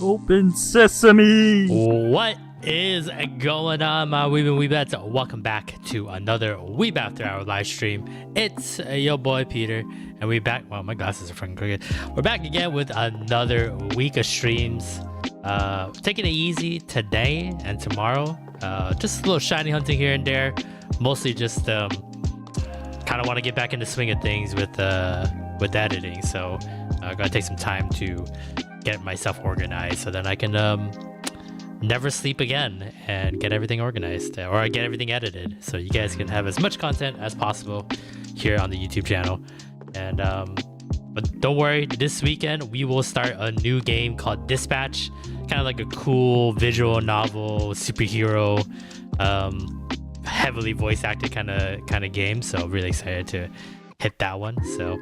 Open sesame! What is going on, my Weeb and Weebettes? Welcome back to another Weeb After Hour live stream. It's your boy Peter, and we're back. Well, my glasses are freaking crooked. We're back again with another week of streams. Taking it easy today and tomorrow. Just a little shiny hunting here and there. Mostly just kind of want to get back in the swing of things with editing. So I'm gonna take some time to get myself organized so then I can never sleep again and get everything organized or get everything edited so you guys can have as much content as possible here on the YouTube channel. And but don't worry, this weekend we will start a new game called Dispatch, kind of like a cool visual novel superhero heavily voice acted kind of game, so really excited to hit that one. So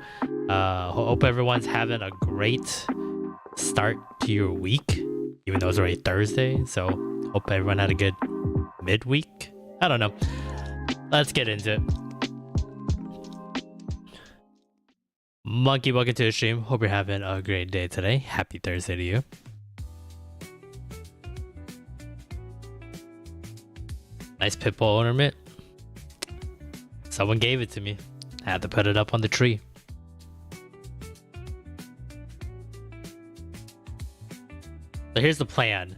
hope everyone's having a great start to your week, even though it's already Thursday. So hope everyone had a good midweek. I don't know, let's get into it. Monkey, welcome to the stream. Hope you're having a great day today. Happy Thursday to you. Nice Pitbull ornament. Someone gave it to me. I had to put it up on the tree. So here's the plan.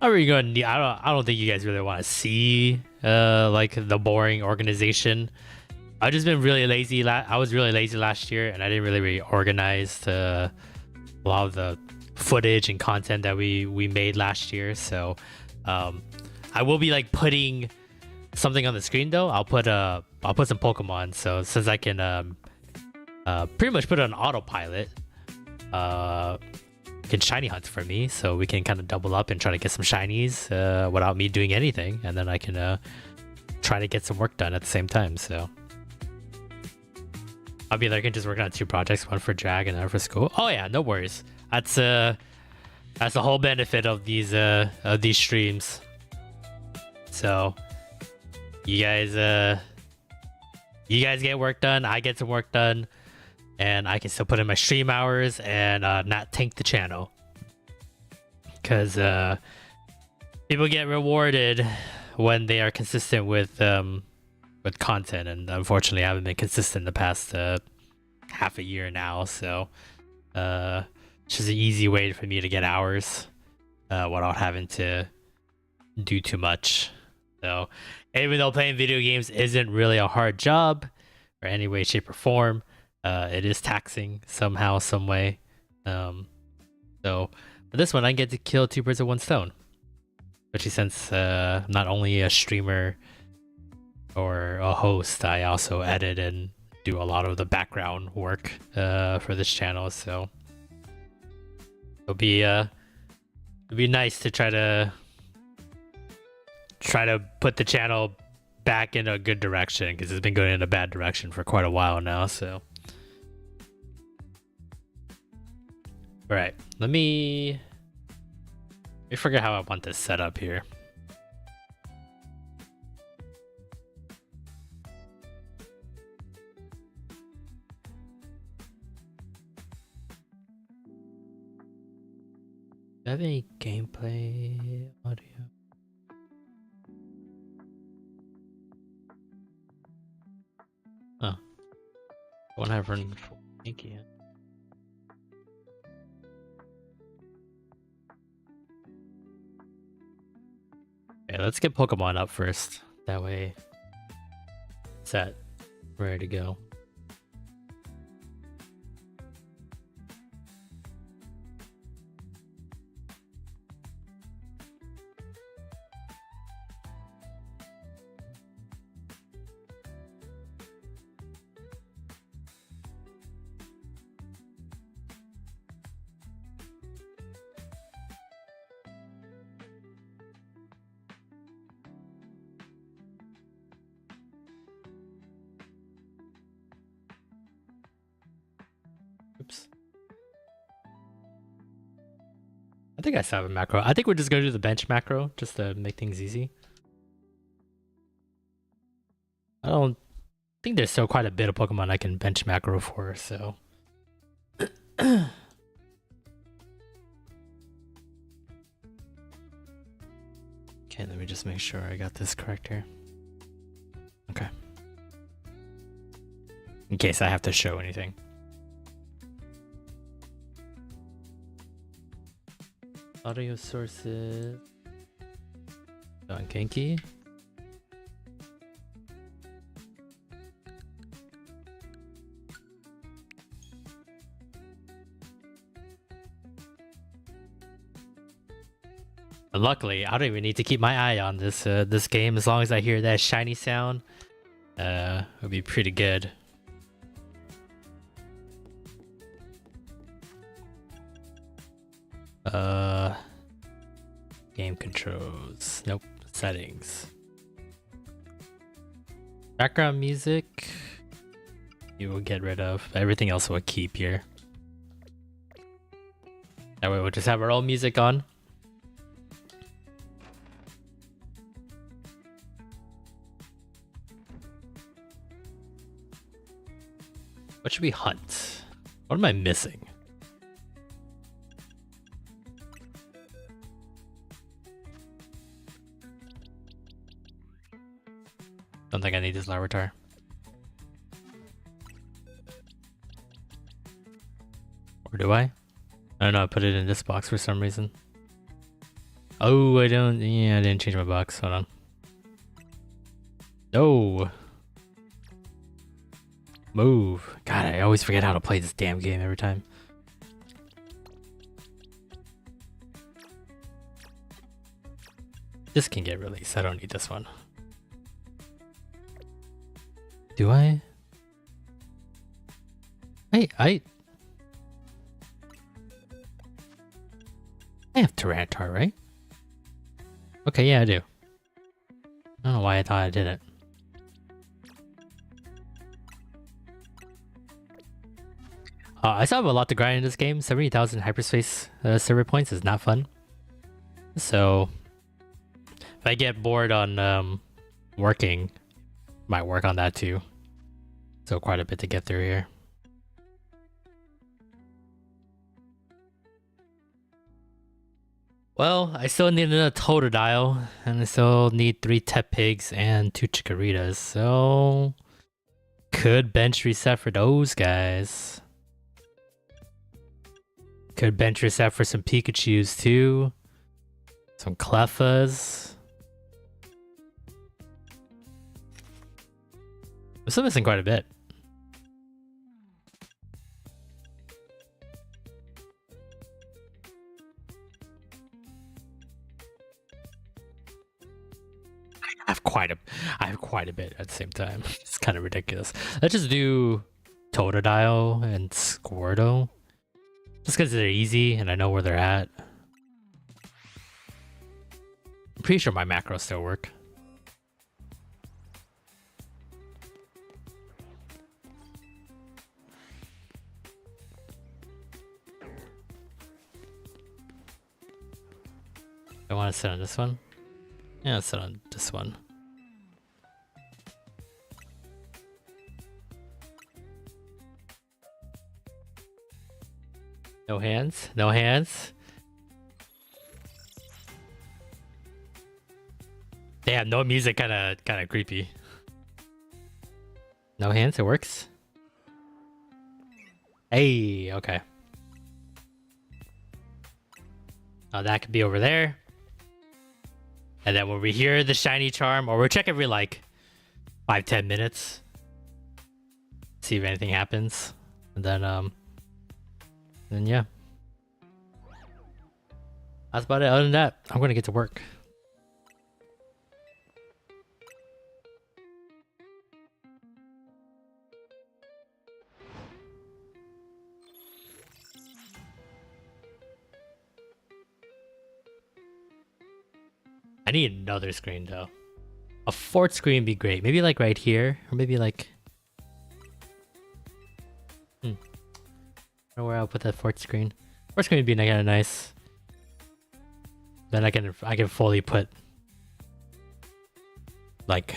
How are you going to need? I don't think you guys really want to see like the boring organization. I've just been really lazy. I was really lazy last year, and I didn't really organize a lot of the footage and content that we made last year. So I will be like putting something on the screen though. I'll put some Pokemon. So since I can pretty much put it on autopilot, can shiny hunt for me, so we can kind of double up and try to get some shinies without me doing anything, and then I can try to get some work done at the same time. So I'll be like, I can just work on 2 projects, one for drag and another for school. Oh yeah, no worries. That's the whole benefit of these streams. So you guys get work done, I get some work done, and I can still put in my stream hours and not tank the channel, because people get rewarded when they are consistent with content, and unfortunately I haven't been consistent the past half a year now. So it's just an easy way for me to get hours without having to do too much. So even though playing video games isn't really a hard job or any way, shape, or form, it is taxing somehow, some way. So for this one, I get to kill 2 birds with 1 stone, especially since I'm not only a streamer or a host, I also edit and do a lot of the background work for this channel. So it'll be nice to try to put the channel back in a good direction, because it's been going in a bad direction for quite a while now. So all right, let me figure out how I want this set up here. Do I have any gameplay audio? Oh, I don't have run ink yet. Okay, let's get Pokemon up first. That way, set, ready to go. Oops. I think I still have a macro. I think we're just going to do the bench macro just to make things easy. I don't think there's still quite a bit of Pokemon I can bench macro for, so Okay, let me just make sure I got this correct here. Okay. In case I have to show anything. Audio sources. On Genki. Luckily, I don't even need to keep my eye on this this game. As long as I hear that shiny sound, it'll be pretty good. Game controls. Nope. Settings. Background music. You will get rid of. Everything else will keep here. That way we'll just have our own music on. What should we hunt? What am I missing? Don't think I need this laboratory. Or do I? I don't know, I put it in this box for some reason. Oh, I don't... Yeah, I didn't change my box. Hold on. No! Move. God, I always forget how to play this damn game every time. This can get released. I don't need this one. Do I? I have Tyranitar, right? Okay, yeah, I do. I don't know why I thought I didn't. I still have a lot to grind in this game. 70,000 hyperspace server points is not fun. So, if I get bored on working, might work on that too. So quite a bit to get through here. Well, I still need another Totodile, and I still need 3 Tepigs and 2 Chikoritas, so could bench reset for those guys. Could bench reset for some Pikachus too. Some Cleffas. I'm still missing quite a bit. I have quite a bit at the same time. It's kind of ridiculous. Let's just do Totodile and Squirtle. Just because they're easy and I know where they're at. I'm pretty sure my macros still work. I want to sit on this one. Yeah, I'll sit on this one. No hands? No hands? Damn, no music kinda creepy. No hands, it works? Hey, okay. Oh, that could be over there. And then when we hear the shiny charm, or we'll check every like 5-10 minutes. See if anything happens. And then yeah. That's about it. Other than that, I'm gonna get to work. I need another screen though. A fourth screen would be great. Maybe like right here, or maybe like I don't know where I'll put that fourth screen. Fourth screen would be kind of nice. Then I can fully put like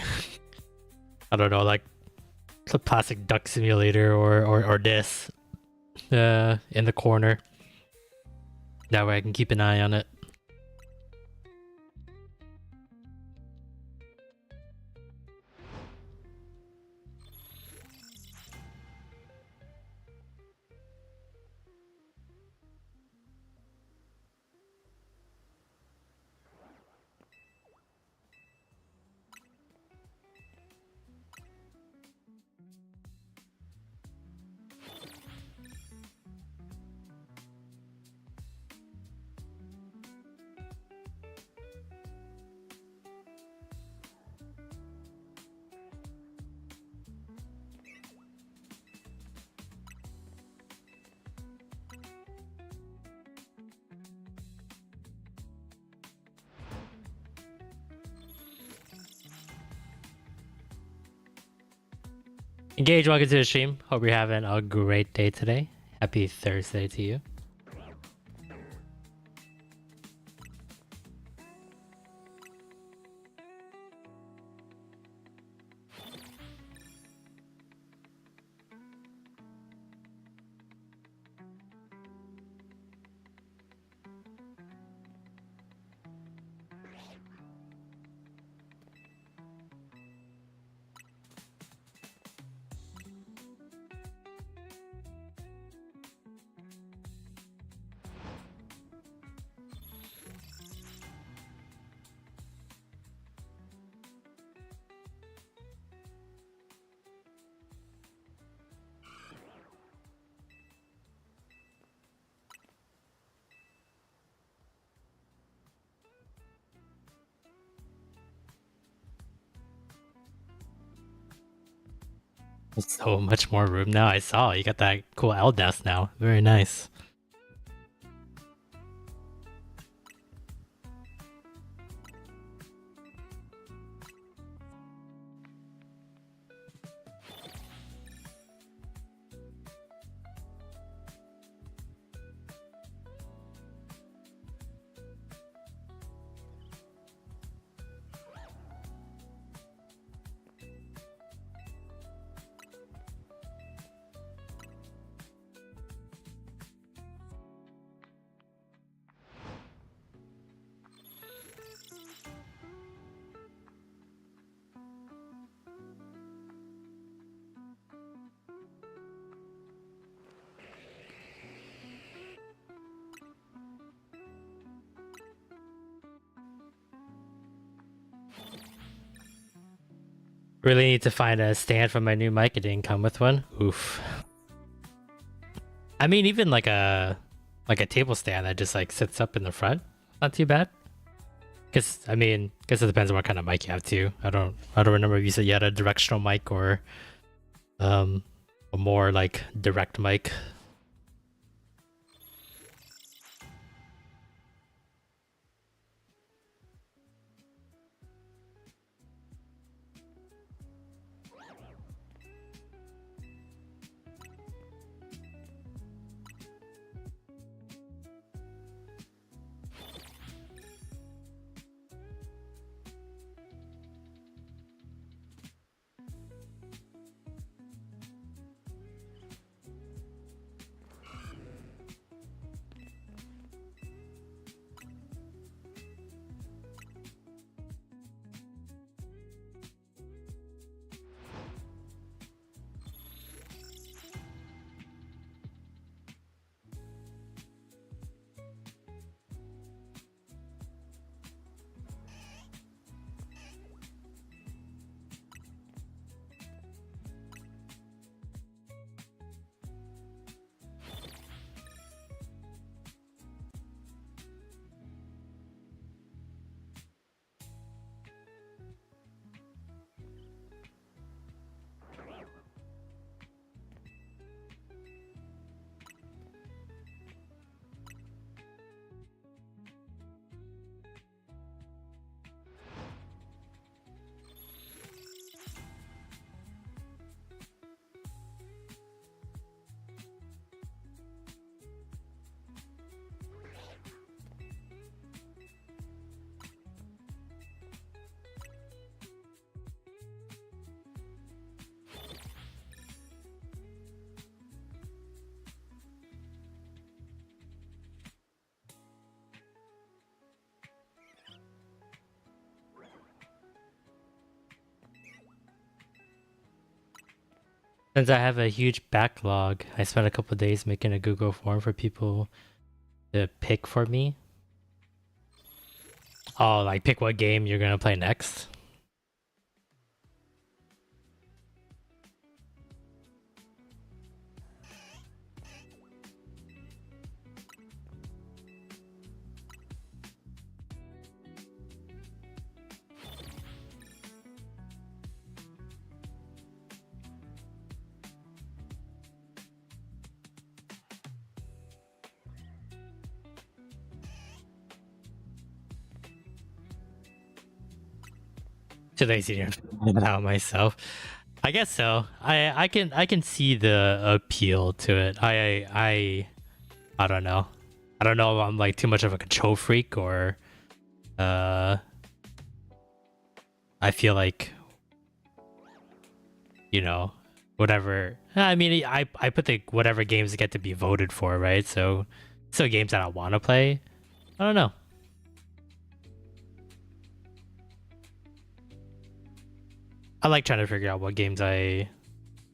I don't know, like the plastic duck simulator or this in the corner. That way I can keep an eye on it. Engage, welcome to the stream. Hope you're having a great day today. Happy Thursday to you. So much more room now. I saw you got that cool L desk now. Very nice. Really need to find a stand for my new mic. It didn't come with one. Oof. I mean, even like a table stand that just like sits up in the front, not too bad. Cause I mean, guess it depends on what kind of mic you have too. I don't remember if you said you had a directional mic or a more like direct mic. Since I have a huge backlog, I spent a couple days making a Google form for people to pick for me. Oh, like pick what game you're gonna play next. Too lazy to find it out myself. I guess so. I can see the appeal to it. I don't know. I don't know if I'm like too much of a control freak or I feel like, you know, whatever. I mean, I put the whatever games get to be voted for, right? So still games that I want to play. I don't know. I like trying to figure out what games I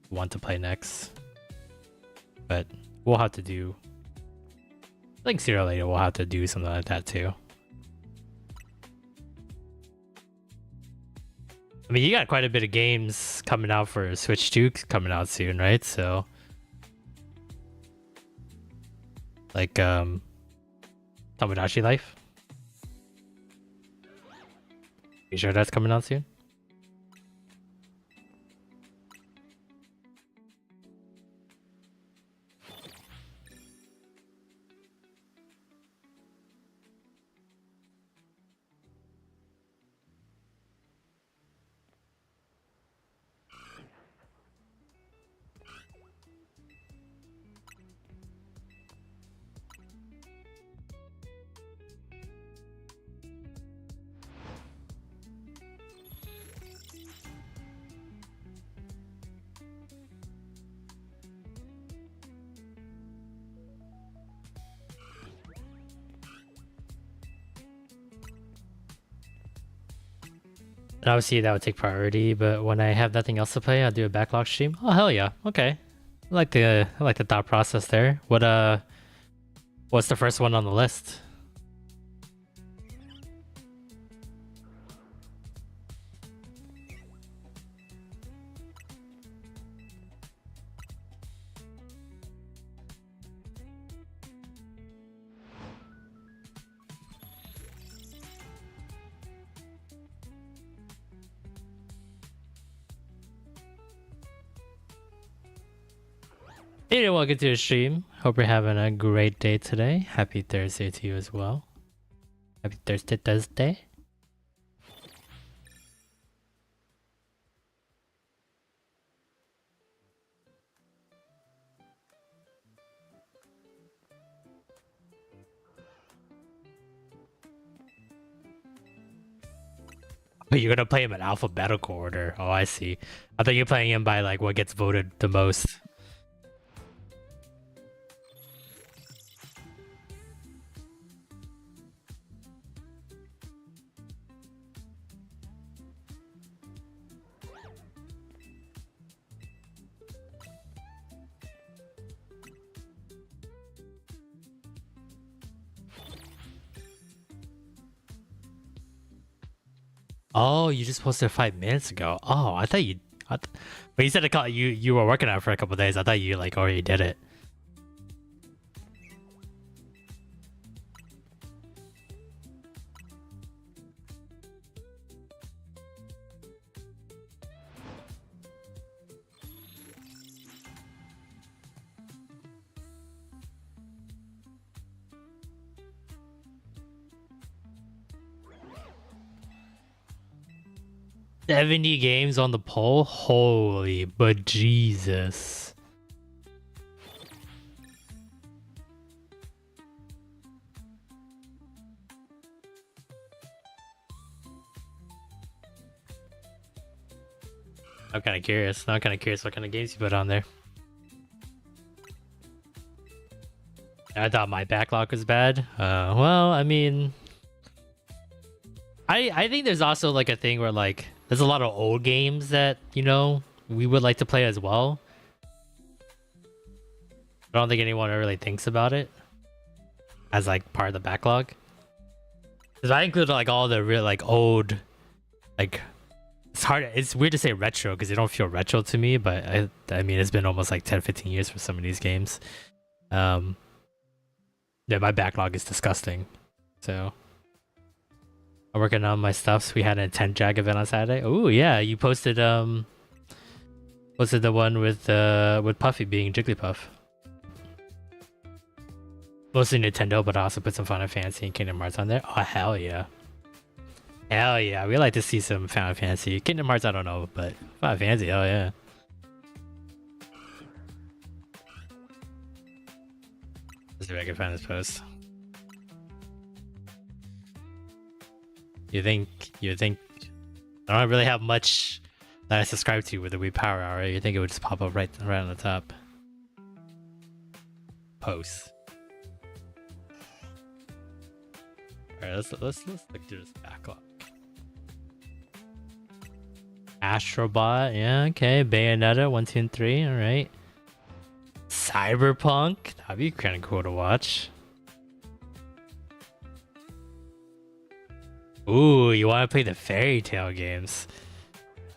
want to play next. But we'll have to do... I think sooner or later we'll have to do something like that too. I mean, you got quite a bit of games coming out for Switch 2 coming out soon, right? So... like, Tomodachi Life? You sure that's coming out soon? And obviously that would take priority, but when I have nothing else to play, I'll do a backlog stream. Oh hell yeah! Okay, I like the thought process there. What's the first one on the list? Hey, welcome to the stream. Hope you're having a great day today. Happy Thursday to you as well. Happy Thursday. Oh, you're gonna play him in alphabetical order. Oh, I see. I thought you're playing him by like what gets voted the most. Oh, you just posted 5 minutes ago. Oh, I thought you... but you said you were working on it for a couple of days. I thought you like already did it. $70 games on the poll? Holy but Jesus. I'm kind of curious. Now I'm kind of curious what kind of games you put on there. I thought my backlog was bad. Well, I mean... I think there's also like a thing where like there's a lot of old games that, you know, we would like to play as well. I don't think anyone really thinks about it as like part of the backlog. Because I include like all the real like old, like it's weird to say retro because they don't feel retro to me, but I mean it's been almost like 10-15 years for some of these games. Yeah, my backlog is disgusting. So I'm working on my stuffs. We had an intent jag event on Saturday. Oh yeah, you posted the one with Puffy being Jigglypuff. Mostly Nintendo, but I also put some Final Fantasy and Kingdom Hearts on there. Oh hell yeah. Hell yeah, we like to see some Final Fantasy. Kingdom Hearts, I don't know, but Final Fantasy, hell yeah. Let's see if I can find this post. You think I don't really have much that I subscribe to with the Weeb Power Hour. You think it would just pop up right on the top? Posts. All right, let's look through this backlog. Astrobot, yeah, okay. Bayonetta 1, 2, and 3. All right. Cyberpunk, that'd be kind of cool to watch. Ooh, you want to play the Fairy Tail games?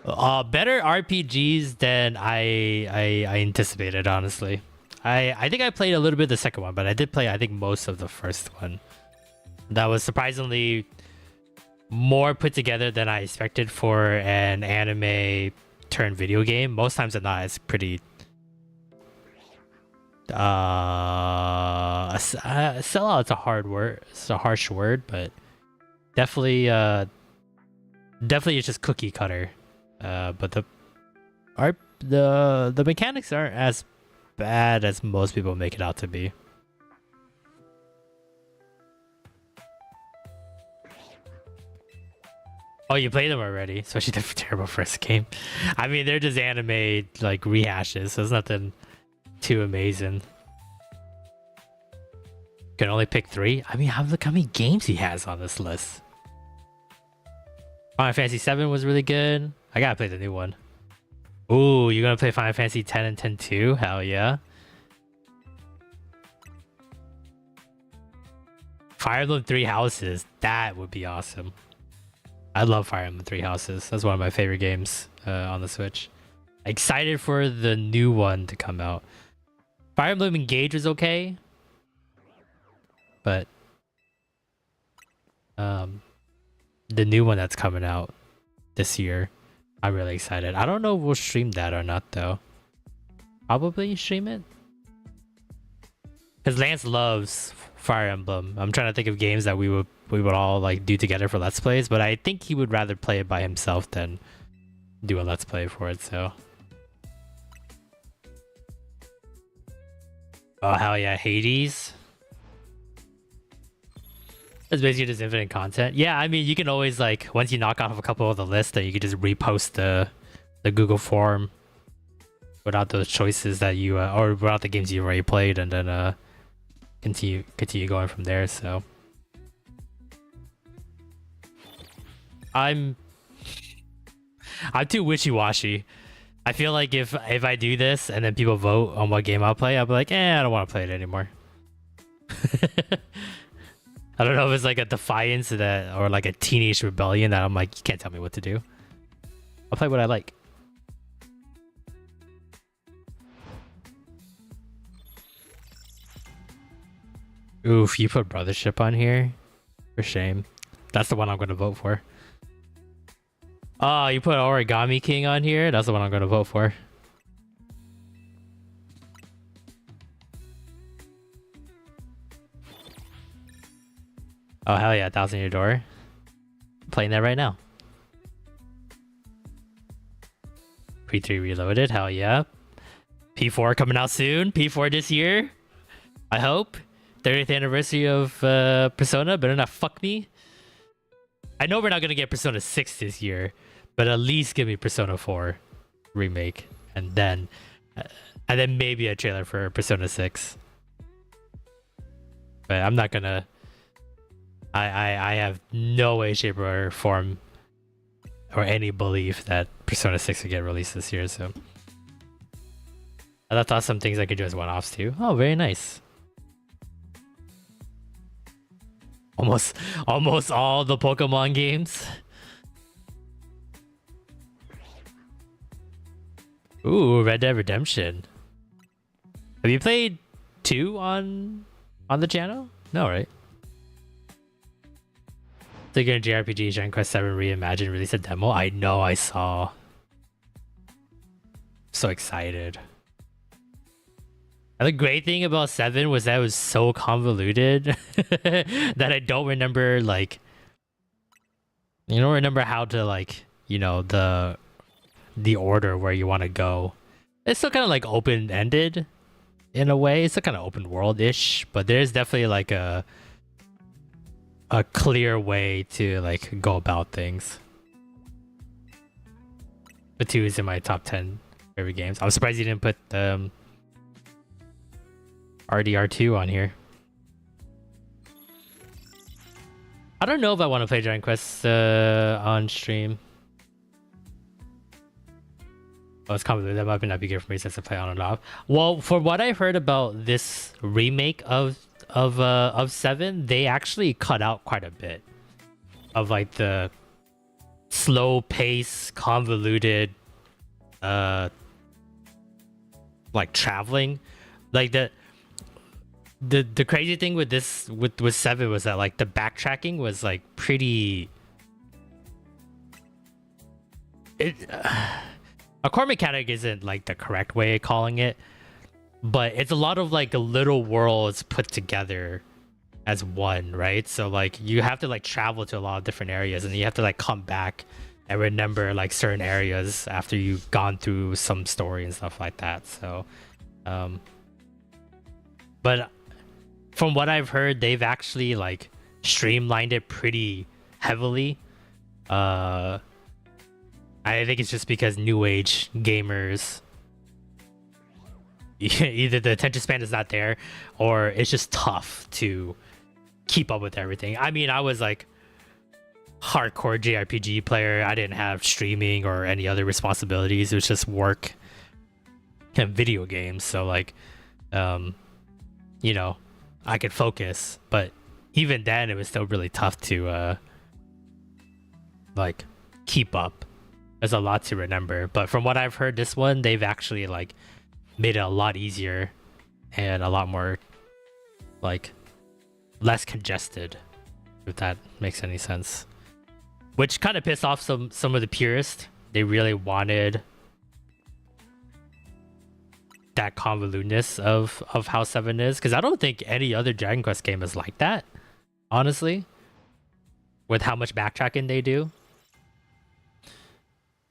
Better RPGs than I anticipated, honestly. I think I played a little bit of the second one, but I did play, I think, most of the first one. That was surprisingly more put together than I expected for an anime turned video game. Most times than not, it's pretty sellout's a hard word. It's a harsh word, but definitely it's just cookie cutter. But the mechanics aren't as bad as most people make it out to be. Oh, you played them already, especially the terrible first game. I mean, they're just anime like rehashes, so it's nothing too amazing. Can only pick 3. I mean, look how many games he has on this list. Final Fantasy 7 was really good. I gotta play the new one. Ooh, you're gonna play Final Fantasy 10 and 10 too? Hell yeah. Fire Emblem 3 Houses. That would be awesome. I love Fire Emblem 3 Houses. That's one of my favorite games on the Switch. Excited for the new one to come out. Fire Emblem Engage was okay. But the new one that's coming out this year, I'm really excited. I don't know if we'll stream that or not though. Probably stream it. Because Lance loves Fire Emblem. I'm trying to think of games that we would all like do together for Let's Plays, but I think he would rather play it by himself than do a Let's Play for it, so. Oh hell yeah, Hades. It's basically just infinite content. Yeah, I mean, you can always like, once you knock off a couple of the lists, then you can just repost the Google form without those choices that you or without the games you already played, and then continue going from there. So I'm too wishy-washy. I feel like if I do this and then people vote on what game I'll play, I'll be like, I don't want to play it anymore. I don't know if it's like a defiance that, or like a teenage rebellion that I'm like, you can't tell me what to do. I'll play what I like. Oof, you put Brothership on here? For shame. That's the one I'm gonna vote for. Oh, you put Origami King on here? That's the one I'm gonna vote for. Oh hell yeah, 1,000 Year Door. I'm playing that right now. P3 Reloaded, hell yeah. P4 coming out soon. P4 this year. I hope. 30th anniversary of Persona. Better not fuck me. I know we're not gonna get Persona 6 this year, but at least give me Persona 4 remake, and then maybe a trailer for Persona 6. But I'm not gonna. I have no way, shape, or form, or any belief that Persona 6 will get released this year. So I thought some things I could do as one-offs too. Oh, very nice. Almost all the Pokemon games. Ooh, Red Dead Redemption. Have you played 2 on the channel? No, right? Figure in JRPG Dragon Quest 7 Reimagined released a demo. I know, I saw. So excited. And the great thing about 7 was that it was so convoluted that I don't remember like You don't remember how to like, you know, the order where you want to go. It's still kind of like open-ended in a way. It's still kind of open world-ish, but there's definitely like a clear way to like go about things. The 2 is in my top 10 favorite games. I'm surprised you didn't put RDR2 on here. I don't know if I want to play Dragon Quest on stream. Oh, it's complicated. That might not be good for me since I play on and off. Well, for what I've heard about this remake of 7, they actually cut out quite a bit of like the slow pace, convoluted, like traveling. Like the crazy thing with this with 7 was that like the backtracking was like pretty. A core mechanic isn't like the correct way of calling it, but it's a lot of like little worlds put together as one, right? So like you have to like travel to a lot of different areas, and you have to like come back and remember like certain areas after you've gone through some story and stuff like that. So but from what I've heard, they've actually like streamlined it pretty heavily. I think it's just because new age gamers, either the attention span is not there, or it's just tough to keep up with everything. I mean, I was like hardcore JRPG player. I didn't have streaming or any other responsibilities. It was just work and video games. So like, you know, I could focus, but even then it was still really tough to like keep up. There's a lot to remember, but from what I've heard, this one they've actually like made it a lot easier and a lot more like less congested, if that makes any sense. Which kind of pissed off some of the purists. They really wanted that convolutedness of how 7 is, because I don't think any other Dragon Quest game is like that, honestly, with how much backtracking they do.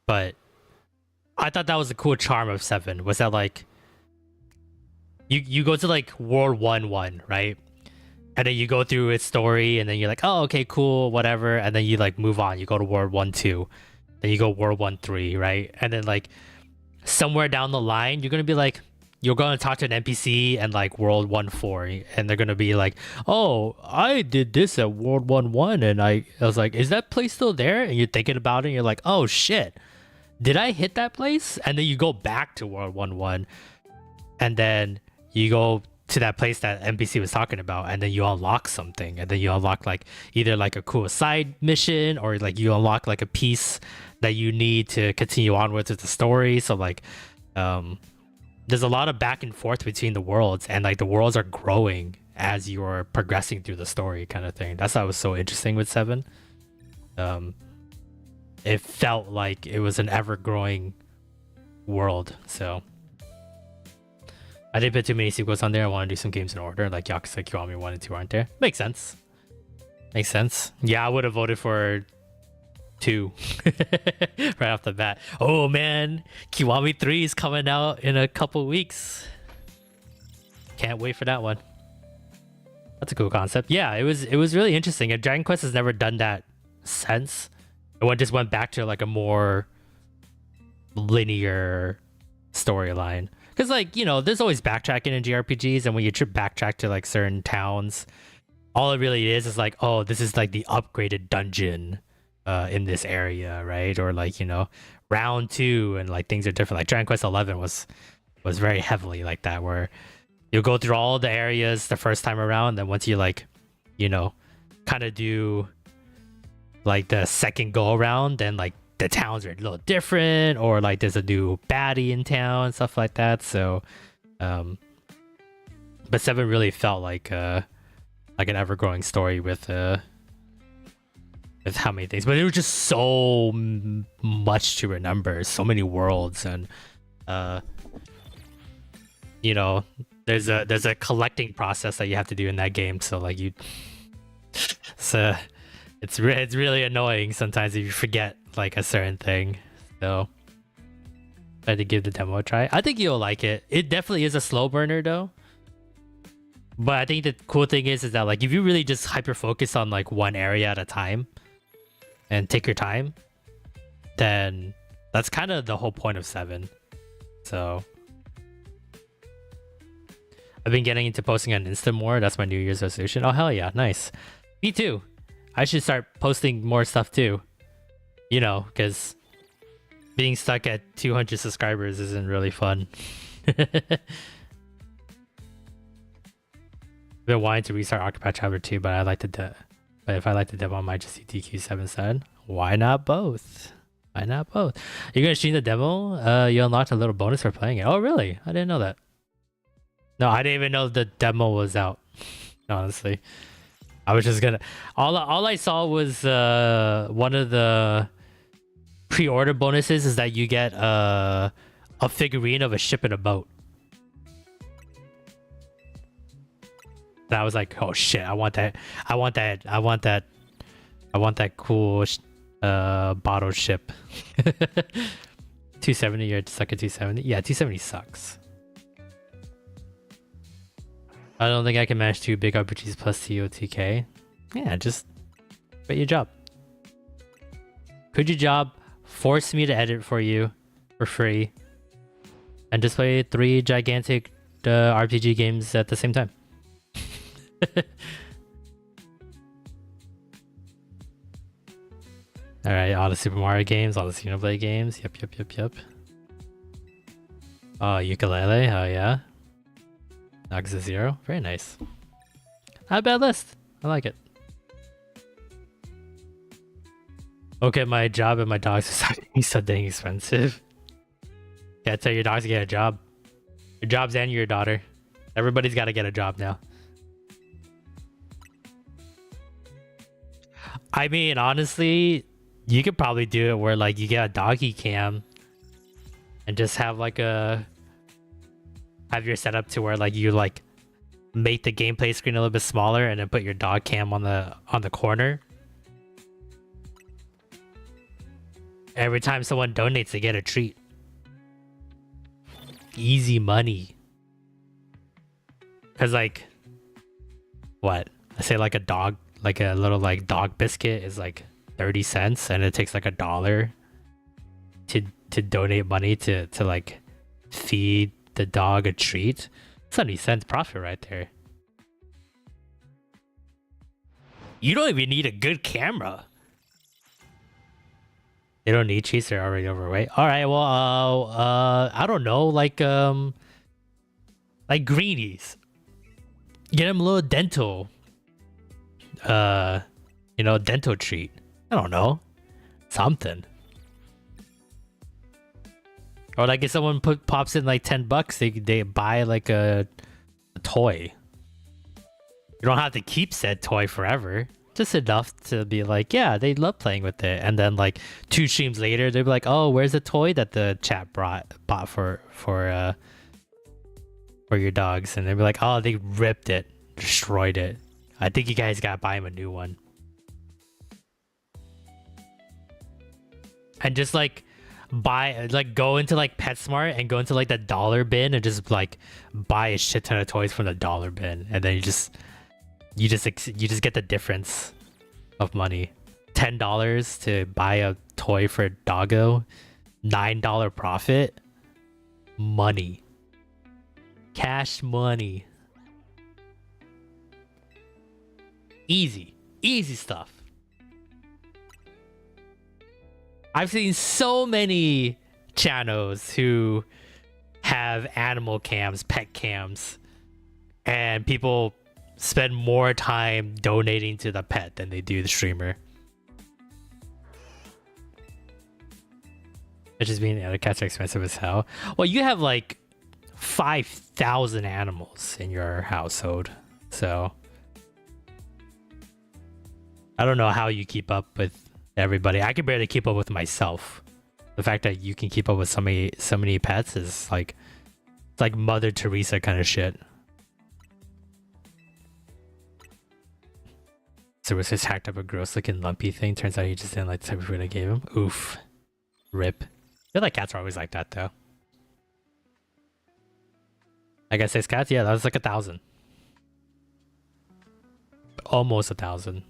But I thought that was the cool charm of 7, was that like you go to like World 1-1, right? And then you go through its story, and then you're like, oh, okay, cool, whatever, and then you like move on. You go to World 1-2, then you go World 1-3, right? And then like somewhere down the line, you're gonna be like, you're gonna talk to an NPC and like World 1-4, and they're gonna be like, oh, I did this at World 1-1, and I was like, is that place still there? And you're thinking about it, and you're like, oh shit, did I hit that place? And then you go back to World 1-1, and then you go to that place that NPC was talking about, and then you unlock something, and then you unlock like either like a cool side mission, or like you unlock like a piece that you need to continue on with the story. So like there's a lot of back and forth between the worlds, and like the worlds are growing as you're progressing through the story, kind of thing. That's why it was so interesting with 7. It felt like it was an ever-growing world. So I didn't put too many sequels on there. I want to do some games in order, like Yakuza Kiwami 1 and 2 aren't there. Makes sense. Makes sense. Yeah, I would have voted for 2 right off the bat. Oh man, Kiwami 3 is coming out in a couple weeks. Can't wait for that one. That's a cool concept. Yeah, it was really interesting. And Dragon Quest has never done that since. It just went back to like a more linear storyline. Because like, you know, there's always backtracking in JRPGs, and when you backtrack to like certain towns, all it really is like, oh, this is like the upgraded dungeon in this area, right? Or like, you know, round 2, and like things are different. Like Dragon Quest 11 was very heavily like that, where you'll go through all the areas the first time around, then once you like, you know, kind of do like the second go around, then like the towns are a little different, or like there's a new baddie in town and stuff like that. So but 7 really felt like an ever-growing story with how many things, but it was just so much to remember, so many worlds, and you know, there's a collecting process that you have to do in that game. So like It's really annoying sometimes if you forget like a certain thing. So I had to give the demo a try. I think you'll like it. It definitely is a slow burner though. But I think the cool thing is that like if you really just hyper focus on like one area at a time and take your time, then that's kind of the whole point of 7. So I've been getting into posting on Insta more. That's my New Year's resolution. Oh hell yeah, nice. Me too. I should start posting more stuff too. You know, because being stuck at 200 subscribers isn't really fun. Been wanting to restart Octopath Traveler 2, but but if I like the demo, I might just see DQ7 instead. Why not both? Why not both? You're gonna stream the demo? You unlocked a little bonus for playing it. Oh really? I didn't know that. No, I didn't even know the demo was out. Honestly, I was just gonna. All I saw was one of the pre-order bonuses is that you get a figurine of a ship in a boat. And I was like, oh shit, I want that. I want that. I want that. I want that cool bottle ship. 270, you're stuck at 270? Yeah, 270 sucks. I don't think I can manage 2 big RPGs plus TOTK. Yeah, just quit your job. Quit your job, force me to edit for you for free, and just play 3 gigantic RPG games at the same time. Alright, all the Super Mario games, all the Xenoblade games. Yep. Oh, ukulele. Oh, yeah. Knocks a 0. Very nice. Not a bad list. I like it. Okay, my job and my dogs are starting so dang expensive. Yeah, tell your dogs to get a job. Your jobs and your daughter. Everybody's got to get a job now. I mean, honestly, you could probably do it where like you get a doggy cam and just have like have your setup to where like you like make the gameplay screen a little bit smaller and then put your dog cam on the corner. Every time someone donates, they get a treat. Easy money. Cause like what? I say like a dog, like a little like dog biscuit is like 30 cents and it takes like $1 to donate money to like feed the dog a treat. 70 cents profit right there. You don't even need a good camera. They don't need treats, they're already overweight. Alright, well I don't know, like greenies. Get them a little dental dental treat. I don't know. Something. Or like if someone pops in like $10, they buy like a toy. You don't have to keep said toy forever. Just enough to be like, yeah, they love playing with it. And then like 2 streams later, they'll be like, oh, where's the toy that the chat bought for your dogs? And they'll be like, oh, they ripped it, destroyed it. I think you guys gotta buy him a new one. And just like go into like PetSmart and go into like the dollar bin and just like buy a shit ton of toys from the dollar bin, and then you just get the difference of money. $10 to buy a toy for a doggo, $9 profit. Money. Cash money. Easy stuff. I've seen so many channels who have animal cams, pet cams, and people spend more time donating to the pet than they do the streamer. It's just being the cats are expensive as hell. Well, you have like 5,000 animals in your household, so I don't know how you keep up with everybody. I can barely keep up with myself. The fact that you can keep up with so many pets is like, it's like Mother Teresa kind of shit. So was just hacked up a gross looking lumpy thing. Turns out he just didn't like the type of food I gave him. Oof. Rip. I feel like cats are always like that though. I guess 6 cats? Yeah, that was like 1,000. Almost 1,000.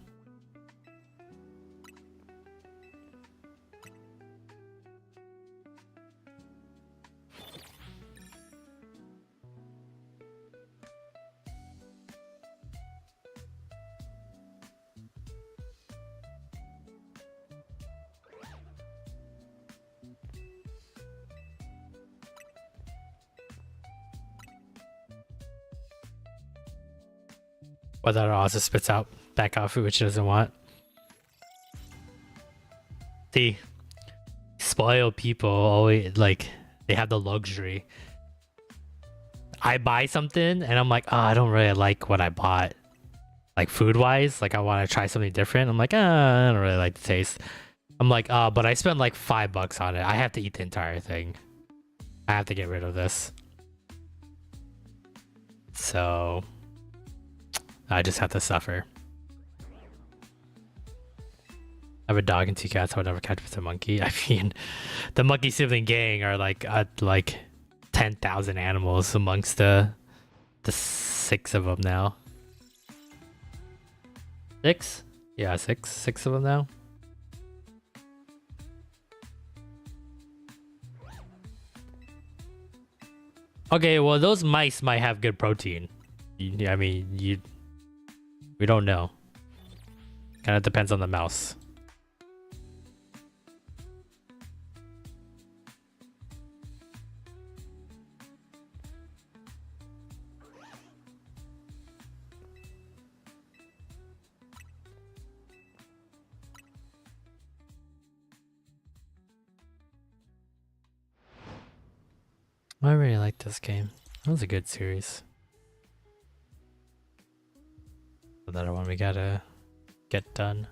But that also spits out back out food which she doesn't want. See, spoiled people always like they have the luxury. I buy something and I'm like, oh, I don't really like what I bought. Like food wise, like I want to try something different. I'm like, I don't really like the taste. I'm like, but I spent like $5 on it. I have to eat the entire thing. I have to get rid of this. So I just have to suffer. I have a dog and 2 cats. I would never catch with a monkey. I mean, the monkey sibling gang are like 10,000 animals amongst the 6 of them now. 6? Yeah, 6 of them now. Okay, well those mice might have good protein. I mean, we don't know. Kind of depends on the mouse. I really like this game. That was a good series. Another one we gotta get done.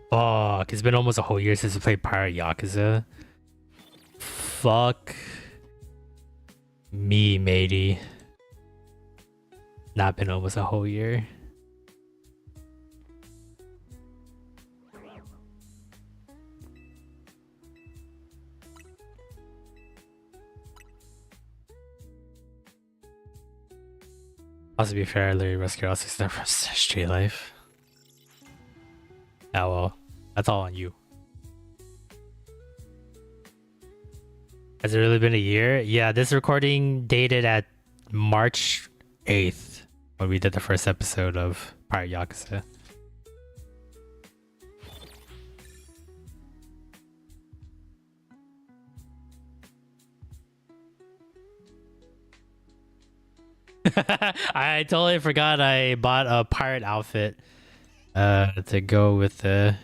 Fuck, it's been almost a whole year since we played Pirate Yakuza. Fuck me, matey. Not been almost a whole year. Also, to be fair, I literally rescued all 6 from street life. Oh well, that's all on you. Has it really been a year? Yeah, this recording dated at March 8th when we did the first episode of Pirate Yakuza. I totally forgot I bought a pirate outfit to go with the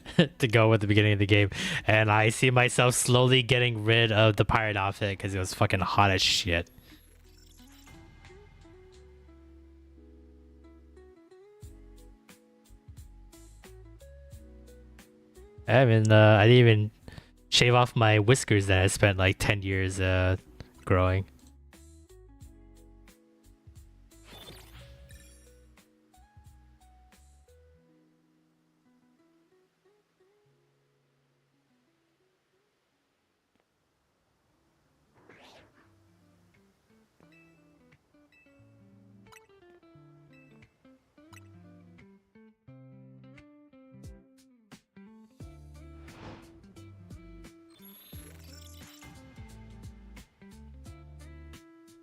the beginning of the game, and I see myself slowly getting rid of the pirate outfit because it was fucking hot as shit. I mean, I didn't even shave off my whiskers that I spent like 10 years growing.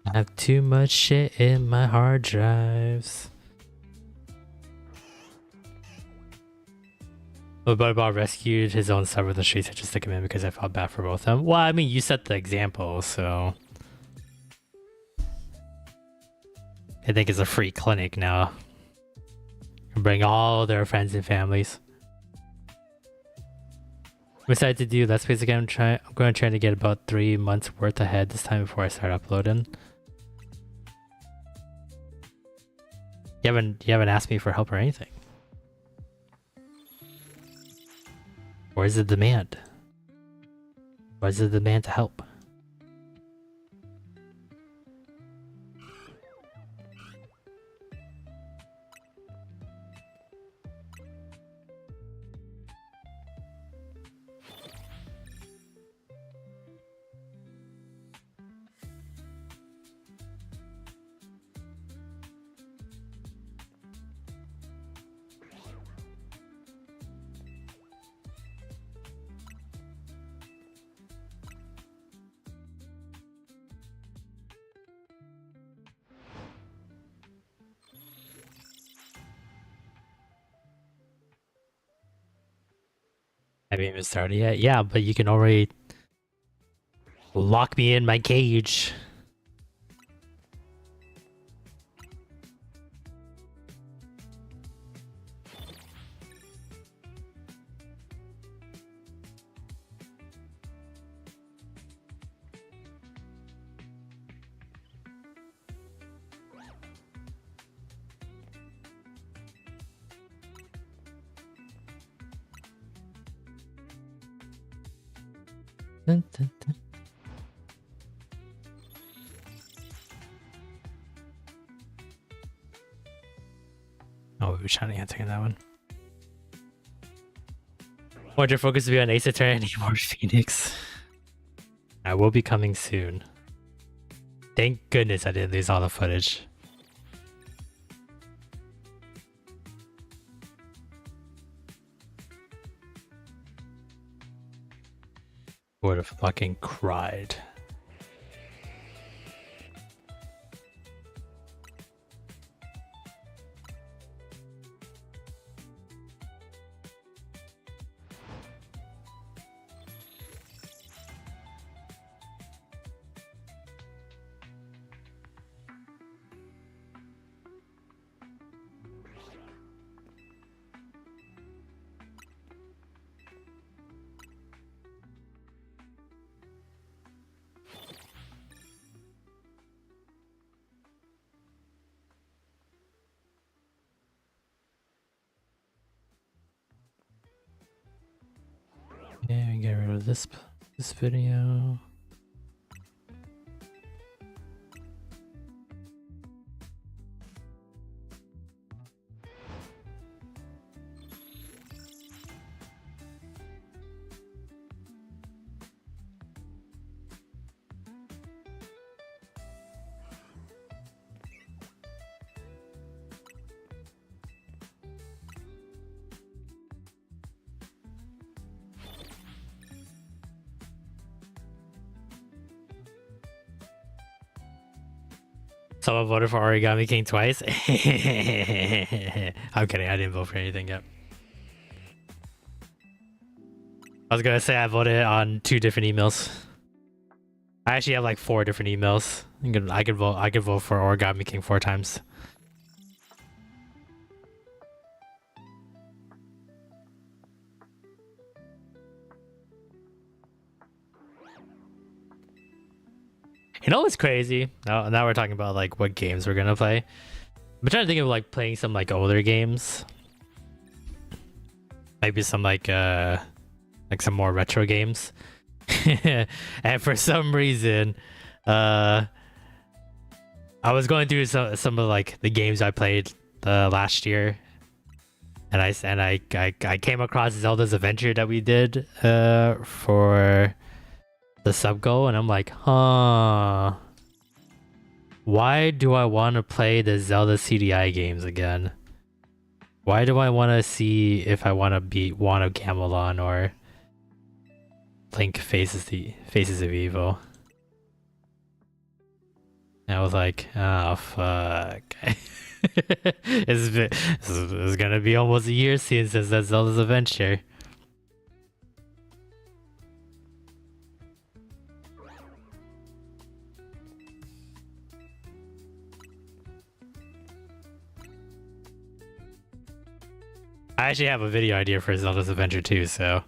I have too much shit in my hard drives. But rescued his own son with the streets. I just took him in because I felt bad for both of them. Well, I mean, you set the example, so I think it's a free clinic now. Bring all their friends and families. We decided to do Let's Plays again. I'm going to try to get about 3 months worth ahead this time before I start uploading. You haven't asked me for help or anything. Where's the demand? Where's the demand to help? Have you even started yet? Yeah, but you can already lock me in my cage. Dun, dun, dun. Oh, we were trying to answer that one. Want your focus to be on Ace Attorney or Phoenix? I will be coming soon. Thank goodness I didn't lose all the footage. Would have fucking cried. Yeah, get rid of this video. Someone voted for Origami King twice. I'm kidding, I didn't vote for anything yet. I was gonna say I voted on 2 different emails. I actually have like 4 different emails. I could vote for Origami King 4 times. You know what's crazy? Now we're talking about like what games we're gonna play. I'm trying to think of like playing some like older games. Maybe some like some more retro games. And for some reason, I was going through some of like the games I played last year, and I came across Zelda's Adventure that we did for the sub goal, and I'm like, huh, why do I want to play the Zelda CDI games again? Why do I want to see if I want to beat Wand of Gamelon or Link Faces of Evil? And I was like, oh fuck. It's gonna be almost a year since that Zelda's Adventure. I actually have a video idea for Zelda's Adventure too, so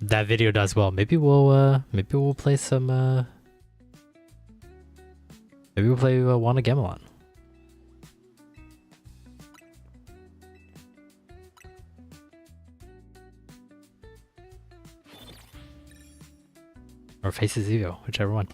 that video does well. Maybe we'll play some maybe we'll play Wand of Gamelon. Or Faces of Evil, whichever one.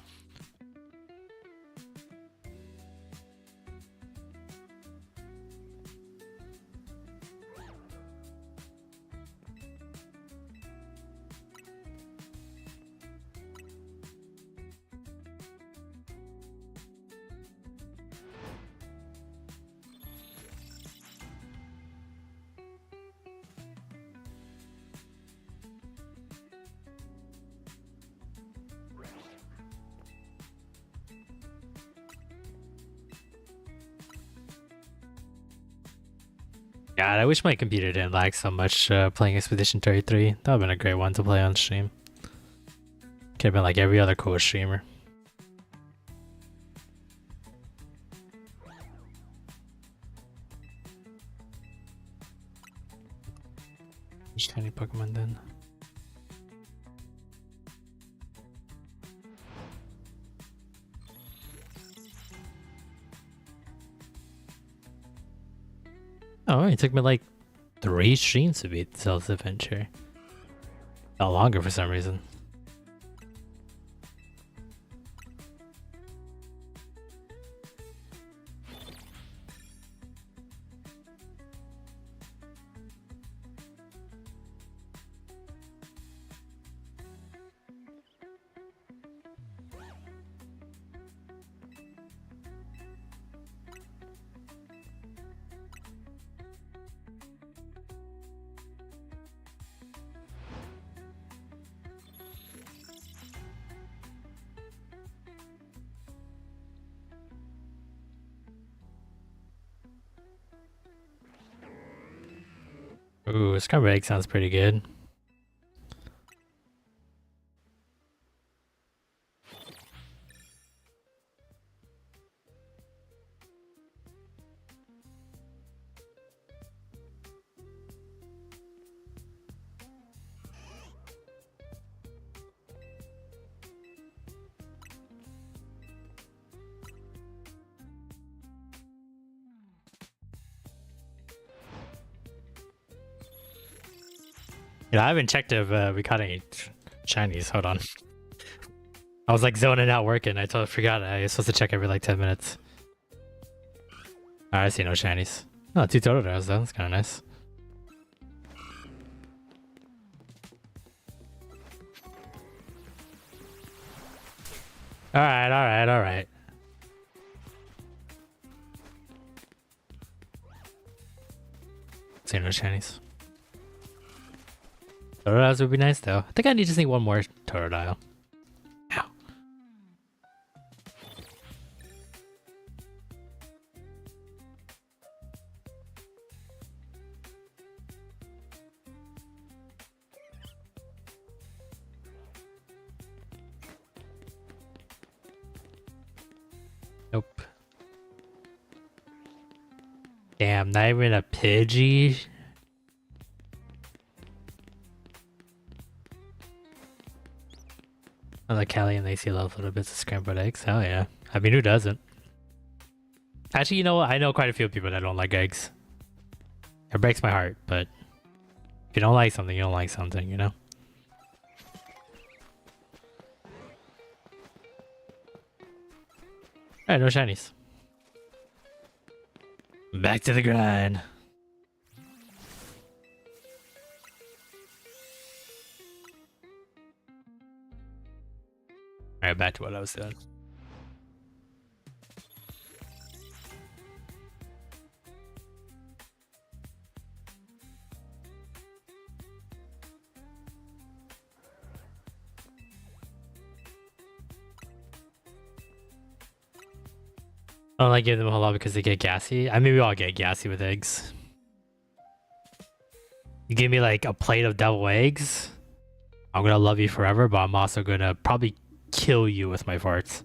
God, I wish my computer didn't lag so much playing Expedition 33. That would have been a great one to play on stream. Could have been like every other cool streamer. Which tiny Pokemon then? Oh, it took me like 3 streams to beat Zelda's Adventure. Not longer for some reason. Ooh, scrambled egg sounds pretty good. Yeah, I haven't checked if we caught any Chinese. Hold on. I was like zoning out working. I totally forgot. I was supposed to check every like 10 minutes. Alright, I see no Chinese. Oh, 2 Totodile though. That's kind of nice. Alright. See no Chinese. Totodiles would be nice though. I think I just need one more Totodile. Ow. Nope. Damn, not even a Pidgey. I like Callie and Lacey love little bits of scrambled eggs. Hell yeah. I mean, who doesn't? Actually, you know what? I know quite a few people that don't like eggs. It breaks my heart, but if you don't like something, you don't like something, you know? Alright, no shinies. Back to the grind. Alright, back to what I was doing. I don't like giving them a whole lot because they get gassy. I mean, we all get gassy with eggs. You give me like a plate of devil eggs, I'm gonna love you forever, but I'm also gonna probably kill you with my farts.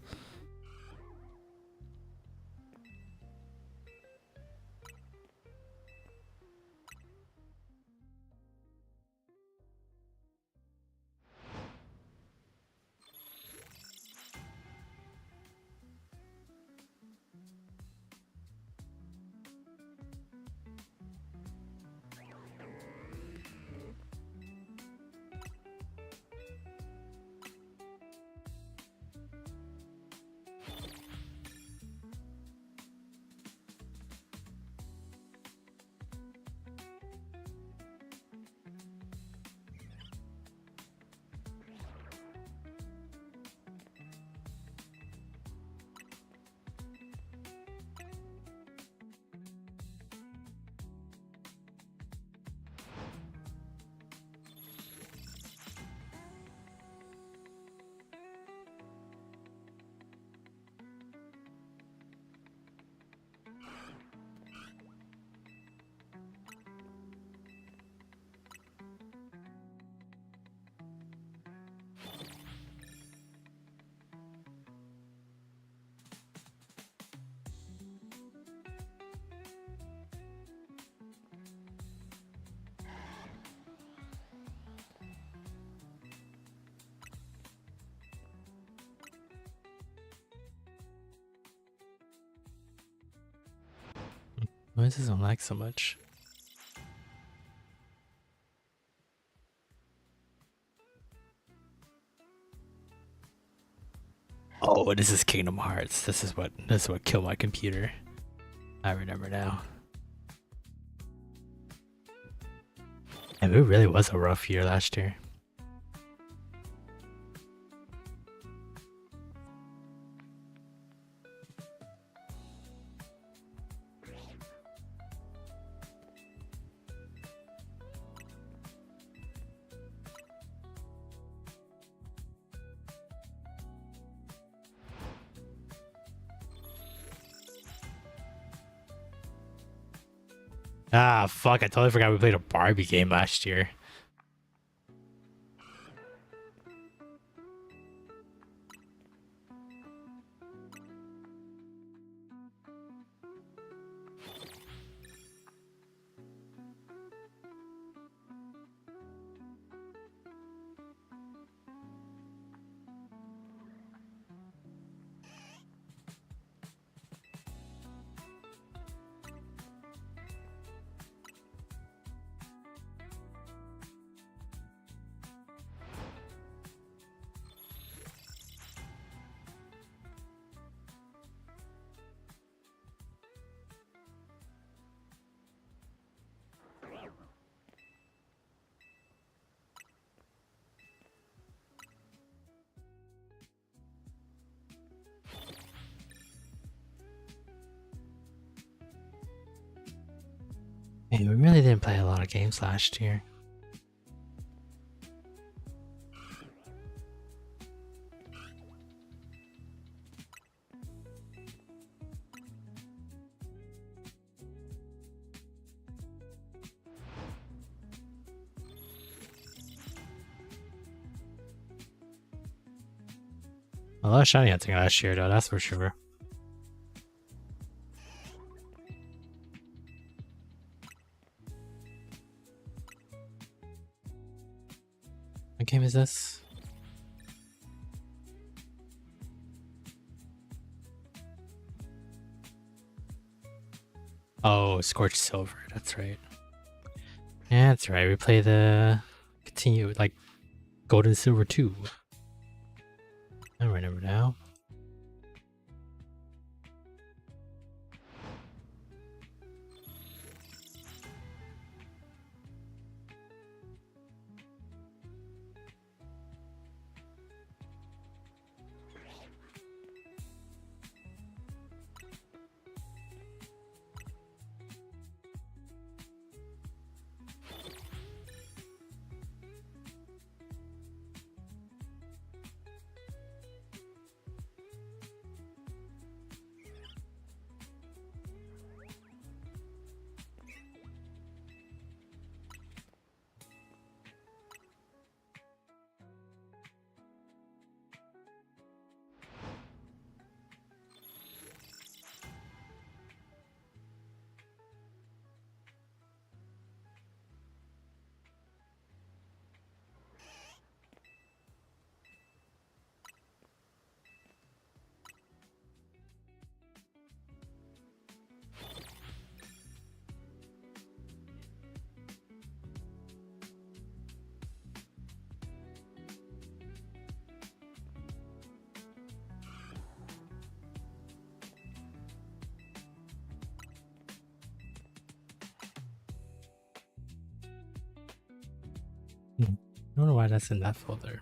Why does this lag so much? Oh, this is Kingdom Hearts. This is what killed my computer. I remember now. And it really was a rough year last year. Ah, fuck, I totally forgot we played a Barbie game last year. Hey, we really didn't play a lot of games last year. A lot of shiny hunting last year, though, that's for sure. What game is this? Oh, Scorched Silver, that's right. Yeah, that's right. We play the continue like Gold and Silver 2. I remember now. I don't know why that's in that folder.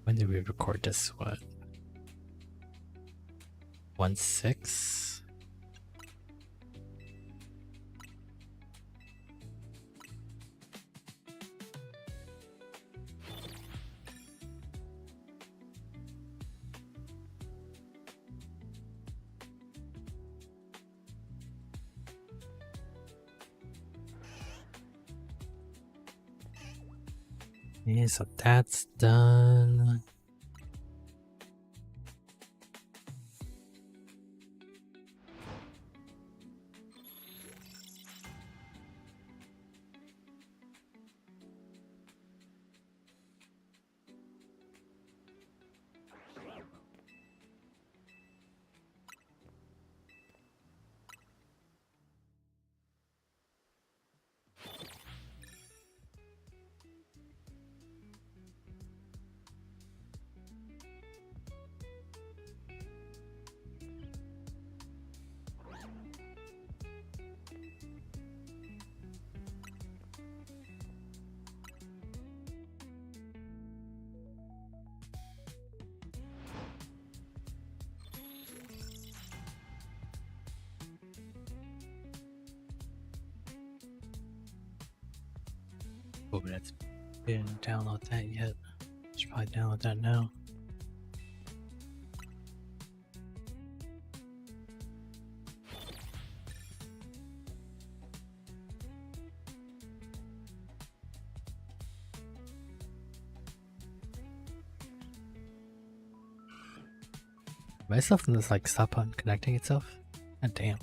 When did we record this? What? 1/6? Okay, so that's done. Oh, that's didn't download that yet. Should probably download that now. Myself and this like stop on connecting itself. God damn.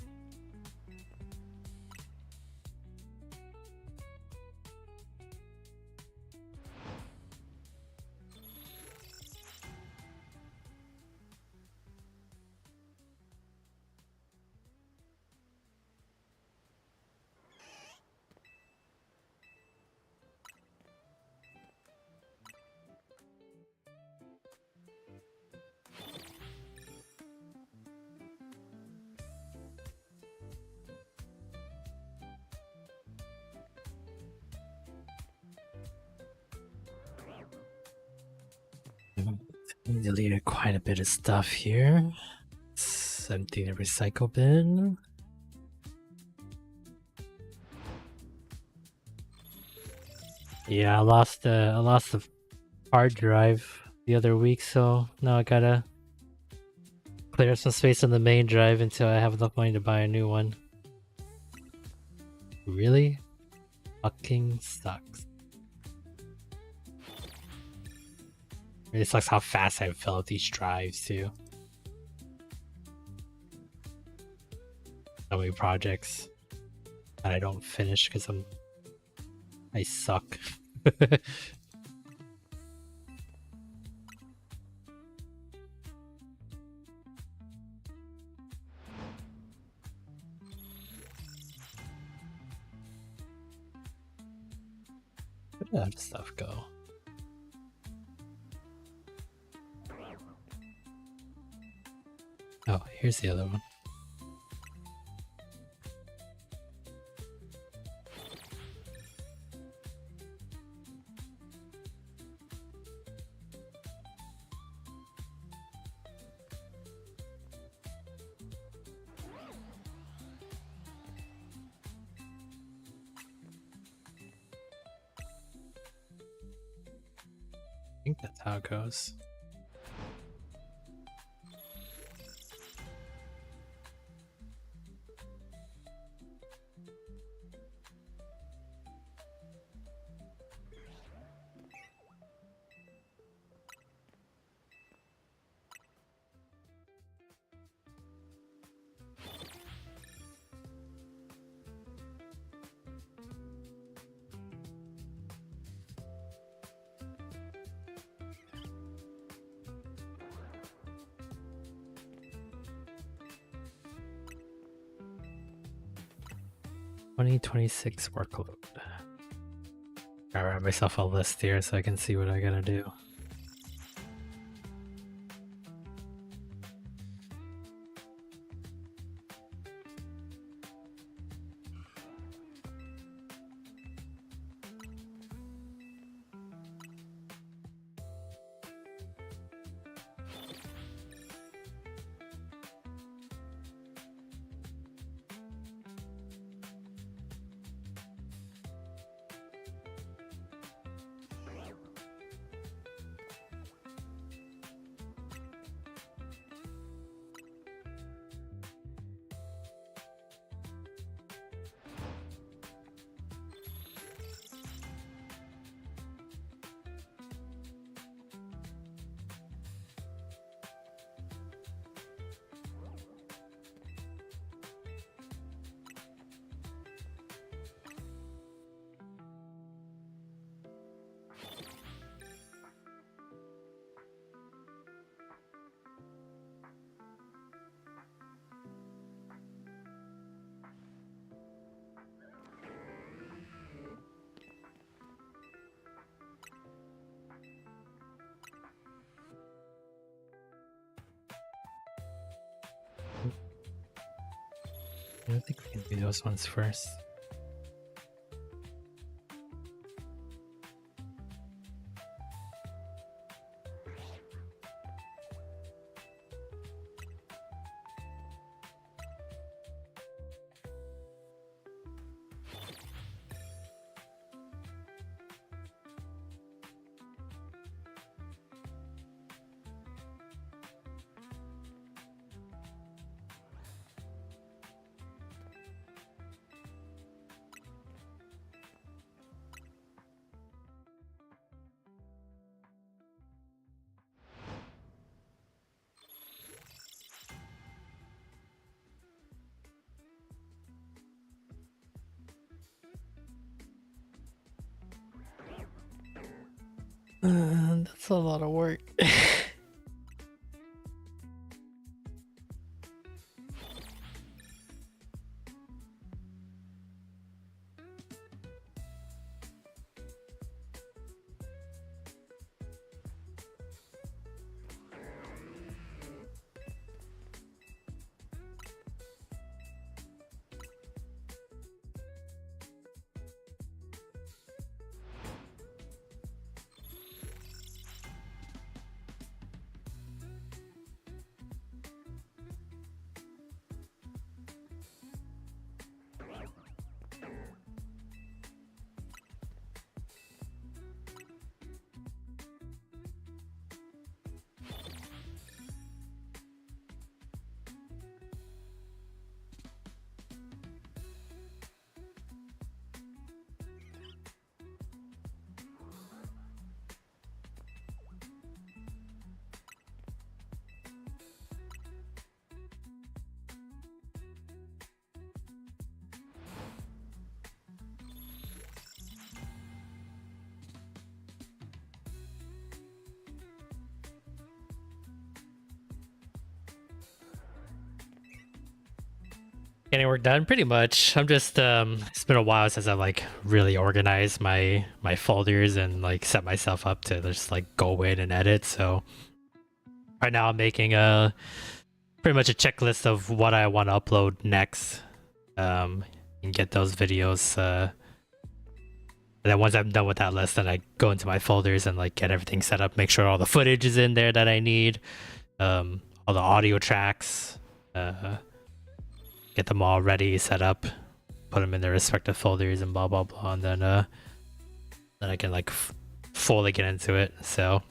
We deleted quite a bit of stuff here. Let's empty the recycle bin. Yeah, I lost the hard drive the other week, so now I gotta clear some space on the main drive until I have enough money to buy a new one. Really? Fucking sucks. It sucks how fast I fill up these drives too. So many projects that I don't finish because I suck. Where did that stuff go? Oh, here's the other one. I think that's how it goes. $2026 workload. I write myself a list here so I can see what I gotta do. I don't think we can do those ones first. That's a lot of work. Getting work done pretty much. I'm just it's been a while since I like really organized my folders and like set myself up to just like go in and edit. So right now I'm making a pretty much a checklist of what I want to upload next, and get those videos. And then once I'm done with that list, then I go into my folders and like get everything set up, make sure all the footage is in there that I need, all the audio tracks, get them all ready, set up, put them in their respective folders and blah blah blah, and then I can like fully get into it. So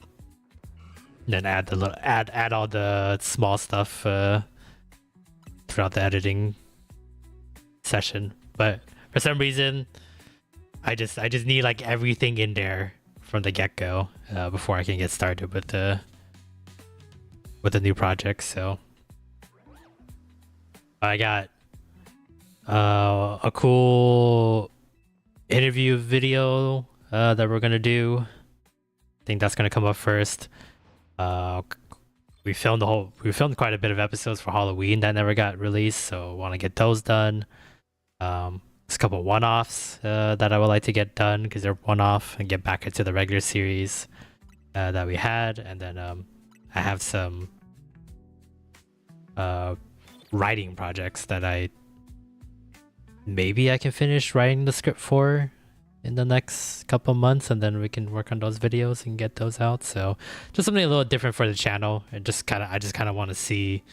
then add the little add all the small stuff throughout the editing session. But for some reason, I just need like everything in there from the get-go before I can get started with the new project. So I got a cool interview video that we're gonna do. I think that's gonna come up first. We filmed quite a bit of episodes for Halloween that never got released, so want to get those done. There's a couple one-offs that I would like to get done because they're one-off, and get back into the regular series that we had. And then I have some writing projects that I can finish writing the script for in the next couple months, and then we can work on those videos and get those out. So just something a little different for the channel, and I just kind of want to see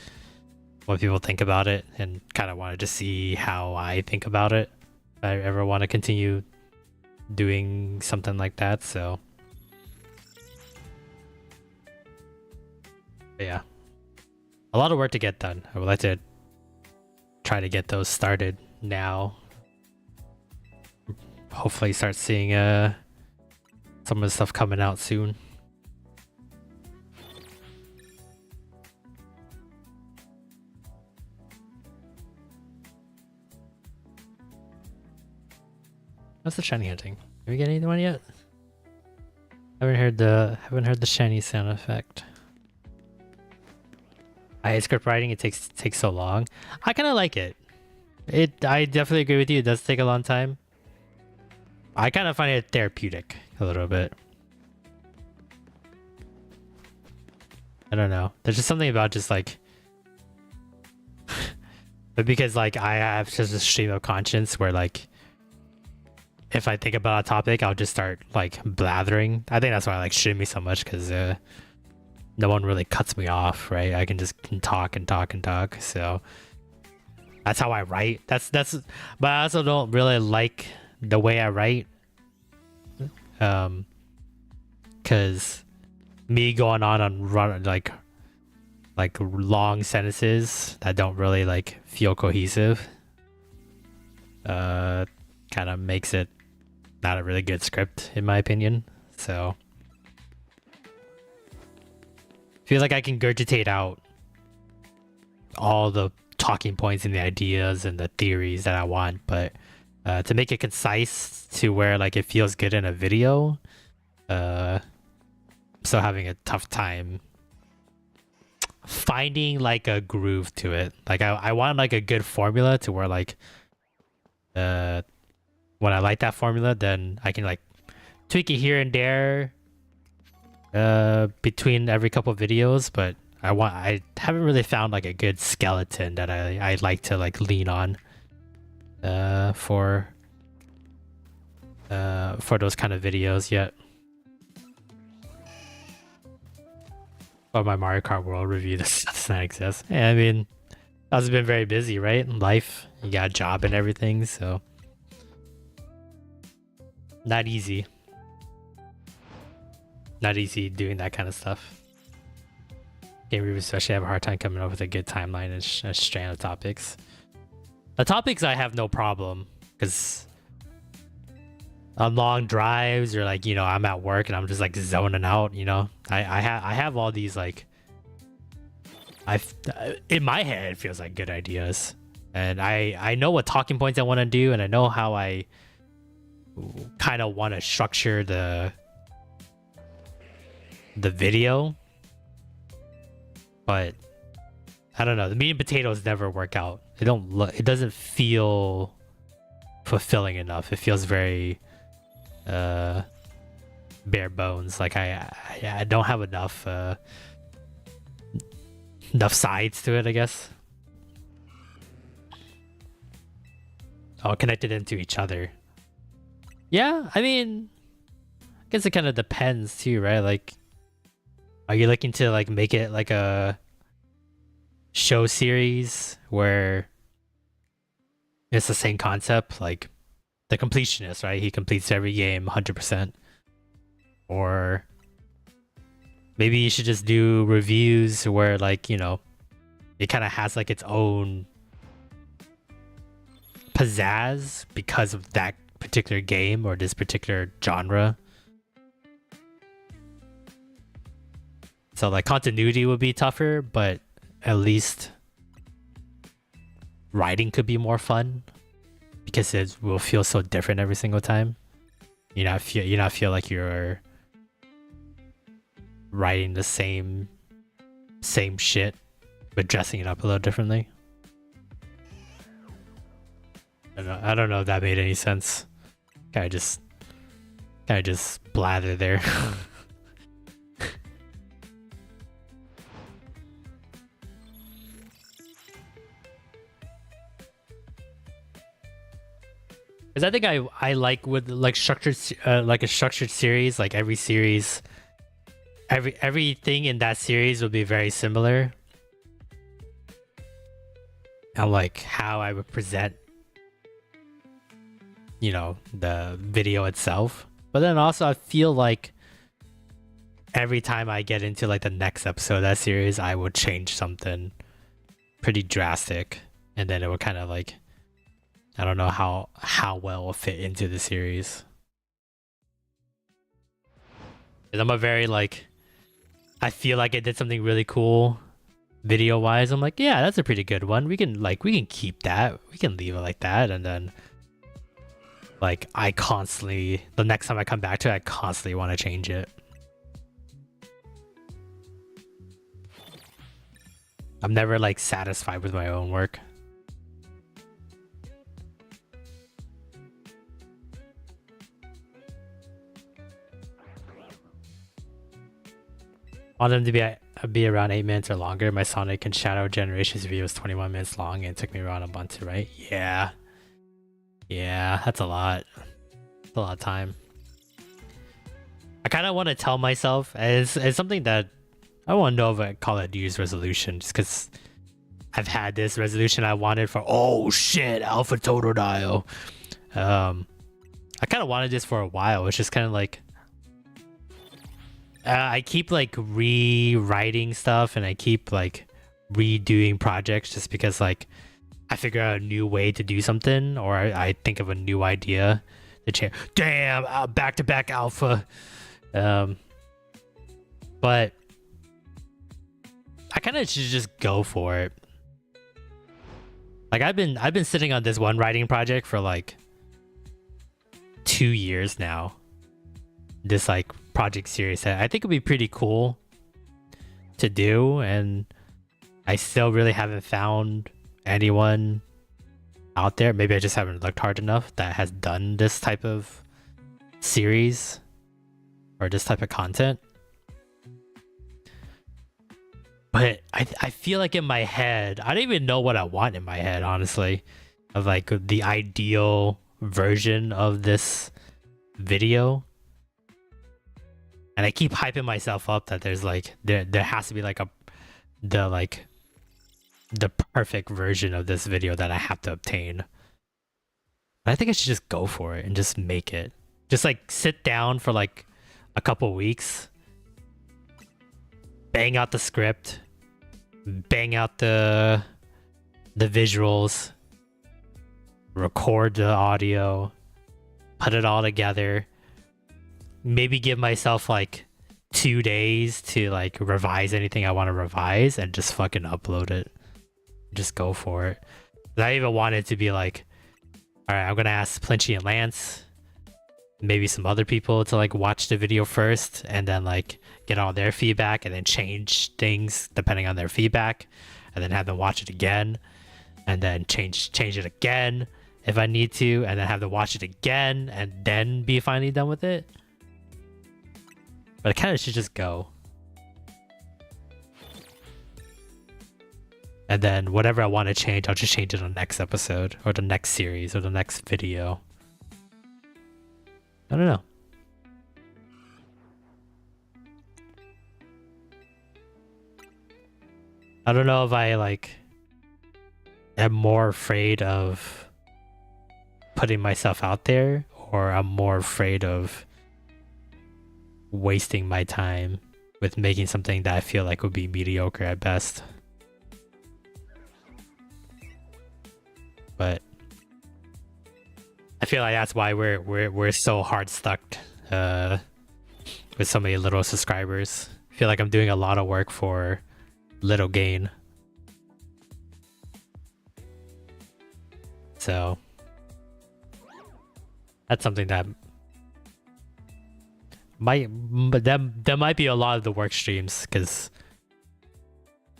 what people think about it, and kind of want to just see how I think about it if I ever want to continue doing something like that. So but yeah, a lot of work to get done. I would like to try to get those started now. Hopefully start seeing some of the stuff coming out soon. What's the shiny hunting? Did we get anyone yet? Haven't heard the shiny sound effect. I hate script writing. It takes so long. I kind of like it. I definitely agree with you. It does take a long time. I kind of find it therapeutic a little bit. I don't know. There's just something about just like But because like I have just a stream of conscience where like if I think about a topic, I'll just start like blathering. I think that's why I like streaming so much, because no one really cuts me off, right? I can just talk and talk and talk. So that's how I write. That's but I also don't really like the way I write. Cause me going on run like long sentences that don't really like feel cohesive kind of makes it not a really good script in my opinion. So I feel like I can gurgitate out all the talking points and the ideas and the theories that I want, but to make it concise to where like it feels good in a video, I'm still having a tough time finding like a groove to it. Like I want like a good formula to where like when I like that formula, then I can like tweak it here and there between every couple of videos, but I haven't really found like a good skeleton that I like to like lean on for those kind of videos yet. Or my Mario Kart World review does not exist. Yeah, I mean, I've been very busy, right? Life, you got a job and everything, so not easy. Not easy doing that kind of stuff. Game reviews especially have a hard time coming up with a good timeline and a strand of topics. The topics I have no problem, because on long drives or like, you know, I'm at work and I'm just like zoning out, you know. I have all these like in my head it feels like good ideas, and I know what talking points I want to do, and I know how I kind of want to structure the video, but I don't know, the meat and potatoes never work out. It doesn't feel fulfilling enough. It feels very bare bones. Like I don't have enough sides to it, I guess. All connected into each other. Yeah, I mean, I guess it kind of depends too, right? Like, are you looking to like make it like a show series where it's the same concept, like the completionist, right? He completes every game 100%. Or maybe you should just do reviews where like, you know, it kind of has like its own pizzazz because of that particular game or this particular genre. So like continuity would be tougher, but at least writing could be more fun because it will feel so different every single time. You not feel like you're writing the same shit but dressing it up a little differently. I don't know if that made any sense. Kind of just blather there. Because I think I like with like structured like a structured series, like every series, everything in that series will be very similar. And like how I would present, you know, the video itself. But then also I feel like every time I get into like the next episode of that series, I would change something pretty drastic, and then it would kind of like, I don't know how well it will fit into the series. And I'm a very like, I feel like I did something really cool video wise. I'm like, yeah, that's a pretty good one. We can keep that. We can leave it like that. And then like I constantly, the next time I come back to it, I constantly want to change it. I'm never like satisfied with my own work. Want them to be I'd be around 8 minutes or longer. My Sonic and Shadow Generations video was 21 minutes long and it took me around a month to write. Yeah. Yeah, that's a lot. That's a lot of time. I kind of want to tell myself as something that I want to know if I call it New Year's resolution, just because I've had this resolution I wanted for, oh shit, Alpha Totodile. I kind of wanted this for a while. It's just kind of like, I keep like rewriting stuff and I keep like redoing projects just because like I figure out a new way to do something, or I think of a new idea to change. Damn, back-to-back alpha. But I kind of should just go for it. Like I've been sitting on this one writing project for like 2 years now. This like project series that I think would be pretty cool to do, and I still really haven't found anyone out there. Maybe I just haven't looked hard enough that has done this type of series or this type of content. But I feel like in my head, I don't even know what I want in my head, honestly, of like the ideal version of this video. And I keep hyping myself up that there's like there has to be like the perfect version of this video that I have to obtain. But I think I should just go for it and just make it. Just like sit down for like a couple weeks, bang out the script, bang out the visuals, record the audio, put it all together. Maybe give myself like 2 days to like revise anything I want to revise and just fucking upload it. Just go for it. I even wanted to be like, all right, I'm gonna ask Plinchy and Lance, maybe some other people to like watch the video first and then like get all their feedback and then change things depending on their feedback, and then have them watch it again and then change it again if I need to, and then have them watch it again and then be finally done with it. But I kind of should just go. And then whatever I want to change, I'll just change it on the next episode or the next series or the next video. I don't know. I don't know if I like am more afraid of putting myself out there, or I'm more afraid of wasting my time with making something that I feel like would be mediocre at best. But I feel like that's why we're so hard stuck with so many little subscribers. I feel like I'm doing a lot of work for little gain. So that's something that there might be a lot of the work streams, because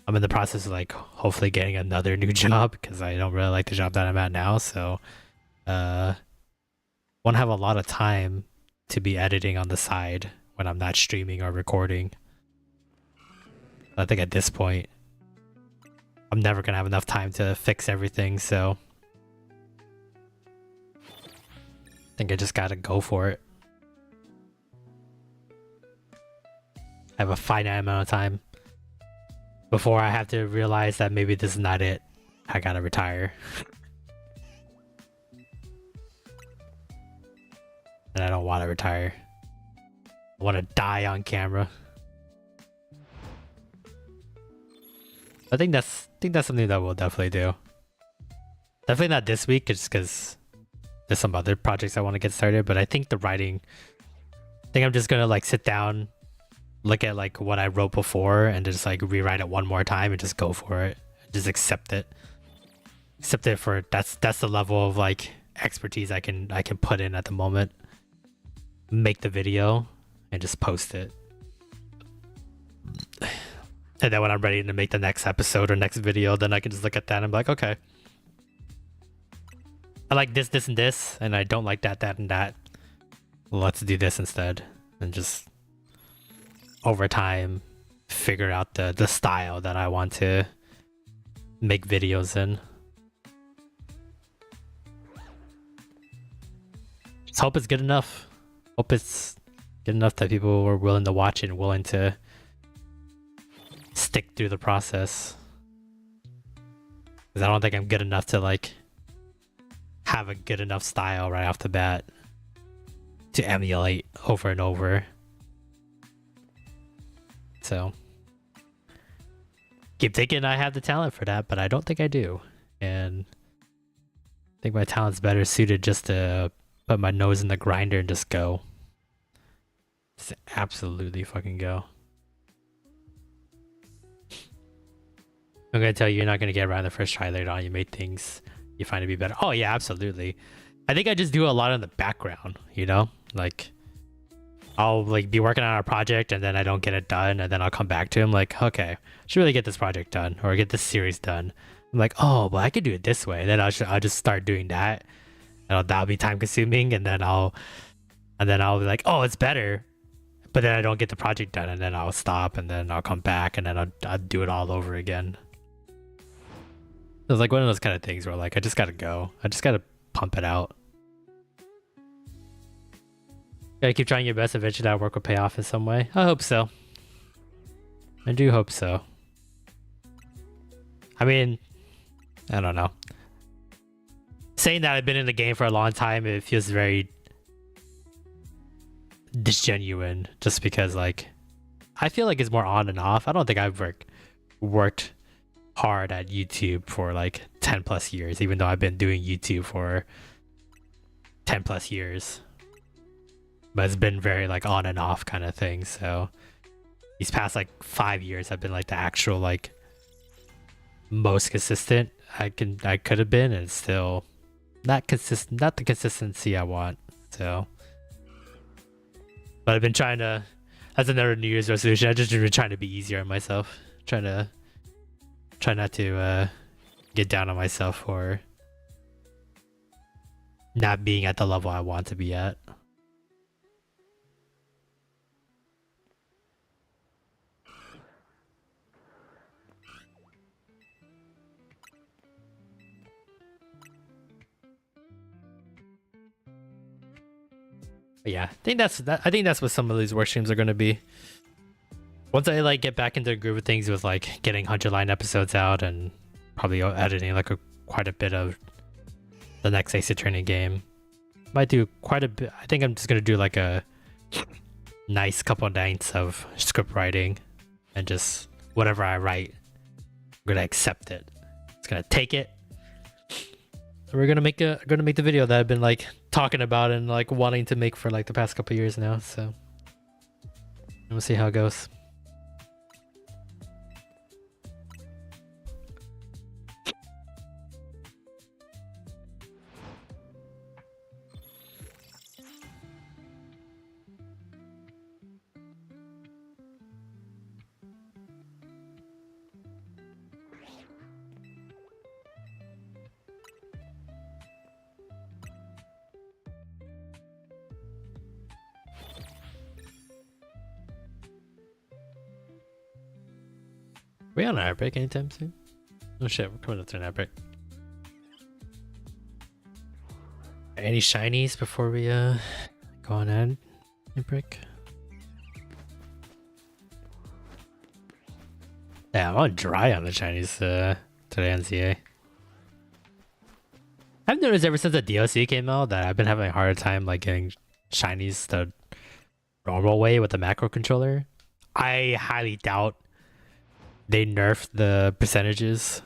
I'm in the process of like hopefully getting another new job, because I don't really like the job that I'm at now. So want to have a lot of time to be editing on the side when I'm not streaming or recording. I think at this point I'm never gonna have enough time to fix everything, so I think I just gotta go for it. I have a finite amount of time before I have to realize that maybe this is not it. I gotta retire. And I don't want to retire. I want to die on camera. I think that's something that we'll definitely do. Definitely not this week, just because there's some other projects I want to get started. But I think the writing, I think I'm just gonna like sit down, look at like what I wrote before, and just like rewrite it one more time and just go for it. Just accept it. Accept it for that's the level of like expertise I can put in at the moment. Make the video and just post it. And then when I'm ready to make the next episode or next video, then I can just look at that and be like, okay, I like this, this, and this, and I don't like that, that, and that. Let's do this instead. And just over time, figure out the style that I want to make videos in. Just hope it's good enough. Hope it's good enough that people were willing to watch it and willing to stick through the process. Because I don't think I'm good enough to like have a good enough style right off the bat to emulate over and over. So keep thinking I have the talent for that, but I don't think I do. And I think my talent's better suited just to put my nose in the grinder and just go. Just absolutely fucking go. I'm gonna tell you, you're not gonna get around the first try later on. You made things you find to be better. Oh yeah, absolutely. I think I just do a lot in the background, you know? Like I'll like be working on a project and then I don't get it done, and then I'll come back to him like, okay, I should really get this project done or get this series done. I'm like, oh, well, I could do it this way. Then I'll just start doing that. And that'll be time consuming, and then I'll be like, oh, it's better. But then I don't get the project done, and then I'll stop, and then I'll come back, and then I'll do it all over again. It's like one of those kind of things where like I just gotta go. I just gotta pump it out. Gotta keep trying your best. Eventually that work will pay off in some way. I hope so. I do hope so. I mean, I don't know. Saying that I've been in the game for a long time, it feels very disgenuine just because like I feel like it's more on and off. I don't think I've worked hard at YouTube for like 10 plus years, even though I've been doing YouTube for 10 plus years. But it's been very like on and off kind of thing. So these past like 5 years have been like the actual like most consistent I could have been, and it's still not consistent, not the consistency I want. So but I've been trying to, that's another New Year's resolution. I've just been trying to be easier on myself. Try not to get down on myself for not being at the level I want to be at. But yeah, I think that's what some of these work streams are going to be. Once I like get back into the groove of things with like getting 100 line episodes out and probably editing like quite a bit of the next Ace Attorney game. Might do quite a bit. I think I'm just going to do like a nice couple nights of script writing, and just whatever I write, I'm going to accept it. It's going to take it. We're gonna make the video that I've been like talking about and like wanting to make for like the past couple years now. So we'll see how it goes. Are we on an ad break anytime soon? Oh shit, we're coming up to an ad break. Any shinies before we go on ad break? Yeah, I'm on dry on the shinies today on ZA. I've noticed ever since the DLC came out that I've been having a harder time like getting shinies the normal way with the macro controller. I highly doubt they nerfed the percentages.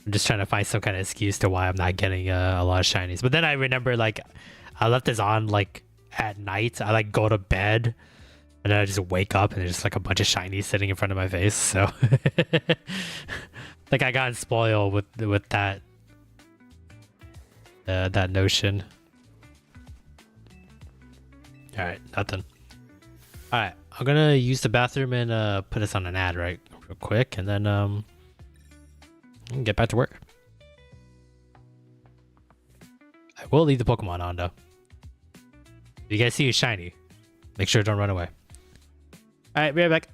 I'm just trying to find some kind of excuse to why I'm not getting a lot of shinies. But then I remember like I left this on like at night. I like go to bed and then I just wake up and there's just like a bunch of shinies sitting in front of my face. So like I got spoiled with that that notion. All right, nothing. All right, I'm gonna use the bathroom and put us on an ad real quick, and then get back to work. I will leave the Pokemon on though. If you guys see a shiny, make sure don't run away. All right, be right back.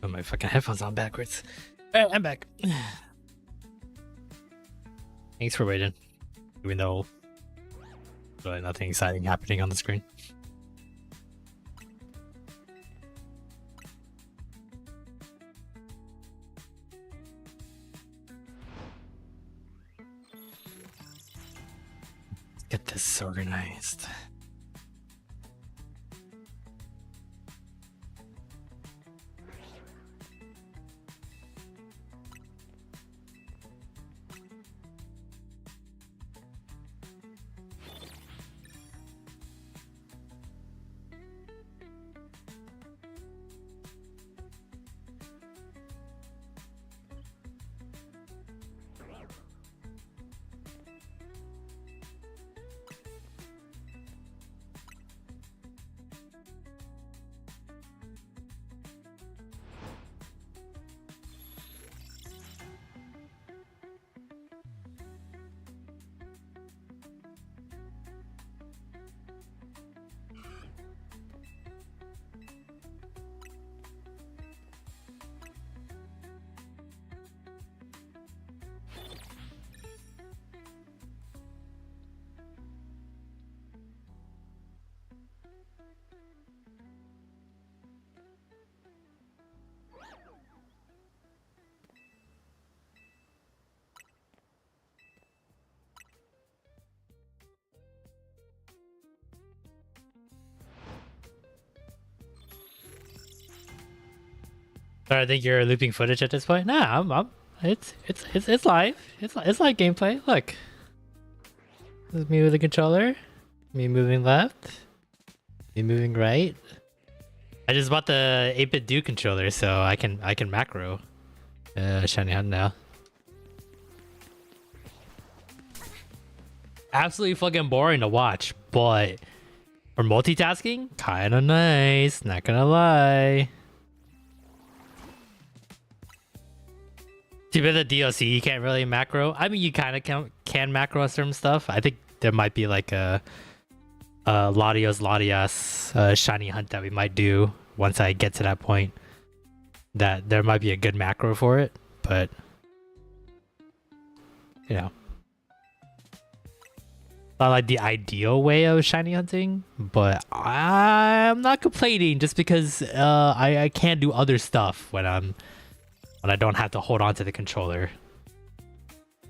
Put my fucking headphones on backwards. Alright, I'm back. Thanks for waiting. Even though really nothing exciting happening on the screen. Let's get this organized. So I think you're looping footage at this point. Nah, it's live. It's live gameplay. Look, this is me with the controller. Me moving left. Me moving right. I just bought the 8-bit do controller, so I can macro. Shiny Hunt now. Absolutely fucking boring to watch, but for multitasking, kinda nice. Not gonna lie. Too bad the DLC you can't really macro. I mean, you kind of can macro certain stuff. I think there might be like a Latias Shiny Hunt that we might do once I get to that point. That there might be a good macro for it, but you know, not like the ideal way of shiny hunting. But I'm not complaining just because I can do other stuff when I don't have to hold on to the controller.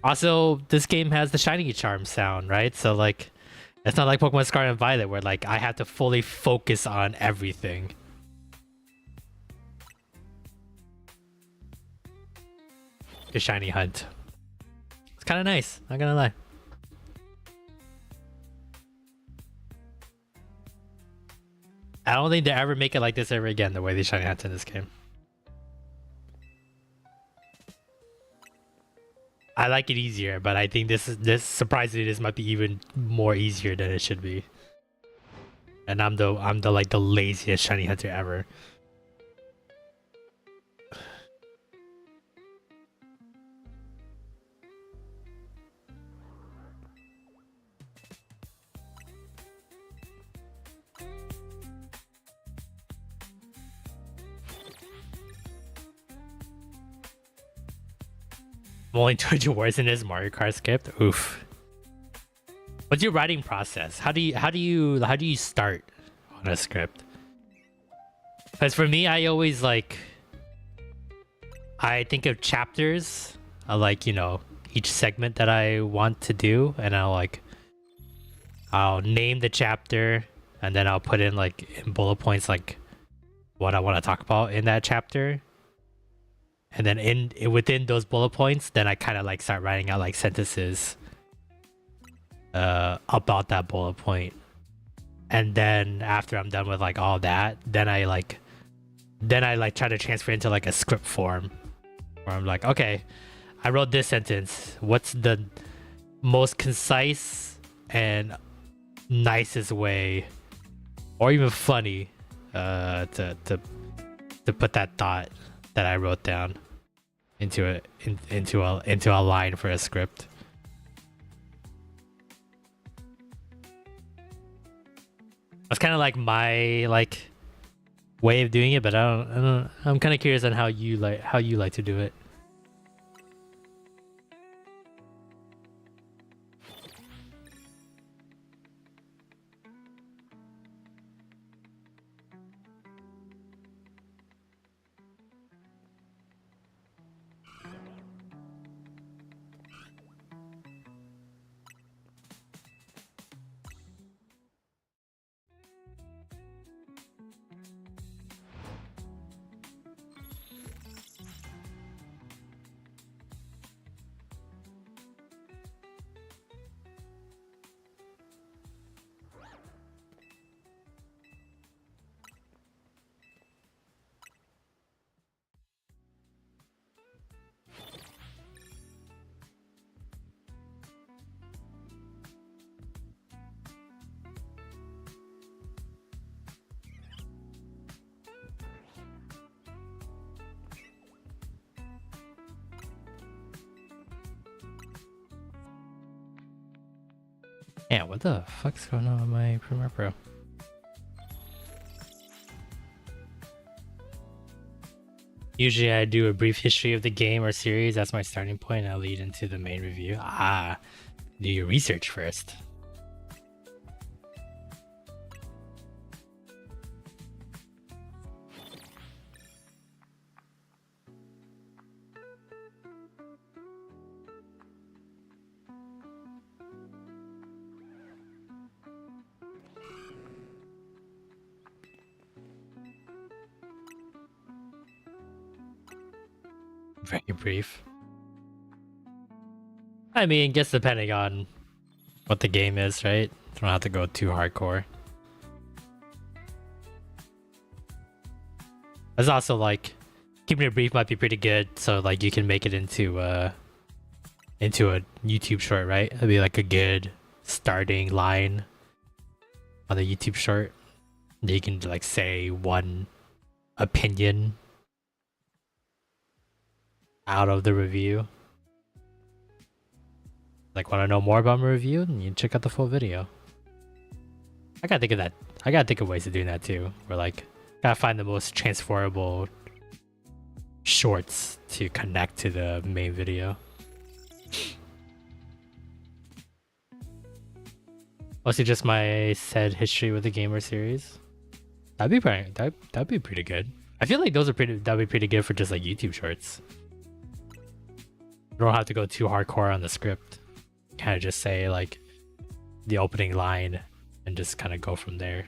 Also, this game has the shiny charm sound, right? So like, it's not like Pokemon Scarlet and Violet where like I have to fully focus on everything. A shiny hunt. It's kind of nice, not gonna lie. I don't think they ever make it like this ever again, the way they shiny hunt in this game. I like it easier, but I think this surprisingly this might be even more easier than it should be. And I'm the like the laziest shiny hunter ever. I'm only 200 words in this Mario Kart script. Oof. What's your writing process? How do you start on a script? Because for me, I always like, I think of chapters, like, you know, each segment that I want to do, and I'll name the chapter, and then I'll put in like in bullet points like what I want to talk about in that chapter. And then within those bullet points, then I kind of like start writing out like sentences about that bullet point. And then after I'm done with like all that, then I try to transfer into like a script form where I'm like, okay, I wrote this sentence. What's the most concise and nicest way, or even funny, to put that thought that I wrote down into a line for a script. That's kind of like my like way of doing it, but I'm kind of curious on how you like to do it. Yeah, what the fuck's going on with my Premiere Pro? Usually I do a brief history of the game or series. That's my starting point. I'll lead into the main review. Do your research first. Very brief. I mean, just depending on what the game is, right? You don't have to go too hardcore. It's also like keeping it brief might be pretty good, so like you can make it into a YouTube short, right? It'd be like a good starting line on the YouTube short. You can like say one opinion out of the review. Like, want to know more about my review? And you check out the full video. I gotta think of that. I gotta think of ways of doing that too. Where like, gotta find the most transferable shorts to connect to the main video. Mostly just my said history with the gamer series. That'd be pretty good. I feel like that'd be pretty good for just like YouTube shorts. You don't have to go too hardcore on the script. Kind of just say like the opening line and just kind of go from there.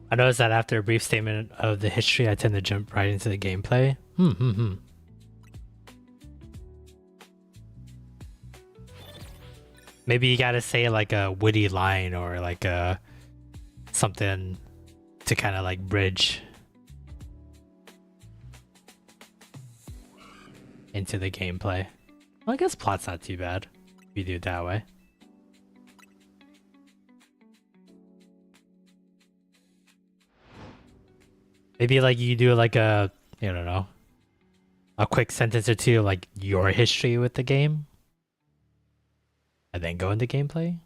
I noticed that after a brief statement of the history, I tend to jump right into the gameplay. Maybe you gotta say like a witty line or like a something to kind of like bridge into the gameplay. Well, I guess plot's not too bad if you do it that way. Maybe like you do like a, I don't know, a quick sentence or two like your history with the game, and then go into gameplay.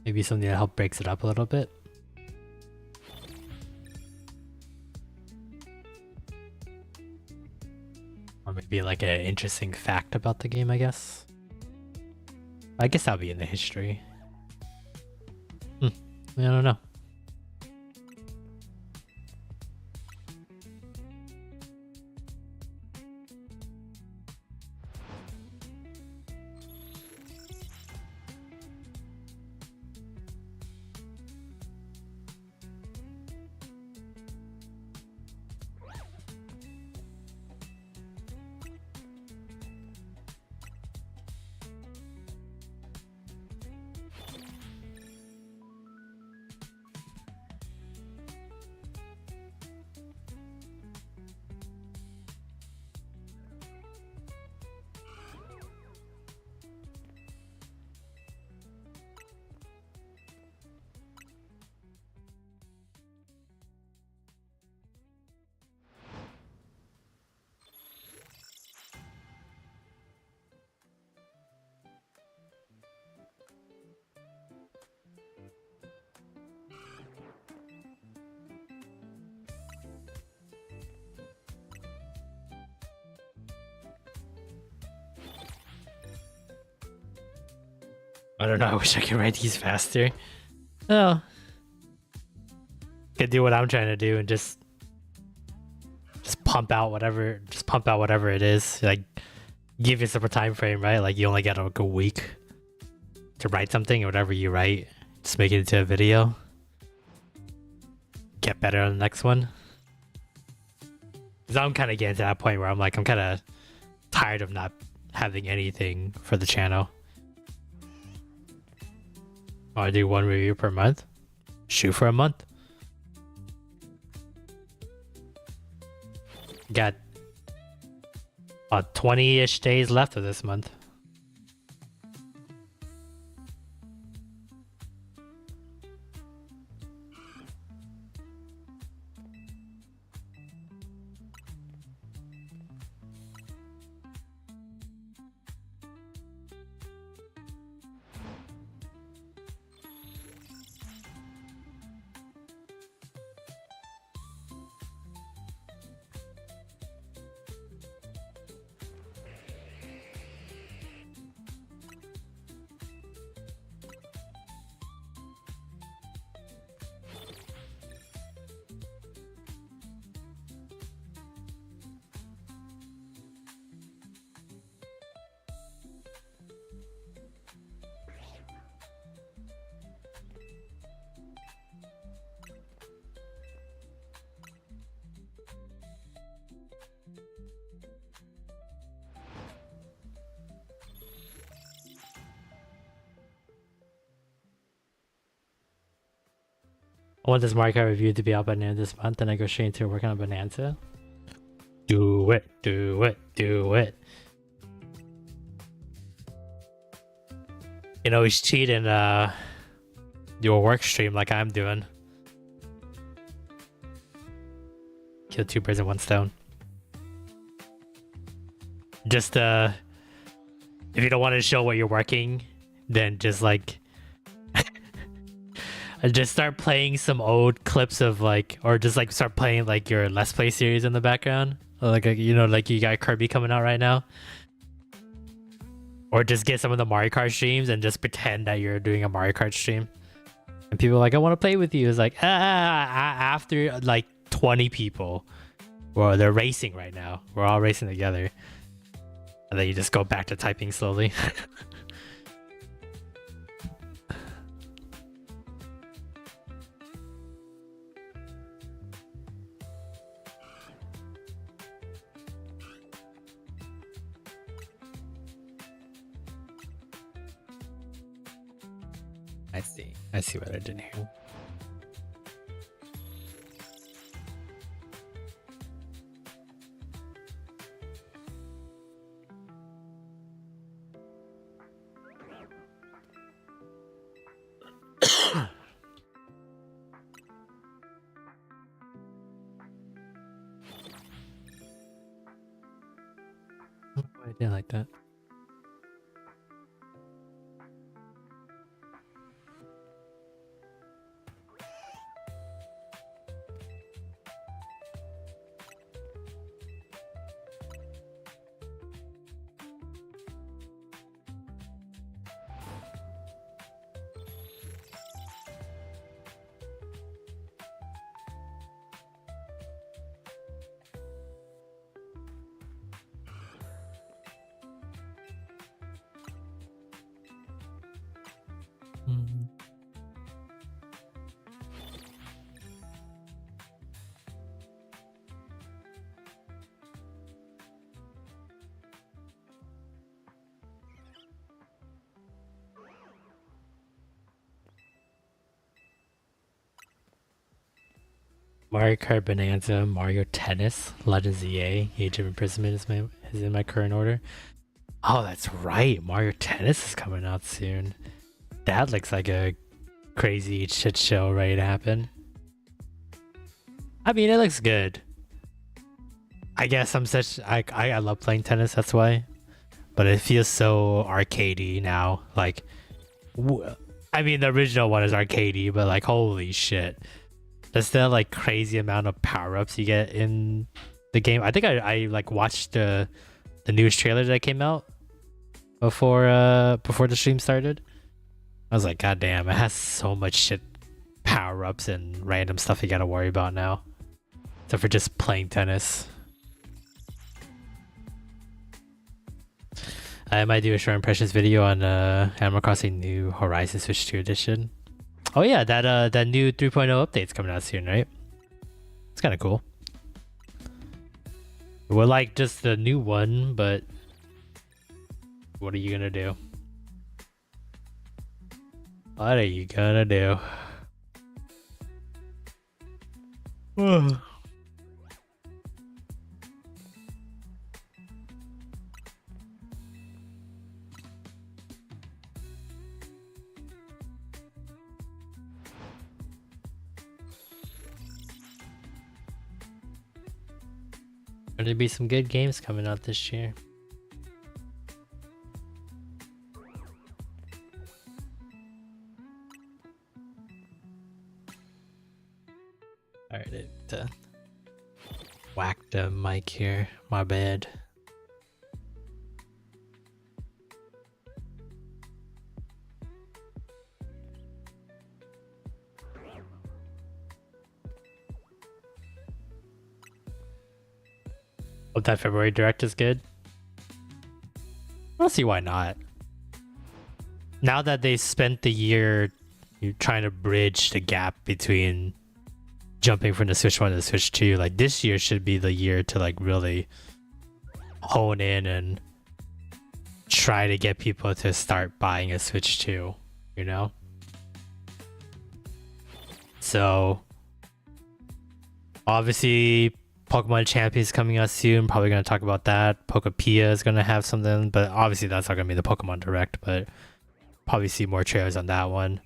Maybe something that helps breaks it up a little bit. Or maybe like an interesting fact about the game, I guess. I guess that'll be in the history. I don't know. I don't know. I wish I could write these faster. Oh, could do what I'm trying to do and just pump out whatever. Just pump out whatever it is. Like, give yourself a time frame, right? Like, you only got like a week to write something, or whatever you write, just make it into a video. Get better on the next one. Because I'm kind of getting to that point where I'm like, I'm kind of tired of not having anything for the channel. Oh, I do one review per month? Shoot for a month. Got 20-ish days left of this month. I want this Mario Kart review to be out by the end of this month, and I go straight into working on Bonanza. Do it, do it, do it. You know, he's cheating, do a work stream like I'm doing. Kill 2 birds with 1 stone. Just, if you don't want to show what you're working, then just like... just start playing some old clips of like, or just like start playing like your Let's Play series in the background. Like, you know, like you got Kirby coming out right now. Or just get some of the Mario Kart streams and just pretend that you're doing a Mario Kart stream. And people are like, I want to play with you. It's like, after like 20 people. Well, they're racing right now. We're all racing together. And then you just go back to typing slowly. I see what I did here. Oh, I didn't like that. Mario Kart Bonanza, Mario Tennis, Legends EA, Age of Imprisonment is in my current order. Oh, that's right. Mario Tennis is coming out soon. That looks like a crazy shit show ready to happen. I mean, it looks good. I guess I love playing tennis, that's why. But it feels so arcadey now. Like, I mean, the original one is arcadey, but like, holy shit. There's the like crazy amount of power-ups you get in the game. I think I like watched the newest trailer that came out before the stream started. I was like, God damn, it has so much shit, power-ups and random stuff you gotta worry about now. Except for just playing tennis. I might do a short impressions video on Animal Crossing New Horizons Switch 2 edition. Oh yeah, that new 3.0 update's coming out soon, right? It's kind of cool. We're like just the new one, but what are you gonna do? What are you gonna do? There'll be some good games coming out this year. Alright, it whacked the mic here. My bad. Hope that February Direct is good. I don't see why not. Now that they spent the year trying to bridge the gap between jumping from the Switch 1 to the Switch 2, like this year should be the year to like really hone in and try to get people to start buying a Switch 2, you know? So obviously Pokemon Champions coming out soon. Probably going to talk about that. Pokepia is going to have something, but obviously that's not going to be the Pokemon Direct, but probably see more trailers on that one.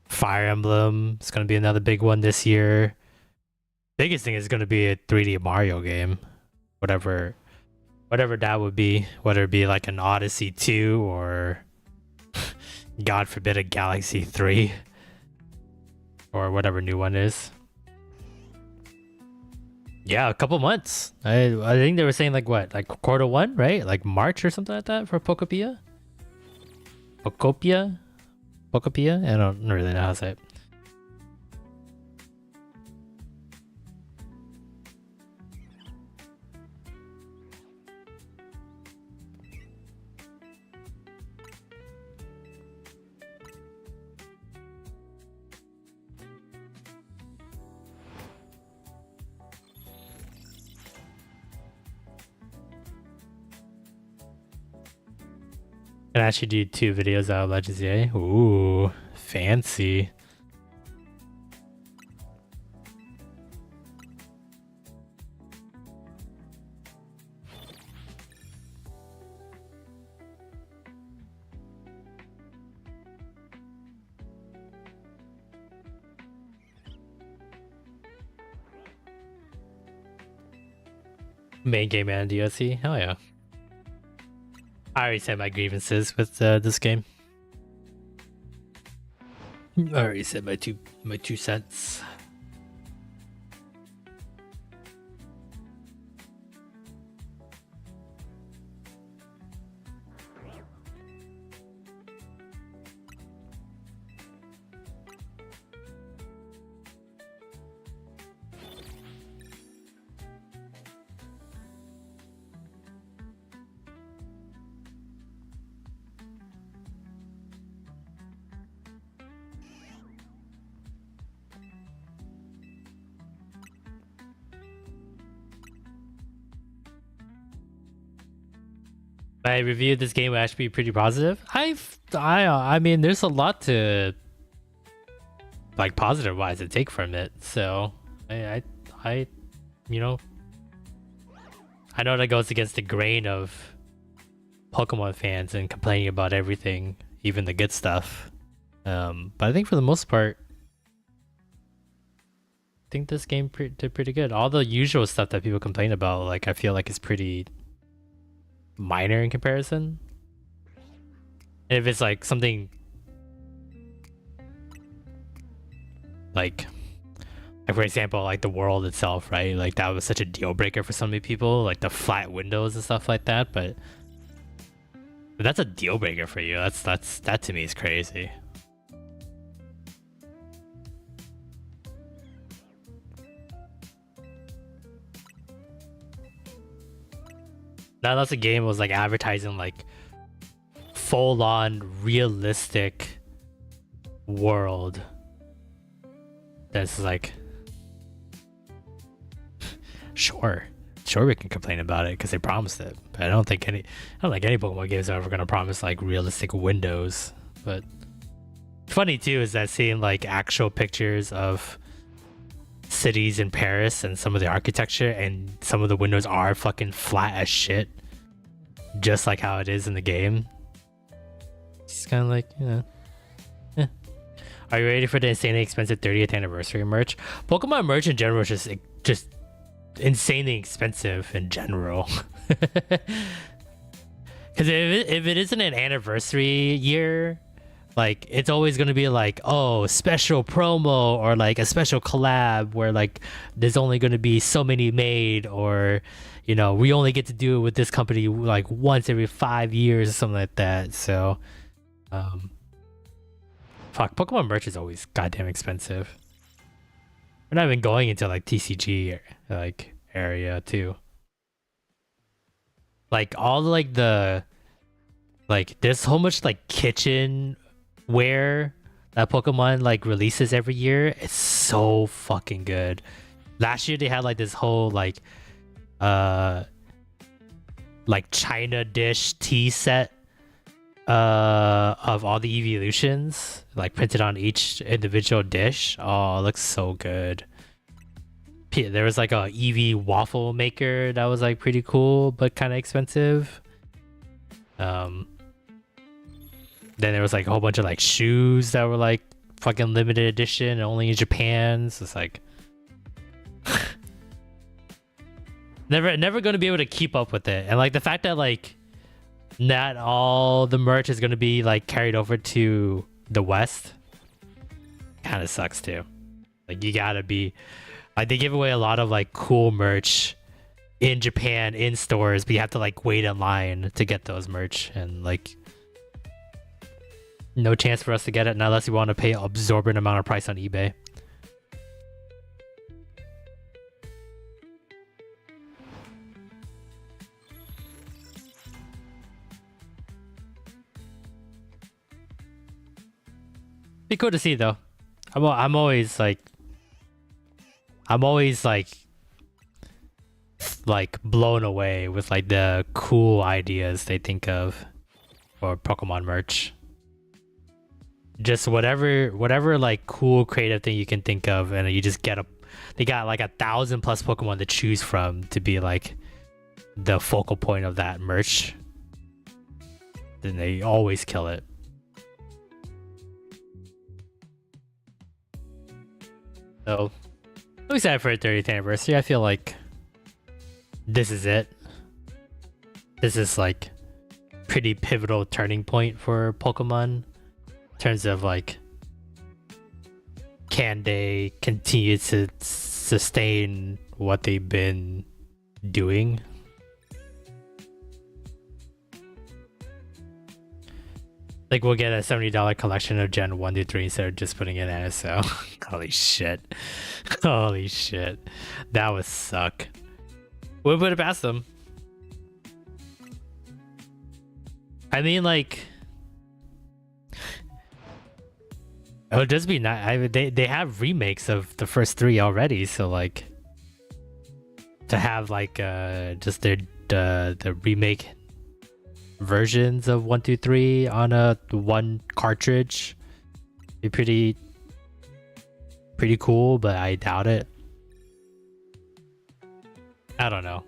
Fire Emblem is going to be another big one this year. Biggest thing is going to be a 3D Mario game. Whatever that would be. Whether it be like an Odyssey 2 or God forbid a Galaxy 3. Or whatever new one is. Yeah, a couple months. I think they were saying like what, like Q1, right? Like March or something like that for Pokepia. Pokopia. I don't really know how to say it. Can actually do 2 videos out of Legends EA. Ooh, fancy. Main game and DLC? Hell yeah. I already said my grievances with this game. I already said my two cents. My review of this game would actually be pretty positive. I mean, there's a lot to like positive wise to take from it. So I you know, I know that goes against the grain of Pokemon fans and complaining about everything, even the good stuff. But I think for the most part, I think this game did pretty good. All the usual stuff that people complain about, like I feel like is pretty minor in comparison. And if it's like something like for example, like the world itself, right? Like that was such a deal breaker for so many people, like the flat windows and stuff like that. But But that's a deal breaker for you. That to me is crazy. Now that's a game was like advertising like full-on realistic world. That's like sure we can complain about it because they promised it, but I don't think any Pokemon games are ever gonna promise like realistic windows. But funny too is that seeing like actual pictures of cities in Paris and some of the architecture, and some of the windows are fucking flat as shit, just like how it is in the game. It's kind of like, you know, eh. Are you ready for the insanely expensive 30th anniversary merch? Pokemon merch in general is just insanely expensive in general. Because if it isn't an anniversary year, like it's always going to be like, oh, special promo or like a special collab where like there's only going to be so many made, or you know, we only get to do it with this company like once every 5 years or something like that. So fuck, Pokemon merch is always goddamn expensive. We're not even going into like TCG like area too. Like all like the like there's so much like kitchen ware that Pokemon like releases every year. It's so fucking good. Last year they had like this whole like China dish tea set of all the evolutions like printed on each individual dish. Oh, it looks so good. There was like a EV waffle maker that was like pretty cool but kind of expensive. Then there was like a whole bunch of like shoes that were like fucking limited edition and only in Japan. So it's like never gonna be able to keep up with it. And like the fact that like not all the merch is gonna be like carried over to the West kind of sucks too. Like you gotta be like, they give away a lot of like cool merch in Japan in stores, but you have to like wait in line to get those merch, and like no chance for us to get it unless you want to pay an absorbent amount of price on eBay. Be cool to see though. I'm always like blown away with like the cool ideas they think of for Pokemon merch. Just whatever like cool creative thing you can think of, and you just they got like 1,000+ Pokemon to choose from to be like the focal point of that merch. Then they always kill it. So I'm excited for a 30th anniversary. I feel like this is it. This is like pretty pivotal turning point for Pokemon in terms of like, can they continue to sustain what they've been doing? Like we'll get a $70 collection of Gen 1 to 3 instead of just putting it in NSO. Holy shit. Holy shit. That would suck. We'll put it past them. I mean, like, it would just be nice. They have remakes of the first 3 already, so like to have like just the remake versions of 1, 2, 3 on a one cartridge be pretty cool, but I doubt it. I don't know.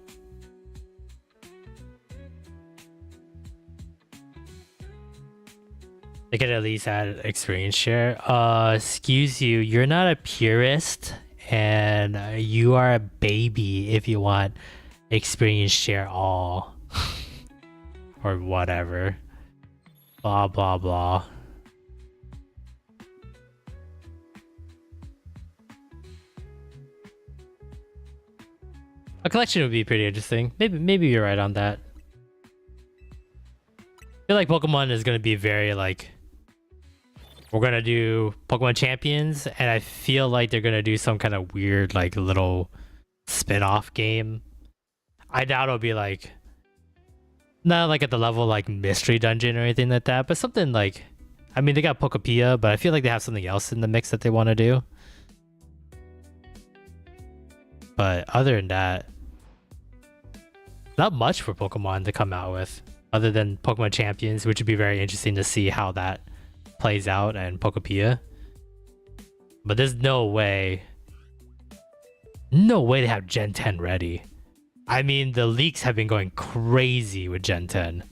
They could at least add experience share. Excuse you, you're not a purist, and you are a baby if you want experience share all. Or whatever. Blah blah blah. A collection would be pretty interesting. Maybe you're right on that. feel like Pokemon is gonna be very like, we're gonna do Pokemon Champions, and I feel like they're gonna do some kind of weird like little spin-off game. I doubt it'll be like, not like at the level like Mystery Dungeon or anything like that, but something like, I mean, they got Pokepia, but I feel like they have something else in the mix that they want to do. But other than that, not much for Pokemon to come out with, other than Pokemon Champions, which would be very interesting to see how that plays out, and Pokepia. But there's no way they have Gen 10 ready. I mean, the leaks have been going crazy with Gen 10.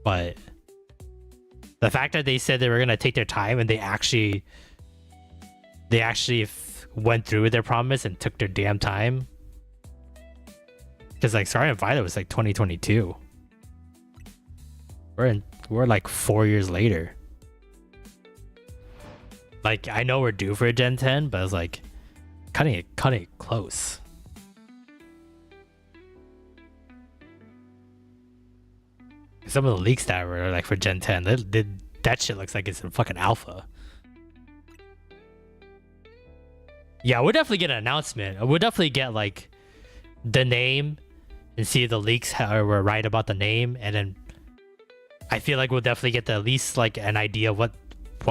But the fact that they said they were gonna take their time, and they actually went through with their promise and took their damn time. Because like Sorry and Violet was like 2022. We're like 4 years later. Like, I know we're due for a Gen 10, but it's like cutting it close. Some of the leaks that were like for Gen 10, that shit looks like it's in fucking alpha. Yeah, we'll definitely get an announcement. We'll definitely get like the name and see if the leaks were right about the name, and then I feel like we'll definitely get at least like an idea of what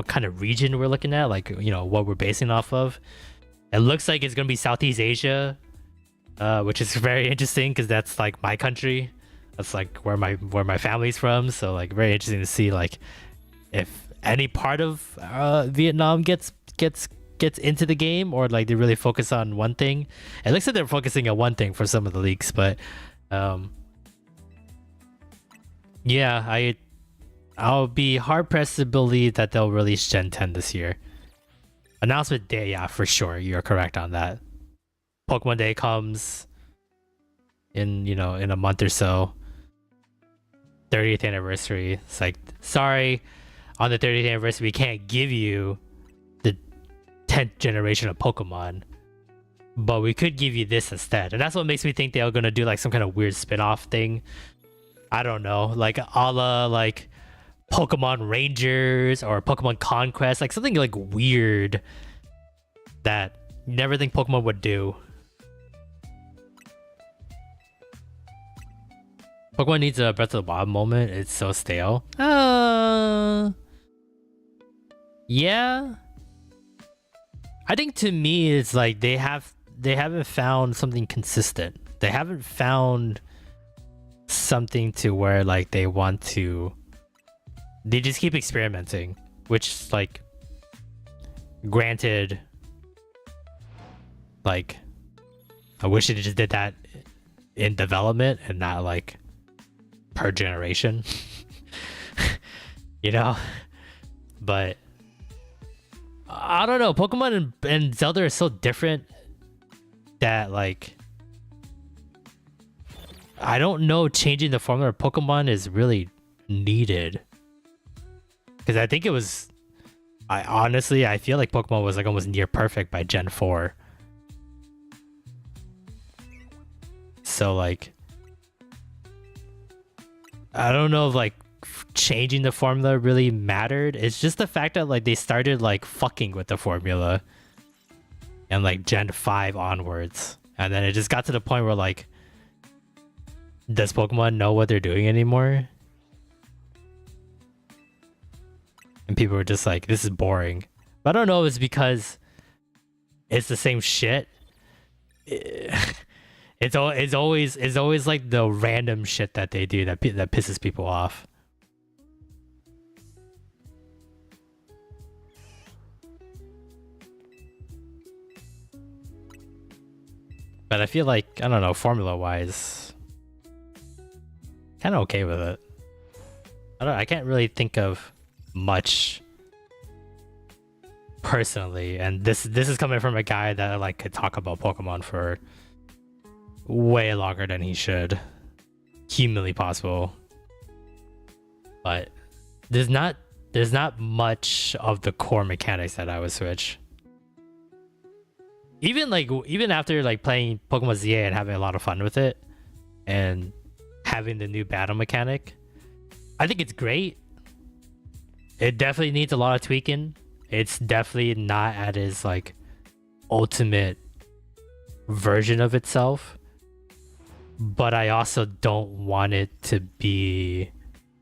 kind of region we're looking at, like, you know, what we're basing off of. It looks like it's gonna be Southeast Asia, which is very interesting because that's like my country. That's like where my family's from. So like very interesting to see like if any part of Vietnam gets into the game, or like they really focus on one thing. It looks like they're focusing on one thing for some of the leaks, but yeah, I'll be hard pressed to believe that they'll release Gen 10 this year. Announcement day, yeah, for sure. You're correct on that. Pokemon Day comes in, you know, in a month or so. 30th anniversary. It's like, sorry, on the 30th anniversary, we can't give you the 10th generation of Pokemon, but we could give you this instead. And that's what makes me think they're gonna do like some kind of weird spin-off thing. I don't know, like a la like Pokemon Rangers or Pokemon Conquest, like something like weird that you never think Pokemon would do. Pokemon needs a Breath of the Wild moment. It's so stale. Yeah. I think to me it's like they haven't found something consistent. They haven't found something to where like they want to. They just keep experimenting, which like, granted, like I wish they just did that in development and not like per generation. You know, but I don't know, Pokemon and Zelda are so different that like I don't know, changing the formula of Pokemon is really needed, because I think it was, I feel like Pokemon was like almost near perfect by Gen 4. So like I don't know if like changing the formula really mattered. It's just the fact that like they started like fucking with the formula and like Gen 5 onwards, and then it just got to the point where like, does Pokemon know what they're doing anymore? And people were just like, this is boring. But I don't know if it's because it's the same shit. It's always like the random shit that they do that pisses people off. But I feel like, I don't know, formula wise, kind of okay with it. I can't really think of much personally, and this is coming from a guy that like could talk about Pokemon for way longer than he should, humanly possible. But there's not much of the core mechanics that I would switch. Even after like playing Pokemon ZA and having a lot of fun with it, and having the new battle mechanic. I think it's great. It definitely needs a lot of tweaking. It's definitely not at its like ultimate version of itself, but I also don't want it to be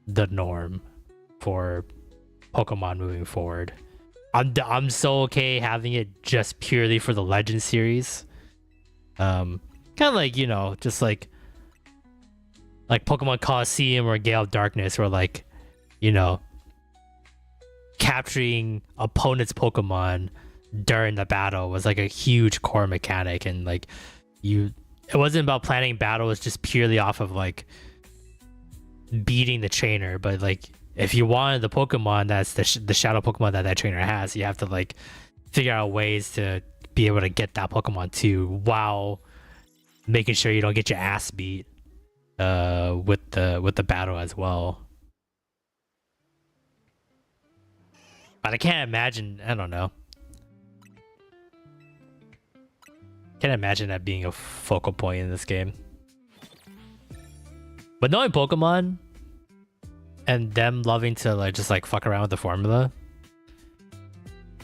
the norm for Pokemon moving forward. I'm so okay having it just purely for the Legend series. Kind of like, you know, just like Pokemon Coliseum or Gale of Darkness, where like, you know, capturing opponent's Pokemon during the battle was like a huge core mechanic, and like it wasn't about planning battle, it's just purely off of like beating the trainer. But like if you wanted the Pokemon that's the shadow Pokemon that trainer has, you have to like figure out ways to be able to get that Pokemon too, while making sure you don't get your ass beat with the battle as well. But I can't imagine, I don't know. Can't imagine that being a focal point in this game. But knowing Pokemon and them loving to like just like fuck around with the formula,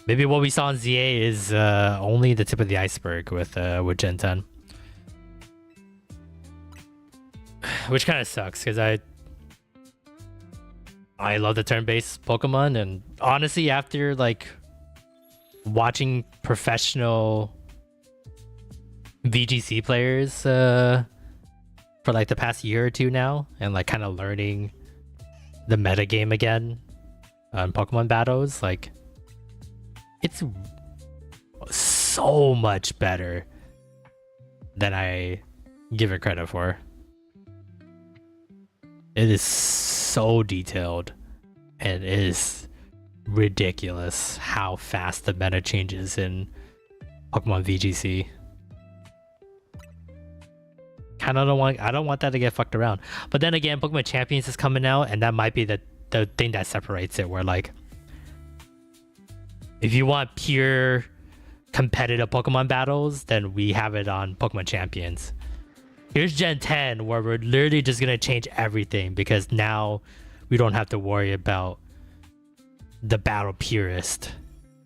maybe what we saw in ZA is only the tip of the iceberg with Gen 10. Which kind of sucks, because I love the turn-based Pokemon, and honestly, after like watching professional VGC players for like the past year or two now, and like kind of learning the metagame again on Pokemon battles, like it's so much better than I give it credit for. It is so detailed, and it is ridiculous how fast the meta changes in Pokemon VGC. I don't want that to get fucked around. But then again, Pokemon Champions is coming out, and that might be the thing that separates it, where like if you want pure competitive Pokemon battles, then we have it on Pokemon Champions. Here's Gen 10, where we're literally just gonna change everything, because now we don't have to worry about the battle purist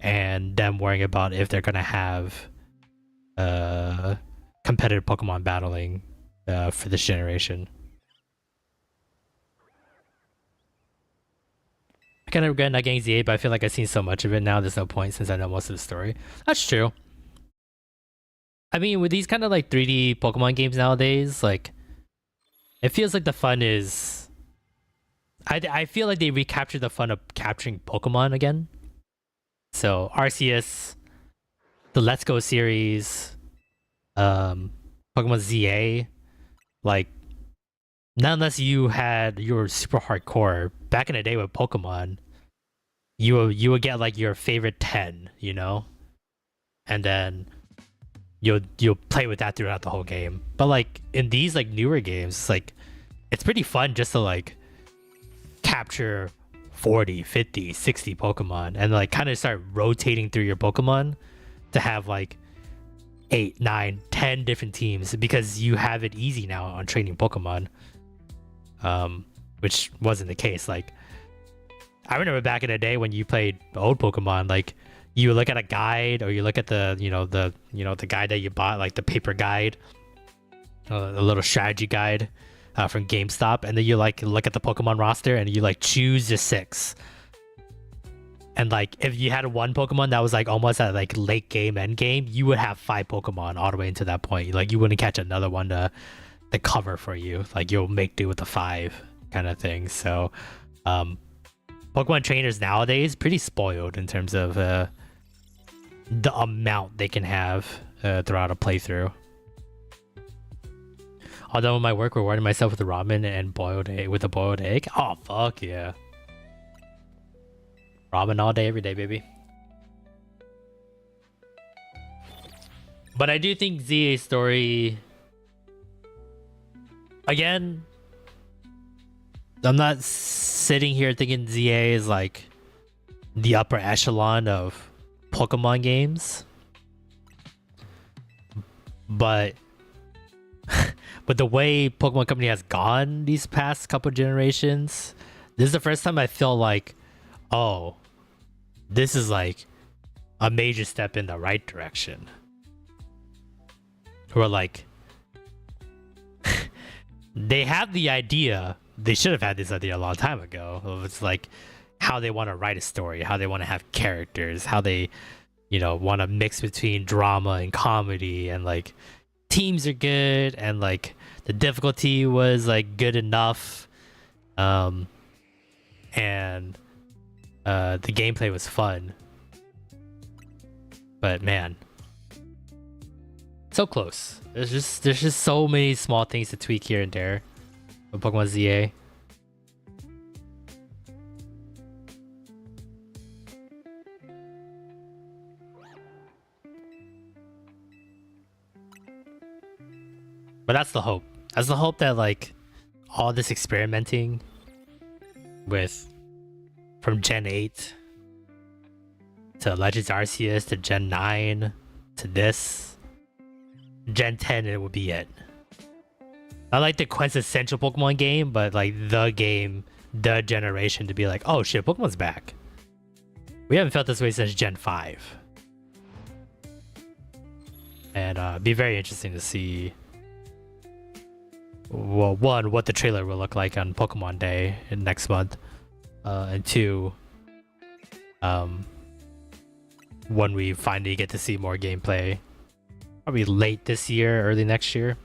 and them worrying about if they're gonna have competitive Pokemon battling for this generation. I kind of regret not getting Z8, but I feel like I've seen so much of it now, there's no point since I know most of the story. That's true. I mean, with these kind of like 3D Pokemon games nowadays, like it feels like the fun is... I feel like they recaptured the fun of capturing Pokemon again. So Arceus, the Let's Go series, Pokemon ZA, like not unless you were super hardcore back in the day with Pokemon, you would get like your favorite 10, you know, and then you'll play with that throughout the whole game. But like in these like newer games, like it's pretty fun just to like capture 40, 50, 60 Pokemon and like kind of start rotating through your Pokemon to have like 8, 9, 10 different teams, because you have it easy now on training Pokemon, which wasn't the case. Like I remember back in the day when you played old Pokemon, like you look at a guide, or you look at the guide that you bought, like the paper guide, a little strategy guide from GameStop, and then you like look at the Pokemon roster and you like choose your 6. And like if you had one Pokemon that was like almost at like late game, end game, you would have 5 Pokemon all the way into that point. Like you wouldn't catch another one to cover for you. Like you'll make do with the 5 kind of thing. So Pokemon trainers nowadays pretty spoiled in terms of the amount they can have throughout a playthrough. All done with my work, rewarding myself with a ramen and boiled egg. Oh fuck yeah. Ramen all day, every day, baby. But I do think ZA's story... Again, I'm not sitting here thinking ZA is like the upper echelon of Pokemon games. But But the way Pokemon Company has gone these past couple generations, this is the first time I feel like, oh, this is like a major step in the right direction. Or like, they have the idea. They should have had this idea a long time ago. It's like how they want to write a story, how they want to have characters, how they, you know, want to mix between drama and comedy, and like teams are good, and like the difficulty was like good enough, and the gameplay was fun. But man, so close. There's just so many small things to tweak here and there with Pokemon ZA. But that's the hope. That's the hope that like all this experimenting with from Gen 8 to Legends Arceus to Gen 9 to this Gen 10, it would be it. Not like the quintessential Pokemon game, but like the game, the generation to be like, oh shit, Pokemon's back. We haven't felt this way since Gen 5. And it'd be very interesting to see, well, one, what the trailer will look like on Pokemon Day in next month, and two, when we finally get to see more gameplay, probably late this year, early next year.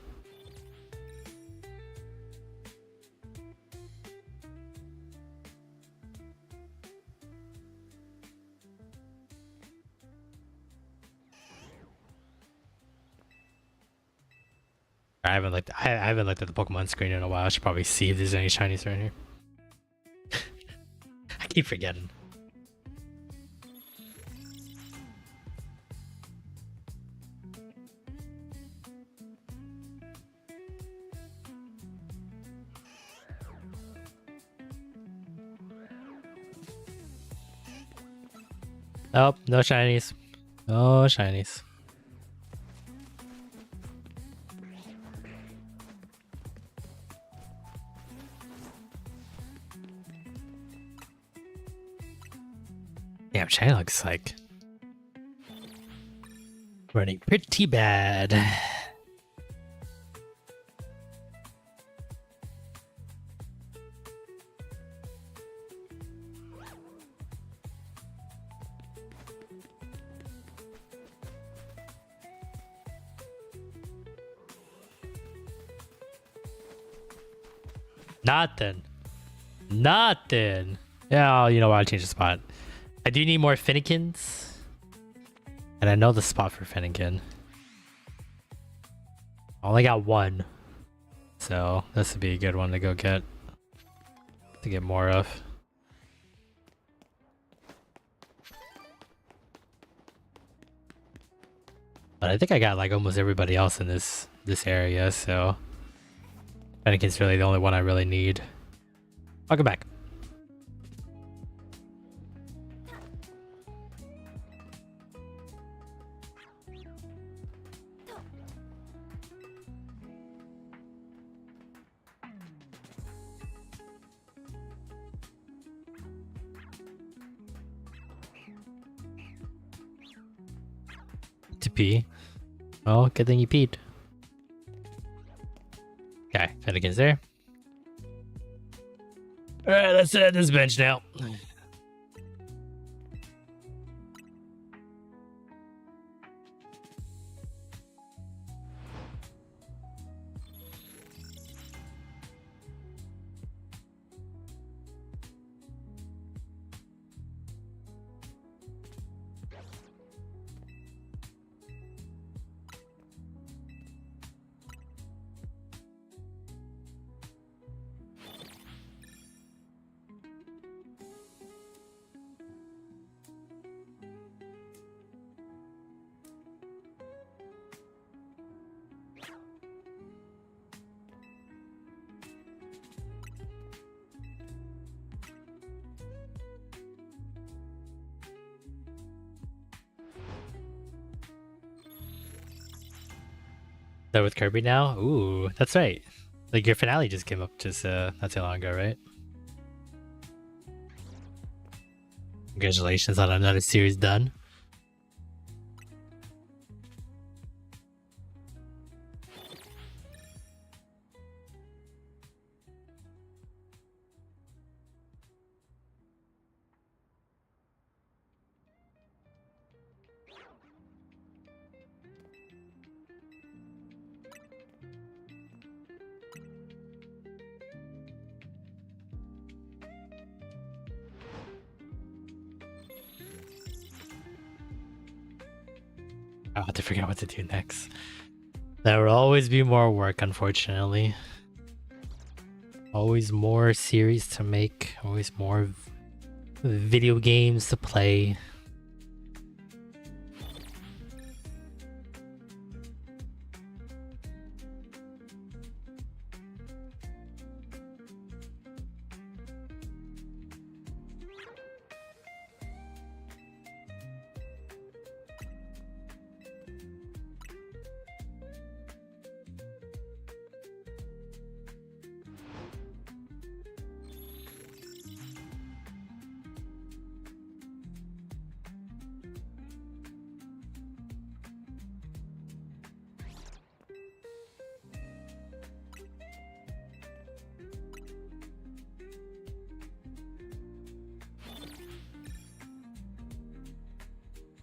I haven't looked at the Pokemon screen in a while. I should probably see if there's any shinies right here. I keep forgetting. Oh, no shinies. No shinies. Damn, shiny looks like running pretty bad. Nothing. Yeah, you know what? I'll change the spot. I do need more Finnegans. And I know the spot for Finnegan. I only got one. So this would be a good one to go get. To get more of. But I think I got like almost everybody else in this area, so Finnegan's really the only one I really need. I'll go back. To pee. Oh, good thing you peed. Okay, Finnegan's there. Alright, let's set this bench now. That with Kirby now? Ooh, that's right. Like your finale just came up just not too long ago, right? Congratulations on another series done. I'll have to figure out what to do next. There will always be more work, unfortunately. Always more series to make, always more video games to play.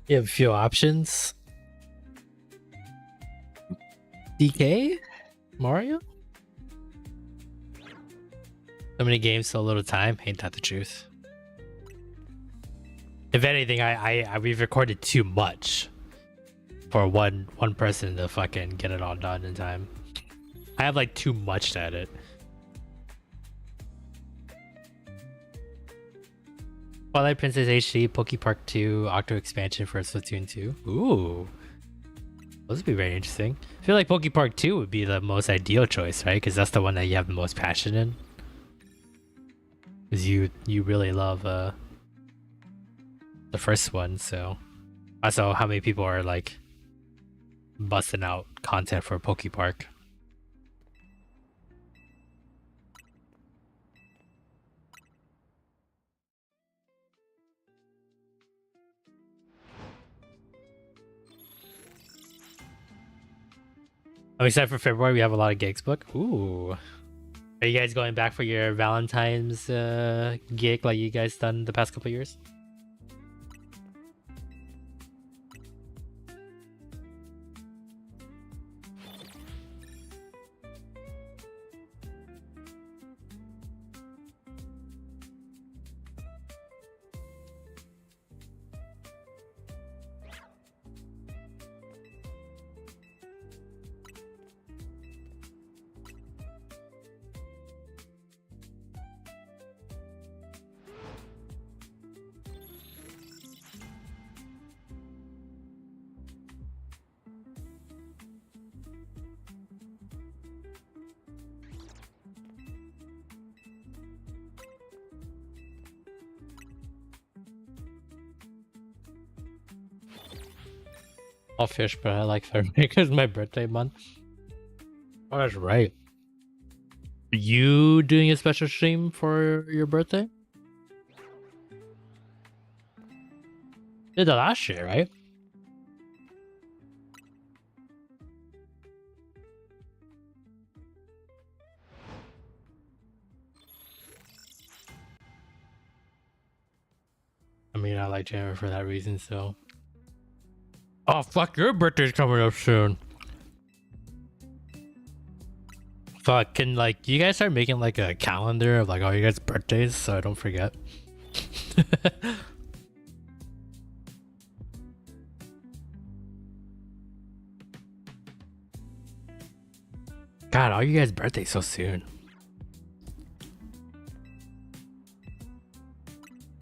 You have a few options. DK? Mario? So many games, so little time. Ain't that the truth? If anything, we've recorded too much for one person to fucking get it all done in time. I have like too much to edit. Twilight Princess HD, Poke Park 2, Octo expansion for Splatoon 2. Ooh. Those would be very interesting. I feel like Poke Park 2 would be the most ideal choice, right? Because that's the one that you have the most passion in. Because you really love the first one, so... Also, how many people are like busting out content for Poke Park? I'm excited for February. We have a lot of gigs booked. Ooh. Are you guys going back for your Valentine's gig like you guys done the past couple years? I'll fish, but I like February because my birthday month. Oh, that's right. Are you doing a special stream for your birthday? Did the last year, right? I mean, I like January for that reason, so... Oh, fuck, your birthday's coming up soon. Fuck, can, like, you guys start making, like, a calendar of, like, all your guys' birthdays so I don't forget? God, all you guys' birthdays so soon.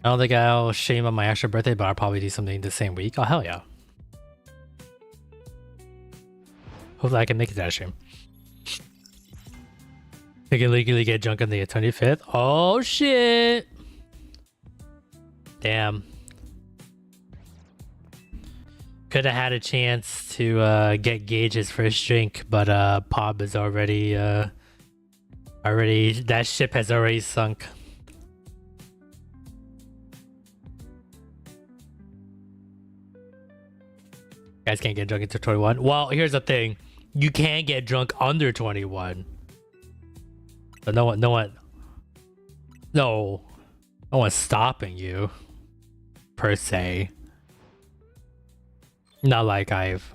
I don't think I'll shame on my actual birthday, but I'll probably do something the same week. Oh, hell yeah. Hopefully I can make it that stream. I can legally get drunk on the 25th. Oh shit! Damn. Could have had a chance to get Gage his first drink, but Pob is already that ship has already sunk. Guys can't get drunk until 21. Well, here's the thing. You can get drunk under 21. But no one's stopping you, per se. Not like I've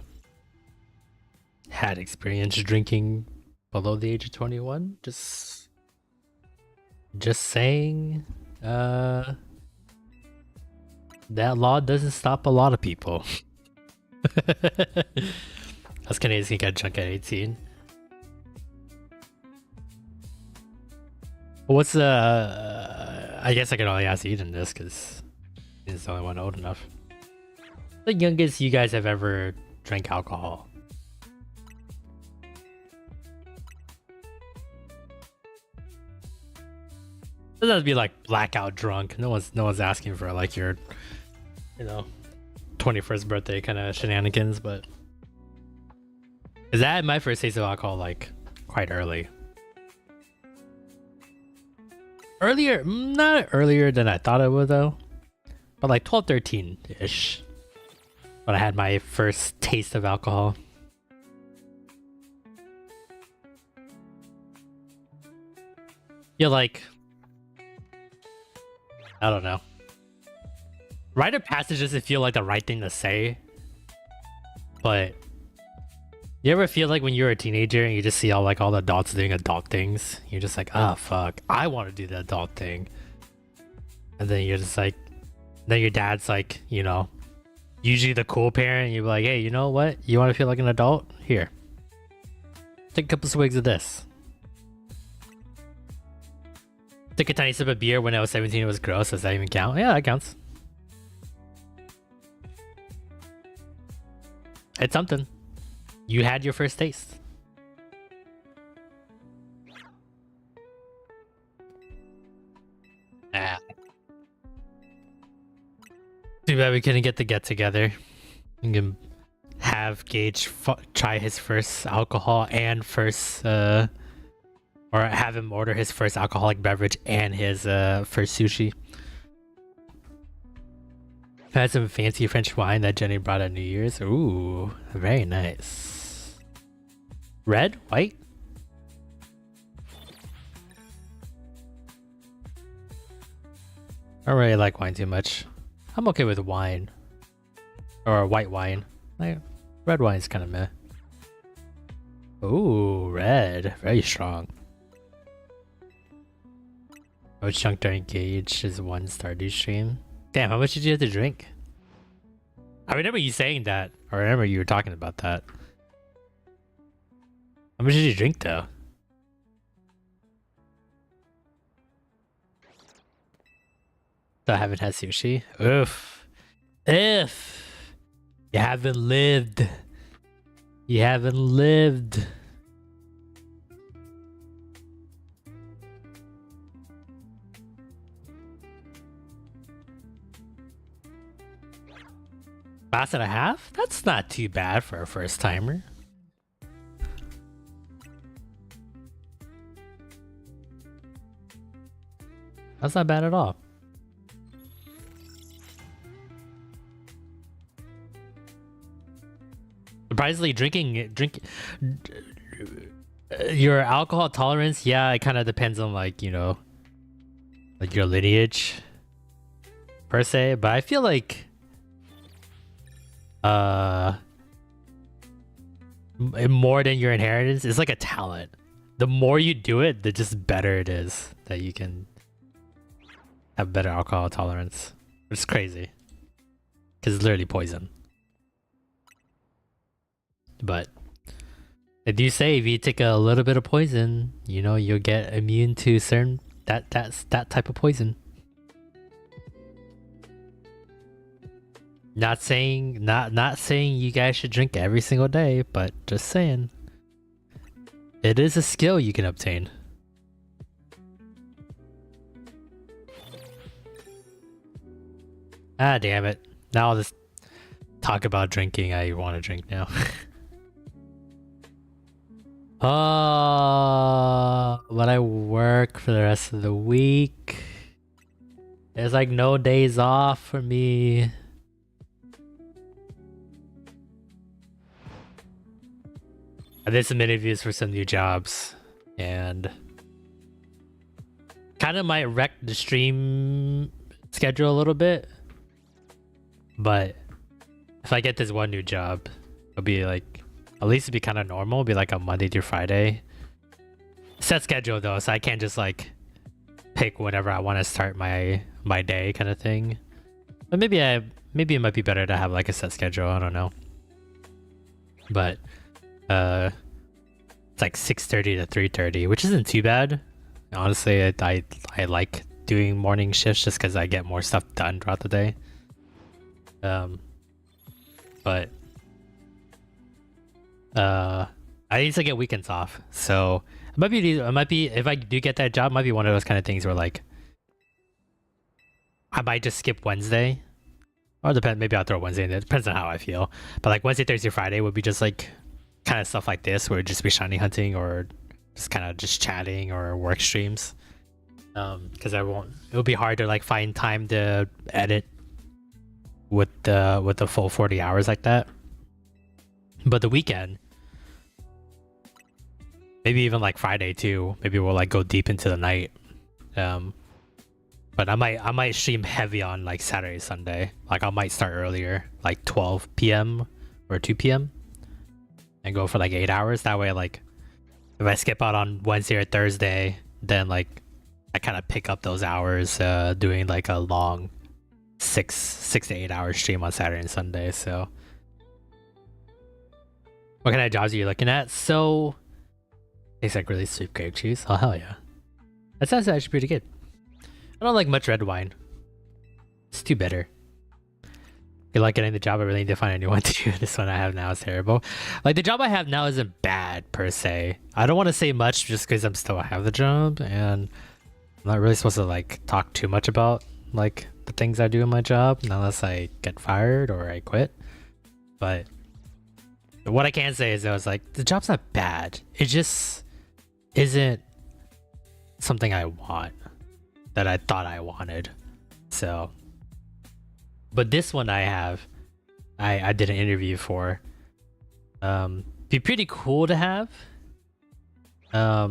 had experience drinking below the age of 21. Just saying, that law doesn't stop a lot of people. Us Canadians can get drunk at 18. What's I guess I can only ask Eden this because he's the only one old enough. The youngest you guys have ever drank alcohol? Doesn't have to be like blackout drunk. No one's asking for like your, 21st birthday kind of shenanigans, but is that my first taste of alcohol like quite early? Not earlier than I thought it would though, but like 12, 13-ish. When I had my first taste of alcohol. You're like, I don't know. Rite of passage doesn't feel like the right thing to say, but you ever feel like when you're a teenager and you just see all the adults doing adult things, you're just like, oh fuck, I want to do the adult thing, and then you're just like, then your dad's like, usually the cool parent, you're like, hey, you know what? You want to feel like an adult? Here, take a couple swigs of this. Took a tiny sip of beer when I was 17. It was gross. Does that even count? Yeah, that counts. It's something. You had your first taste. Ah. Too bad we couldn't get the get together. You can have Gage try his first alcohol and first or have him order his first alcoholic beverage and his first sushi. I've had some fancy French wine that Jenny brought at New Year's. Ooh, very nice. Red? White? I don't really like wine too much. I'm okay with wine. Or white wine. Red wine's kind of meh. Ooh, red. Very strong. I was chunk during Gage's one Stardew stream. Damn, how much did you have to drink? I remember you saying that. Or I remember you were talking about that. How much did you drink though? I haven't had sushi. Oof. If you haven't lived. You haven't lived. Glass and a half? That's not too bad for a first timer. That's not bad at all. Surprisingly, your alcohol tolerance, yeah, it kind of depends on like your lineage per se, but I feel like more than your inheritance, it's like a talent. The more you do it, the just better it is that you can have better alcohol tolerance. It's crazy because it's literally poison. But they do say if you take a little bit of poison, you'll get immune to certain that type of poison. Not saying you guys should drink every single day, but just saying it is a skill you can obtain. Ah, damn it. Now talk about drinking, I want to drink now. But I work for the rest of the week. There's like no days off for me. I did some interviews for some new jobs and kind of might wreck the stream schedule a little bit. But if I get this one new job, it'll be like, at least it'll be kind of normal. It'll be like a Monday through Friday set schedule though, so I can't just like pick whenever I want to start my day kind of thing. But maybe it might be better to have like a set schedule. I don't know. But it's like 6:30 to 3:30, which isn't too bad. Honestly, I like doing morning shifts just because I get more stuff done throughout the day. But I need to get weekends off, so it might be if I do get that job, it might be one of those kind of things where like I might just skip Wednesday, or maybe I'll throw Wednesday in. It depends on how I feel. But like Wednesday, Thursday, Friday would be just like kind of stuff like this, where it'd just be shiny hunting or just kind of just chatting or work streams. Because it'll be hard to like find time to edit with the full 40 hours like that. But the weekend, maybe even like Friday too, maybe we'll like go deep into the night. But I might stream heavy on like Saturday, Sunday. Like I might start earlier, like 12 p.m. or 2 p.m. and go for like 8 hours. That way, like if I skip out on Wednesday or Thursday, then like I kind of pick up those hours doing like a long 6 to 8 hour stream on Saturday and Sunday. So what kind of jobs are you looking at? So tastes like really sweet grape juice. Oh hell yeah, that sounds actually pretty good. I don't like much red wine. It's too bitter. Good luck getting the job. I really need to find a new one too. This one I have now is terrible. Like the job I have now isn't bad per se. I don't want to say much just because I'm still have the job and I'm not really supposed to like talk too much about like the things I do in my job unless I get fired or I quit. But what I can say is I was like, the job's not bad. It just isn't something I want that I thought I wanted. So, but this one I did an interview for. Be pretty cool to have. Yeah,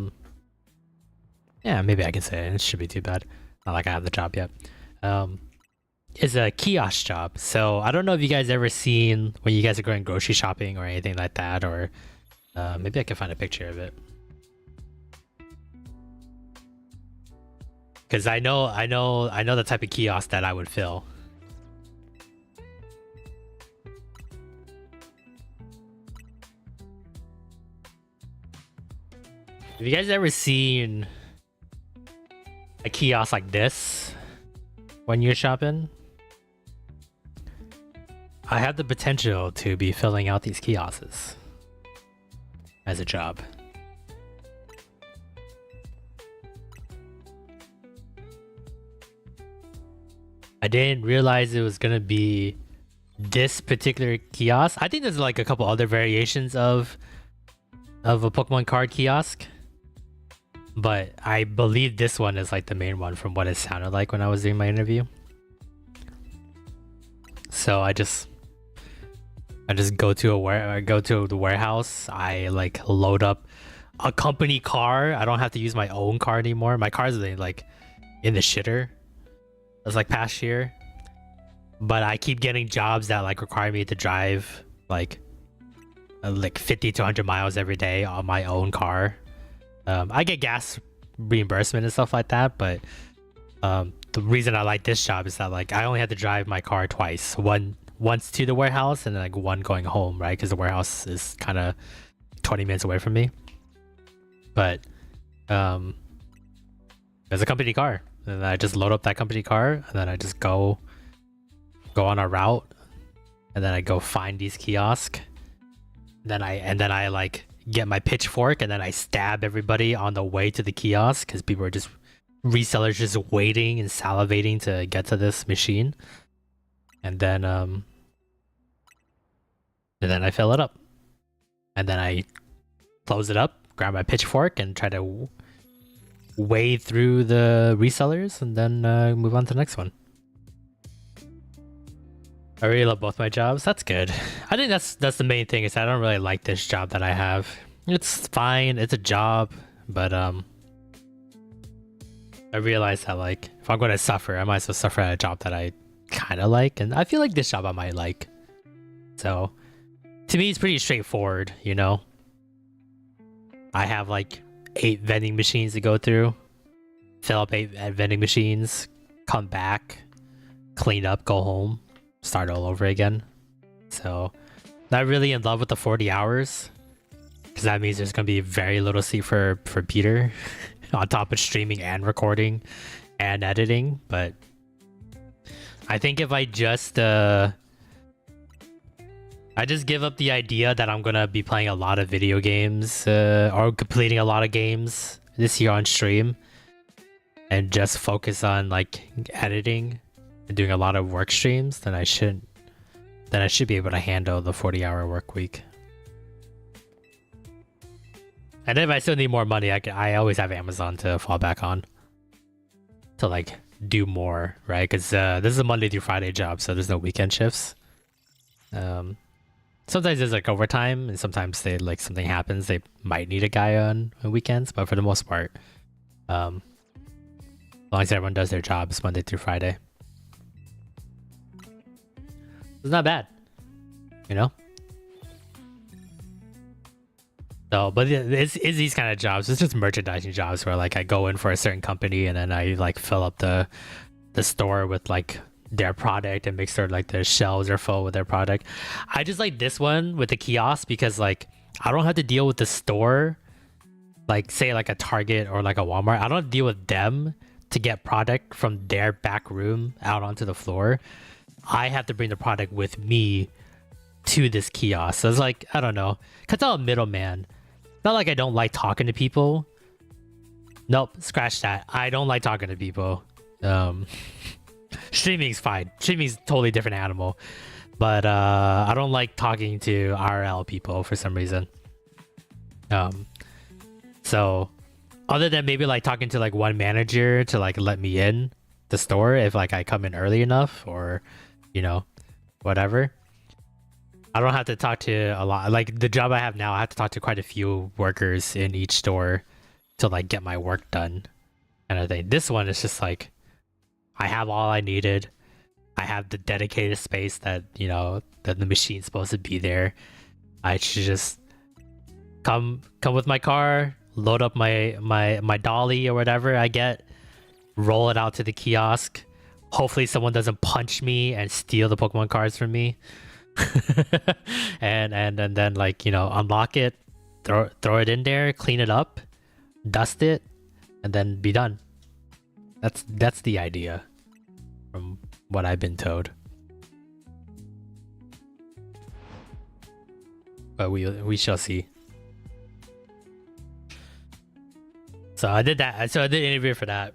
maybe I can say it. It shouldn't be too bad. Not like I have the job yet. It's a kiosk job. So I don't know if you guys ever seen when you guys are going grocery shopping or anything like that, or maybe I can find a picture of it. Because I know the type of kiosk that I would fill. Have you guys ever seen a kiosk like this when you're shopping? I have the potential to be filling out these kiosks as a job. I didn't realize it was gonna be this particular kiosk. I think there's like a couple other variations of a Pokemon card kiosk, but I believe this one is like the main one from what it sounded like when I was doing my interview. So I just go to the warehouse. I like load up a company car. I don't have to use my own car anymore. My car's like in the shitter. That's like past year, but I keep getting jobs that like require me to drive like 50 to 100 miles every day on my own car. I get gas reimbursement and stuff like that, but the reason I like this job is that like I only have to drive my car twice. Once to the warehouse and then like one going home, right? Because the warehouse is kind of 20 minutes away from me. But there's a company car. And I just load up that company car and then I just go on a route and then I go find these kiosks. Then I like get my pitchfork and then I stab everybody on the way to the kiosk because people are just resellers just waiting and salivating to get to this machine. And then and then I fill it up, and then I close it up, grab my pitchfork, and try to wade through the resellers, and then move on to the next one. I really love both my jobs. That's good. I think that's the main thing, is I don't really like this job that I have. It's fine. It's a job, but I realize that, like, if I'm going to suffer, I might as well suffer at a job that I kind of like, and I feel like this job I might like. So to me, it's pretty straightforward, you know? I have like 8 vending machines to go through, fill up 8 vending machines, come back, clean up, go home, start all over again. So not really in love with the 40 hours, because that means there's going to be very little sleep for Peter on top of streaming and recording and editing. But I think if I just give up the idea that I'm gonna be playing a lot of video games or completing a lot of games this year on stream, and just focus on like editing and doing a lot of work streams, then I should be able to handle the 40-hour work week. And if I still need more money, I always have Amazon to fall back on to like do more, right? Because this is a Monday through Friday job, so there's no weekend shifts. Sometimes there's like overtime, and sometimes they like something happens, they might need a guy on weekends, but for the most part, as long as everyone does their jobs Monday through Friday, it's not bad, you know? So, but it's these kind of jobs. It's just merchandising jobs where like I go in for a certain company and then I like fill up the store with like their product and make sure like the shelves are full with their product. I just like this one with the kiosk because like I don't have to deal with the store, like say like a Target or like a Walmart. I don't have to deal with them to get product from their back room out onto the floor. I have to bring the product with me to this kiosk. So it's like, I don't know, cause I'm a middleman. Not like I don't like talking to people. Nope, scratch that. I don't like talking to people. Streaming's fine. Streaming's totally different animal. But I don't like talking to RL people for some reason. So other than maybe like talking to like one manager to like let me in the store if like I come in early enough, or you know, whatever. I don't have to talk to a lot. Like the job I have now, I have to talk to quite a few workers in each store to like get my work done kind of thing. This one is just like, I have all I needed. I have the dedicated space that, you know, that the machine's supposed to be there. I should just come with my car, load up my dolly or whatever I get, roll it out to the kiosk. Hopefully someone doesn't punch me and steal the Pokemon cards from me. and then like, you know, unlock it, throw it in there, clean it up, dust it, and then be done. That's the idea from what I've been told. But we shall see. So I did that. So I did an interview for that.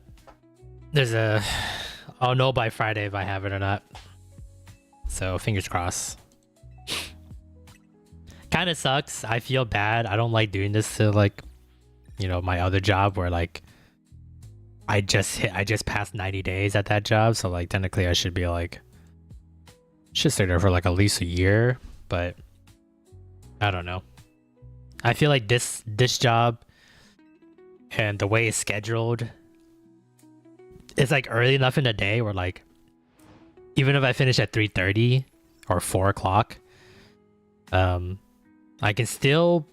I'll know by Friday if I have it or not. So fingers crossed. Kind of sucks. I feel bad. I don't like doing this to like, you know, my other job where like I just passed 90 days at that job, so like technically I should be like stay there for like at least a year, but I don't know. I feel like this job and the way it's scheduled, it's like early enough in the day where like even if I finish at 3:30 or 4 o'clock, I can still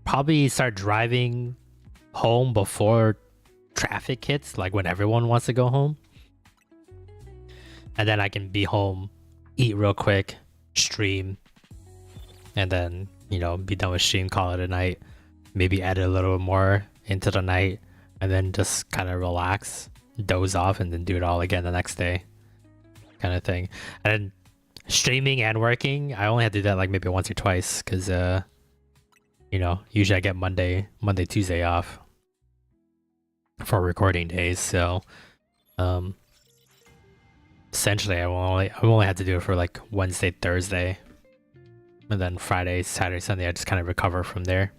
probably start driving home before traffic hits, like when everyone wants to go home. And then I can be home, eat real quick, stream, and then, you know, be done with stream, call it a night, maybe edit a little more into the night, and then just kind of relax, doze off, and then do it all again the next day kind of thing. And streaming and working, I only have to do that like maybe once or twice because you know, usually I get Monday, Tuesday off for recording days. So essentially I only have to do it for like Wednesday, Thursday And then Friday, Saturday, Sunday, I just kind of recover from there.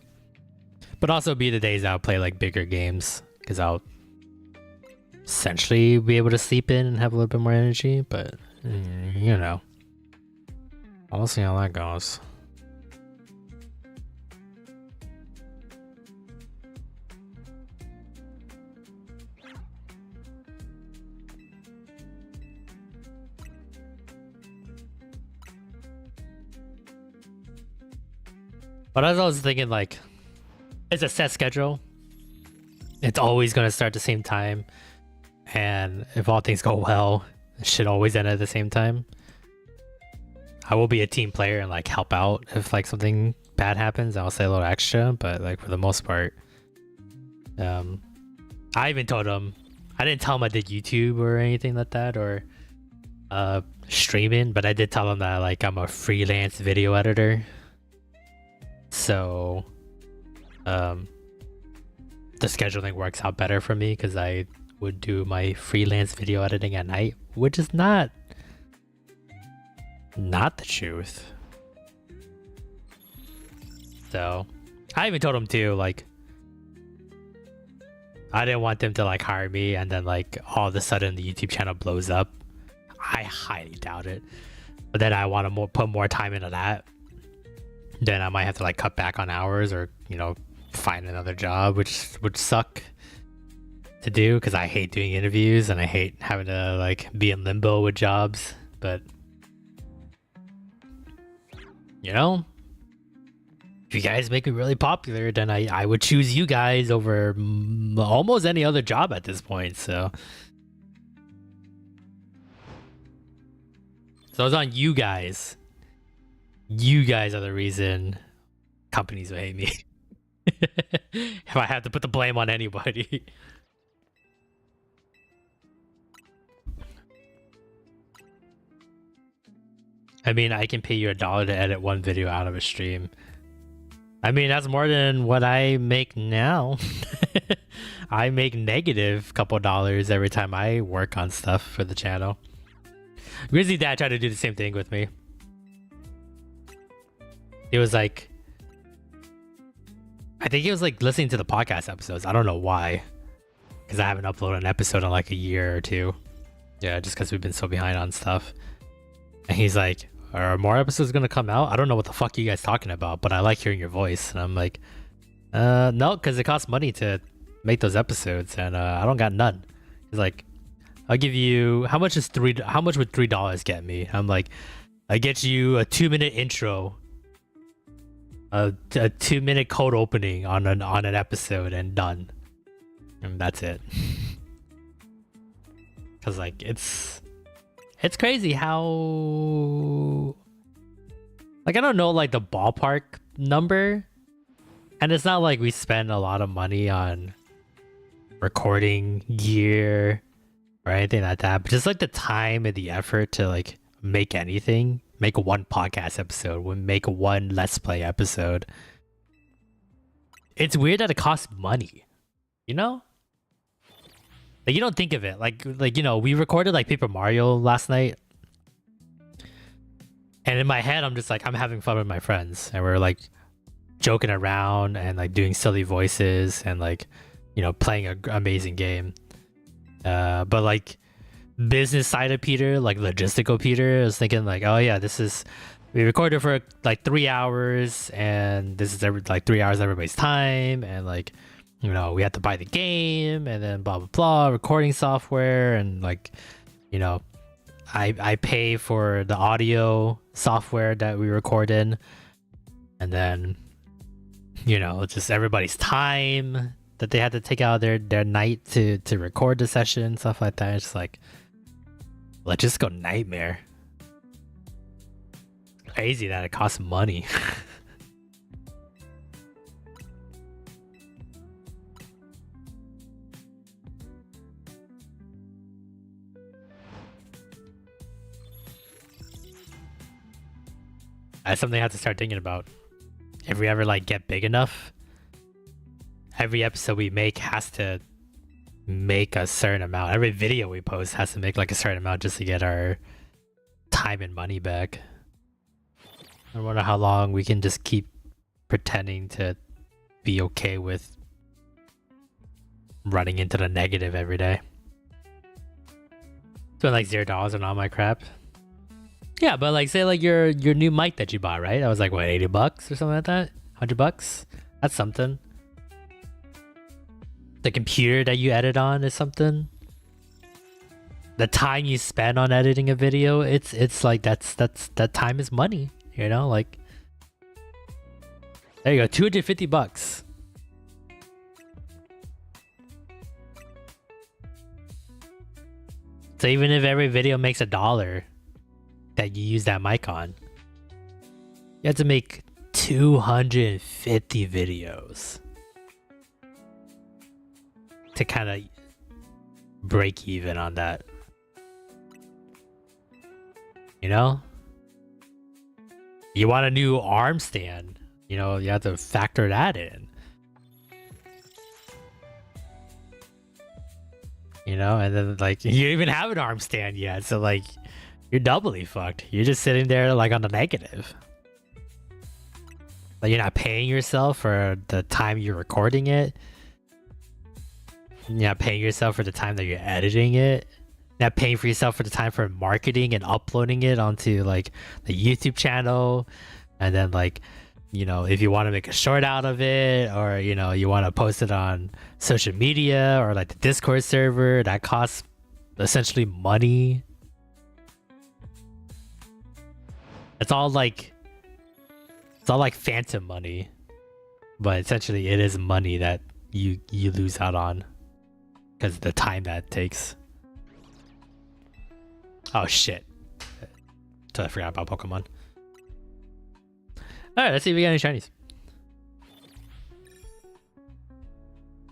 But also be the days I'll play like bigger games because I'll essentially be able to sleep in and have a little bit more energy. But you know, I'll see how that goes. But as I was thinking, like, it's a set schedule. It's always going to start at the same time. And if all things go well, it should always end at the same time. I will be a team player and like help out if like something bad happens. I'll say a little extra, but like for the most part, I even told him, I didn't tell him I did YouTube or anything like that or streaming, but I did tell him that like I'm a freelance video editor. So the scheduling works out better for me because I would do my freelance video editing at night, which is not the truth. So I even told him too, like I didn't want them to like hire me and then like all of a sudden the YouTube channel blows up. I highly doubt it. But then I want to put more time into that. Then I might have to like cut back on hours or, you know, find another job, which would suck to do because I hate doing interviews and I hate having to like be in limbo with jobs. But you know, if you guys make me really popular, then I would choose you guys over almost any other job at this point. So it's on you guys. You guys are the reason companies will hate me. If I have to put the blame on anybody. I mean, I can pay you $1 to edit one video out of a stream. I mean, that's more than what I make now. I make negative couple dollars every time I work on stuff for the channel. Grizzly Dad tried to do the same thing with me. It was like, I think he was like listening to the podcast episodes. I don't know why, because I haven't uploaded an episode in like a year or two. Yeah, just because we've been so behind on stuff. And he's like, are more episodes gonna come out? I don't know what the fuck you guys talking about, but I like hearing your voice. And I'm like, no, because it costs money to make those episodes, and I don't got none. He's like, I'll give you, how much would $3 get me? I'm like, I get you a 2-minute intro, a 2-minute code opening on an episode, and done. And that's it. Cause like it's crazy how, like, I don't know like the ballpark number, and it's not like we spend a lot of money on recording gear or anything like that, but just like the time and the effort to like make anything, make one podcast episode, make one Let's Play episode. It's weird that it costs money, you know? Like, you don't think of it. Like, you know, we recorded like Paper Mario last night. And in my head, I'm just like, I'm having fun with my friends. And we're like joking around and like doing silly voices and like, you know, playing an amazing game. But like business side of Peter, like logistical Peter, is thinking like, oh yeah, we recorded for like 3 hours and this is like 3 hours of everybody's time. And like, you know, we had to buy the game and then blah, blah, blah, recording software. And like, you know, I pay for the audio software that we record in. And then, you know, just everybody's time that they had to take out of their night to record the session, stuff like that. It's like, let's just go nightmare. Crazy that it costs money. That's something I have to start thinking about. If we ever like get big enough, every episode we make has to make a certain amount. Every video we post has to make like a certain amount just to get our time and money back. I wonder how long we can just keep pretending to be okay with running into the negative every day. Spend like $0 on all my crap. Yeah, but like say like your new mic that you bought, right? That was like what, $80 or something like that? $100? That's something. The computer that you edit on is something. The time you spend on editing a video, it's like that time is money, you know? Like there you go, $250. So even if every video makes $1 that you use that mic on, you have to make 250 videos to kind of break even on that. You know? You want a new arm stand, you know, you have to factor that in. You know, and then like you don't even have an arm stand yet, so like you're doubly fucked. You're just sitting there like on the negative. Like you're not paying yourself for the time you're recording it. You're not paying yourself for the time that you're editing it. You're not paying for yourself for the time for marketing and uploading it onto like the YouTube channel. And then like, you know, if you want to make a short out of it, or you know, you want to post it on social media or like the Discord server, that costs essentially money. It's all like phantom money, but essentially it is money that you lose out on because of the time that it takes. Oh shit, totally forgot about Pokemon. Alright, let's see if we got any shinies.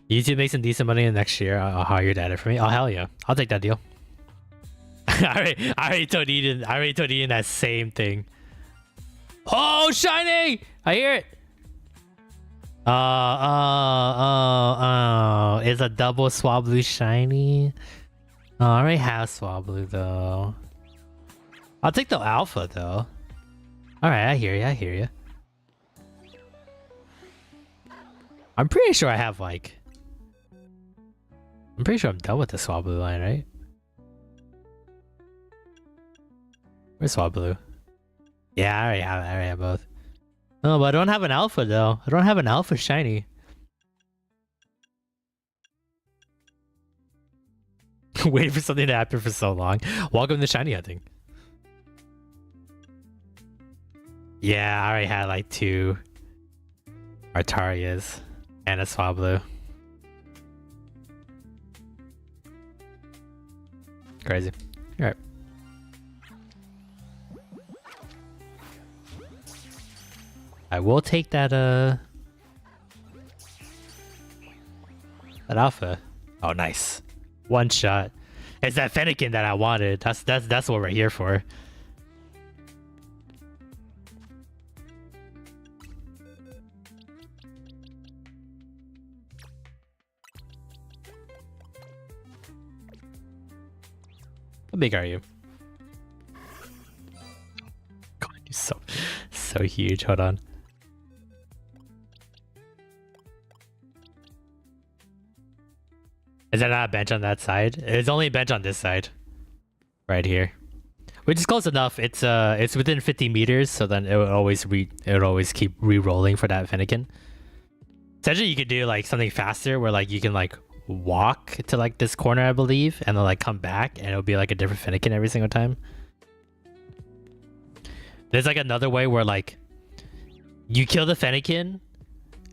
YouTube makes some decent money in the next year. I'll hire your dad for me. Oh hell yeah, I'll take that deal. I already told Eden that same thing. Oh, shiny! I hear it. It's a double Swablu shiny. Oh, I already have Swablu though. I'll take the alpha though. All right, I hear you. I'm pretty sure I have like. I'm pretty sure I'm done with the Swablu line, right? Where's Swablu? Yeah, I already have both. No, but I don't have an alpha though. I don't have an alpha shiny. Waiting for something to happen for so long. Welcome to shiny hunting. Yeah, I already had like 2 Artarias and a Swablu. Crazy. Alright. I will take that alpha. Oh nice. One shot. It's that Fennekin that I wanted. That's what we're here for. How big are you? God, you're so huge. Hold on. Is there not a bench on that side? There's only a bench on this side. Right here. Which is close enough. It's within 50 meters, so then it would always keep re-rolling for that Fennekin. Essentially you could do like something faster where like you can like walk to like this corner, I believe, and then like come back and it'll be like a different Fennekin every single time. There's like another way where like you kill the Fennekin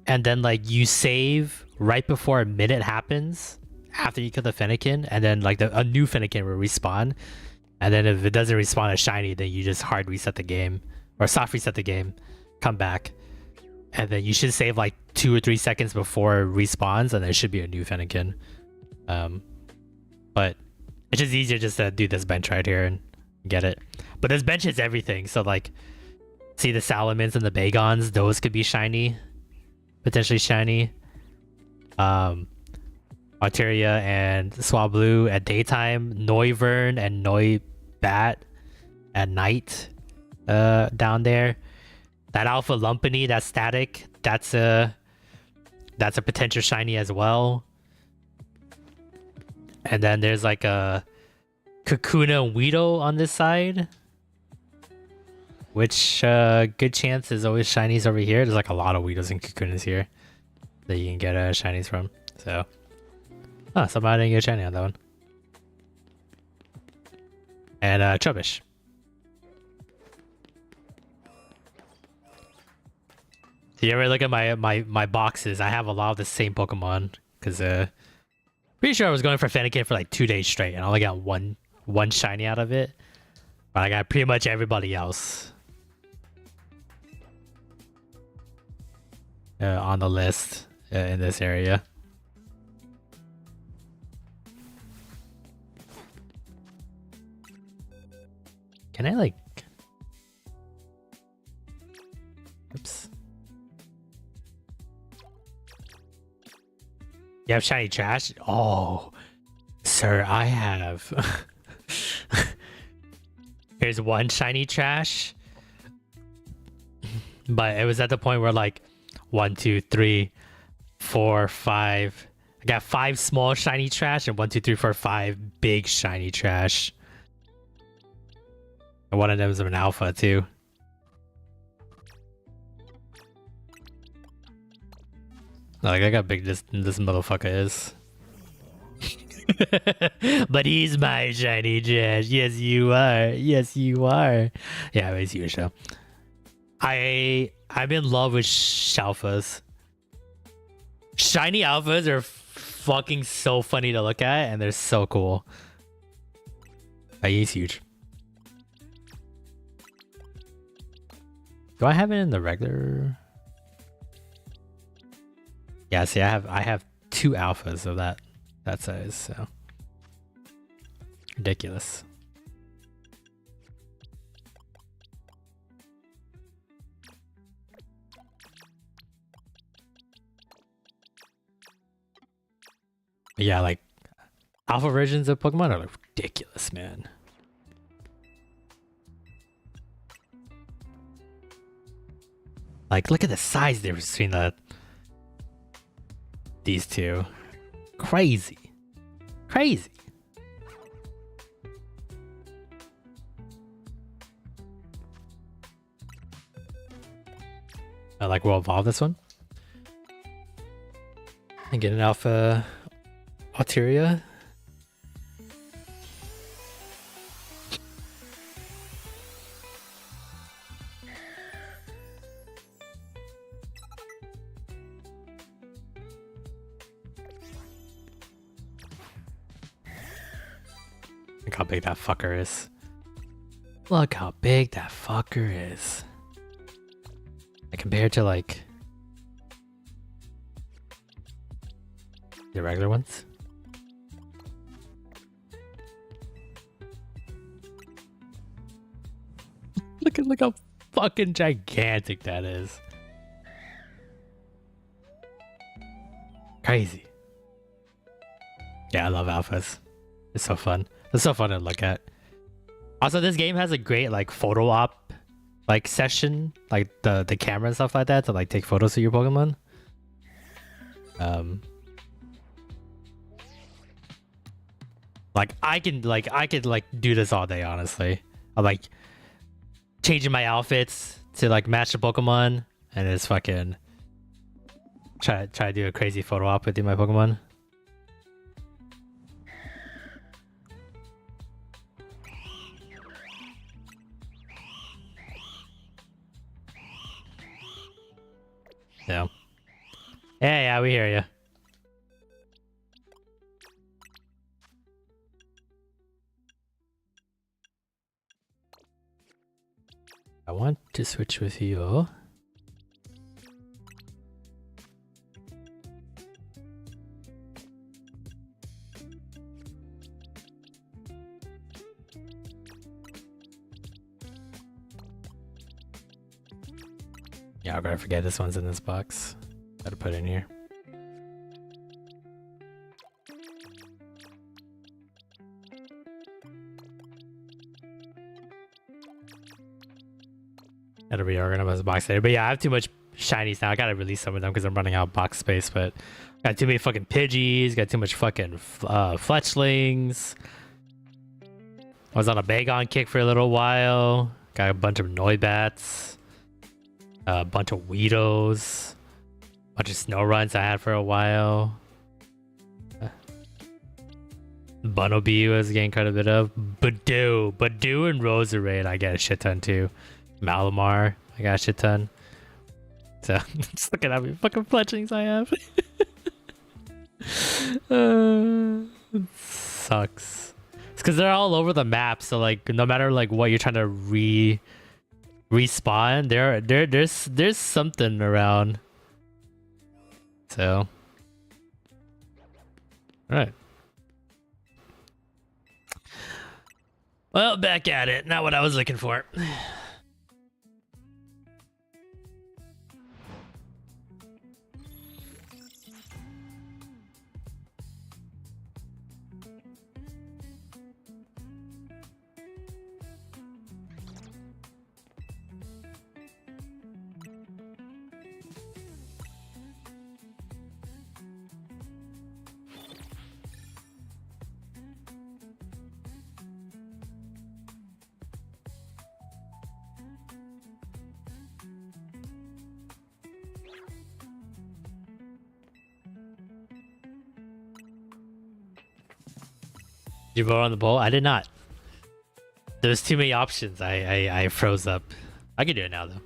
and then like you save right before a minute happens after you kill the Fennekin, and then like a new Fennekin will respawn, and then if it doesn't respawn as shiny, then you just hard reset the game or soft reset the game, come back, and then you should save like 2 or 3 seconds before it respawns, and there should be a new Fennekin. But it's just easier just to do this bench right here and get it. But this bench hits everything, so like see the Salamins and the Bagons, those could be shiny, potentially shiny. Arteria and Swablu at daytime, Noivern and Noibat at night down there. That Alpha Lumpany, that static, that's a potential shiny as well. And then there's like a Kakuna and Weedle on this side. Which good chance is always shinies over here. There's like a lot of Weedles and Kakunas here that you can get shinies from. So somehow I didn't get a shiny on that one. And Chubbish. So you ever look at my boxes? I have a lot of the same Pokemon because pretty sure I was going for Fennekin for like 2 days straight, and I only got one shiny out of it. But I got pretty much everybody else on the list in this area. Can I like? Oops. You have shiny trash? Oh, sir, I have. Here's one shiny trash. But it was at the point where like 1, 2, 3, 4, 5. I got 5 small shiny trash and 1, 2, 3, 4, 5 big shiny trash. And one of them is an alpha too. Like, I got big this motherfucker is. But he's my shiny trash. Yes, you are. Yes, you are. Yeah, it's huge though. I'm in love with alphas. Shiny alphas are fucking so funny to look at, and they're so cool. He's huge. Do I have it in the regular? Yeah, see, I have 2 alphas of that size, so ridiculous. Yeah, like alpha versions of Pokemon are like ridiculous, man. Like, look at the size difference between these two. Crazy. Crazy. I like we'll evolve this one. And get an alpha Alteria. Look how big that fucker is. Look how big that fucker is. Compared to like the regular ones. Look how fucking gigantic that is. Crazy. Yeah, I love alphas. It's so fun. It's so fun to look at. Also, this game has a great like photo op like session, like the camera and stuff like that to like take photos of your Pokemon. Like I could like do this all day, honestly. I'm like changing my outfits to like match the Pokemon and just fucking try to do a crazy photo op with my Pokemon. Yeah. Yeah, we hear you. I want to switch with you. Yeah, I better forget this one's in this box. Gotta put it in here. Gotta reorganize box later. But yeah, I have too much shinies now. I gotta release some of them because I'm running out of box space. But got too many fucking Pidgeys. Got too much fucking Fletchlings. I was on a Bagon kick for a little while. Got a bunch of Noibats. A bunch of Weedos. A bunch of Snow Runs I had for a while. Bunnelby was getting quite a bit of. Badoo and Roserade I got a shit ton too. Malamar I got a shit ton. So just looking at how many fucking Fletchlings I have. It sucks. It's because they're all over the map, so like no matter like what you're trying to respawn, there's something around. So alright. Well, back at it. Not what I was looking for. Did you vote on the poll? I did not. There's too many options. I froze up. I can do it now though.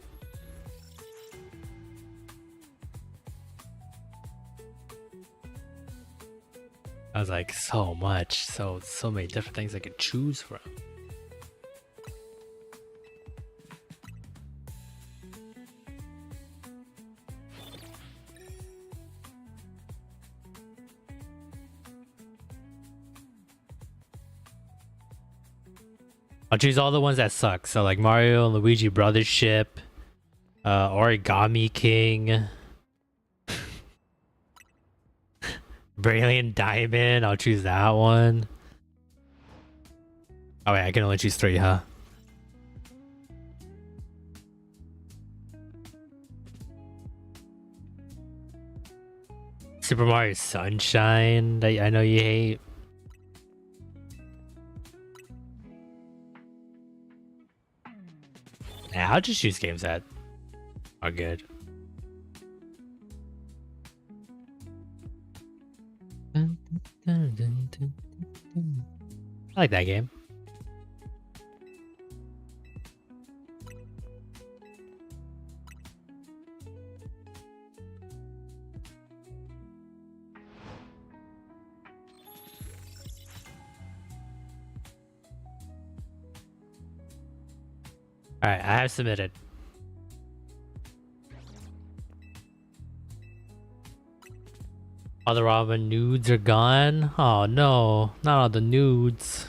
I was like, so much, so many different things I could choose from. I'll choose all the ones that suck. So like Mario and Luigi Brothers Ship, Origami King, Brilliant Diamond. I'll choose that one. Oh wait, I can only choose 3, huh? Super Mario Sunshine. I know you hate. Yeah, I'll just choose games that are good. I like that game. Alright, I have submitted. All the ramen nudes are gone? Oh no, not all the nudes.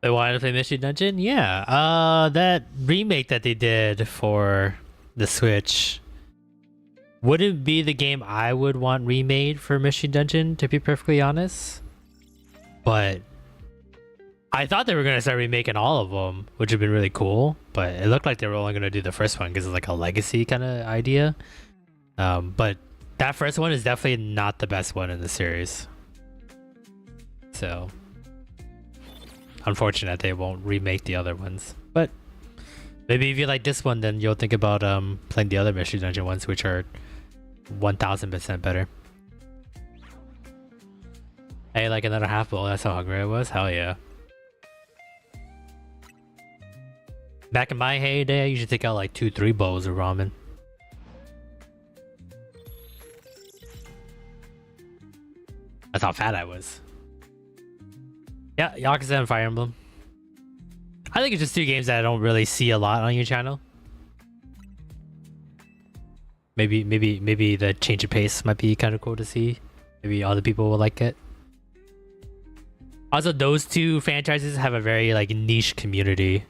They wanted to play Mystery Dungeon? Yeah. That remake that they did for the Switch wouldn't be the game I would want remade for Mystery Dungeon, to be perfectly honest. But I thought they were going to start remaking all of them, which would have been really cool. But it looked like they were only going to do the first one because it's like a legacy kind of idea. But that first one is definitely not the best one in the series. So unfortunate they won't remake the other ones, but maybe if you like this one, then you'll think about playing the other Mystery Dungeon ones, which are 1000% better. I ate like another half bowl. That's how hungry I was. Hell yeah. Back in my heyday, I usually take out like 2-3 bowls of ramen. That's how fat I was. Yeah, Yakuza and Fire Emblem. I think it's just two games that I don't really see a lot on your channel. Maybe the change of pace might be kind of cool to see. Maybe other people will like it. Also, those two franchises have a very like niche community.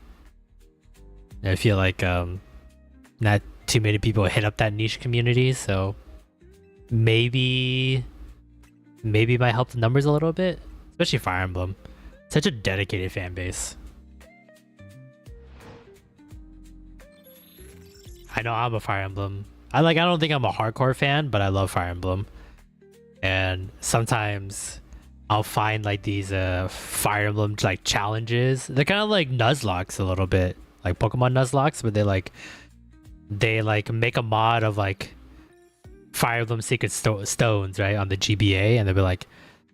I feel like not too many people hit up that niche community, so maybe it might help the numbers a little bit, especially Fire Emblem. Such a dedicated fan base. I know I'm a Fire Emblem. I don't think I'm a hardcore fan, but I love Fire Emblem. And sometimes I'll find like these Fire Emblem like challenges. They're kind of like Nuzlocke a little bit, like Pokemon Nuzlocke, but they make a mod of like Fire Emblem Secret Stones, right, on the GBA, and they'll be like,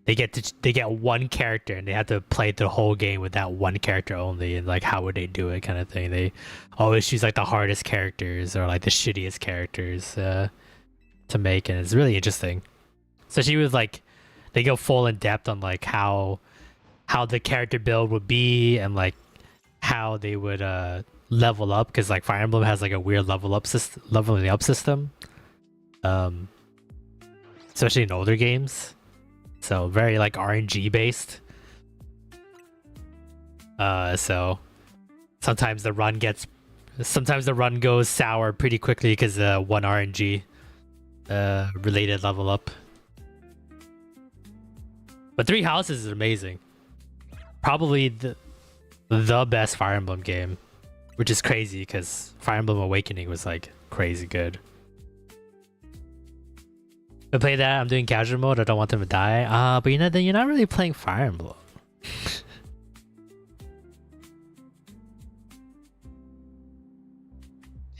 they get one character and they have to play the whole game with that one character only, and like how would they do it, kind of thing. They always choose like the hardest characters or like the shittiest characters to make, and it's really interesting. Especially with like they go full in depth on like how the character build would be and like how they would level up, because like Fire Emblem has like a weird leveling up system, especially in older games. So very like RNG based. So sometimes the run goes sour pretty quickly because one RNG related level up. But Three Houses is amazing. Probably the best Fire Emblem game, which is crazy because Fire Emblem Awakening was like crazy good. I play that. I'm doing casual mode. I don't want them to die. But then you're not really playing Fire Emblem.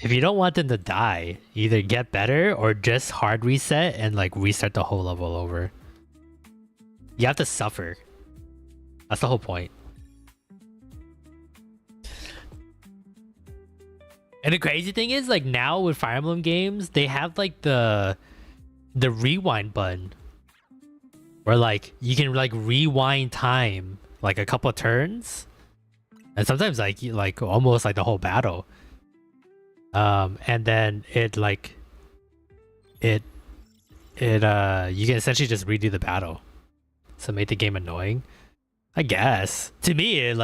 If you don't want them to die, either get better or just hard reset and like restart the whole level over. You have to suffer. That's the whole point. And the crazy thing is, like now with Fire Emblem games, they have like the rewind button, where like you can like rewind time like a couple turns, and sometimes like almost like the whole battle. And then you can essentially just redo the battle. So make the game annoying, I guess. To me, it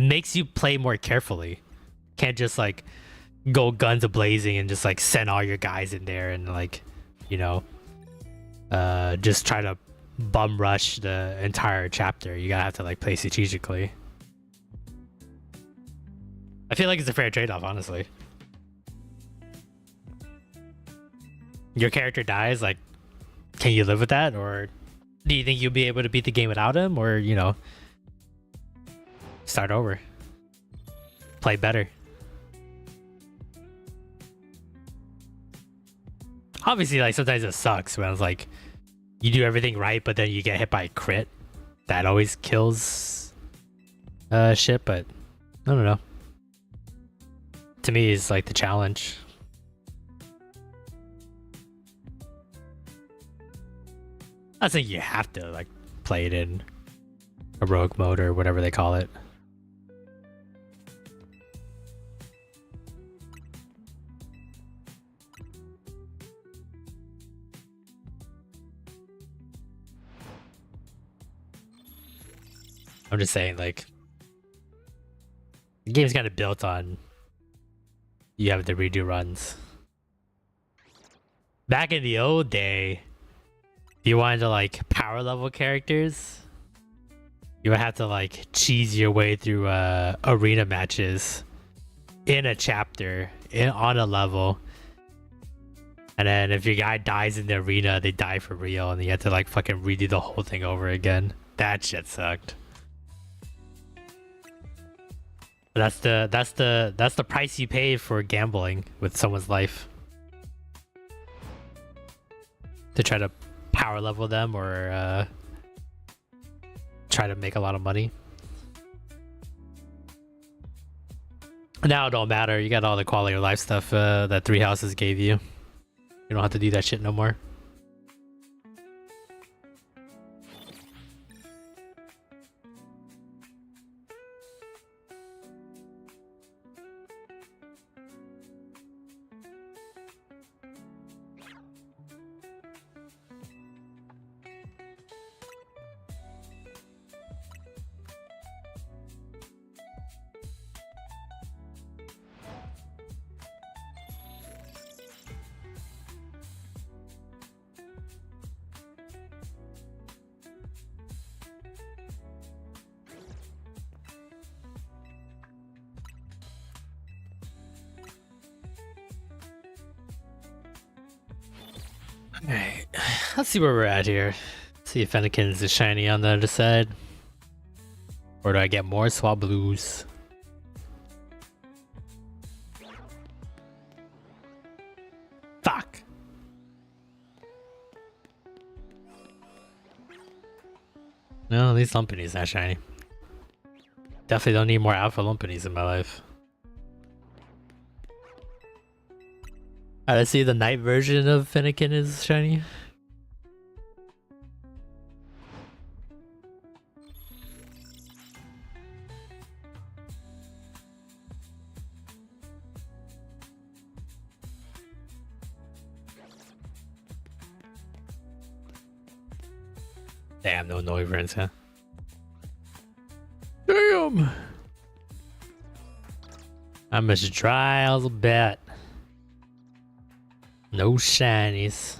makes you play more carefully. Can't just like go guns a-blazing and just like send all your guys in there and like, just try to bum rush the entire chapter. You gotta have to like play strategically. I feel like it's a fair trade-off, honestly. Your character dies, like, can you live with that? Or do you think you'll be able to beat the game without him? Or, start over. Play better. Obviously, like, sometimes it sucks when it's like, you do everything right, but then you get hit by a crit. That always kills shit, but I don't know. To me, it's like the challenge. I think you have to like play it in heroic mode or whatever they call it. I'm just saying, like, the game's kind of built on you have to redo runs. Back in the old day, if you wanted to like power level characters, you would have to like cheese your way through arena matches in a chapter on a level, and then if your guy dies in the arena, they die for real, and you have to like fucking redo the whole thing over again. That shit sucked. That's the price you pay for gambling with someone's life. To try to power power level them or try to make a lot of money. Now it don't matter. You got all the quality of life stuff that Three Houses gave you. You don't have to do that shit no more. Alright, let's see where we're at here. See if Fennekin's is shiny on the other side. Or do I get more swap blues? Fuck! No, at least Lumpany's not shiny. Definitely don't need more alpha Lumpany's in my life. Let's see the night version of Fennekin is shiny. Damn, no Noiverance, huh? Damn! I'm as dry as a bat. No shinies.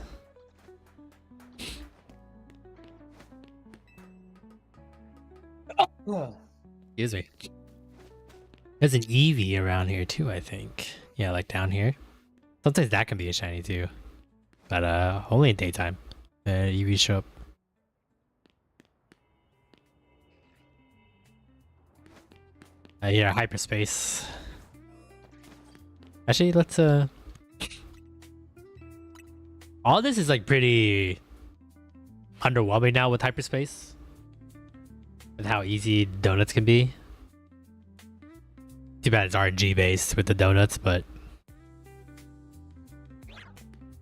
Excuse me. There's an Eevee around here too, I think. Yeah, like down here. Sometimes that can be a shiny too. But only in daytime. Eevee show up. Yeah, hyperspace. Actually, let's all this is like pretty underwhelming now with hyperspace. With how easy donuts can be. Too bad it's RNG based with the donuts, but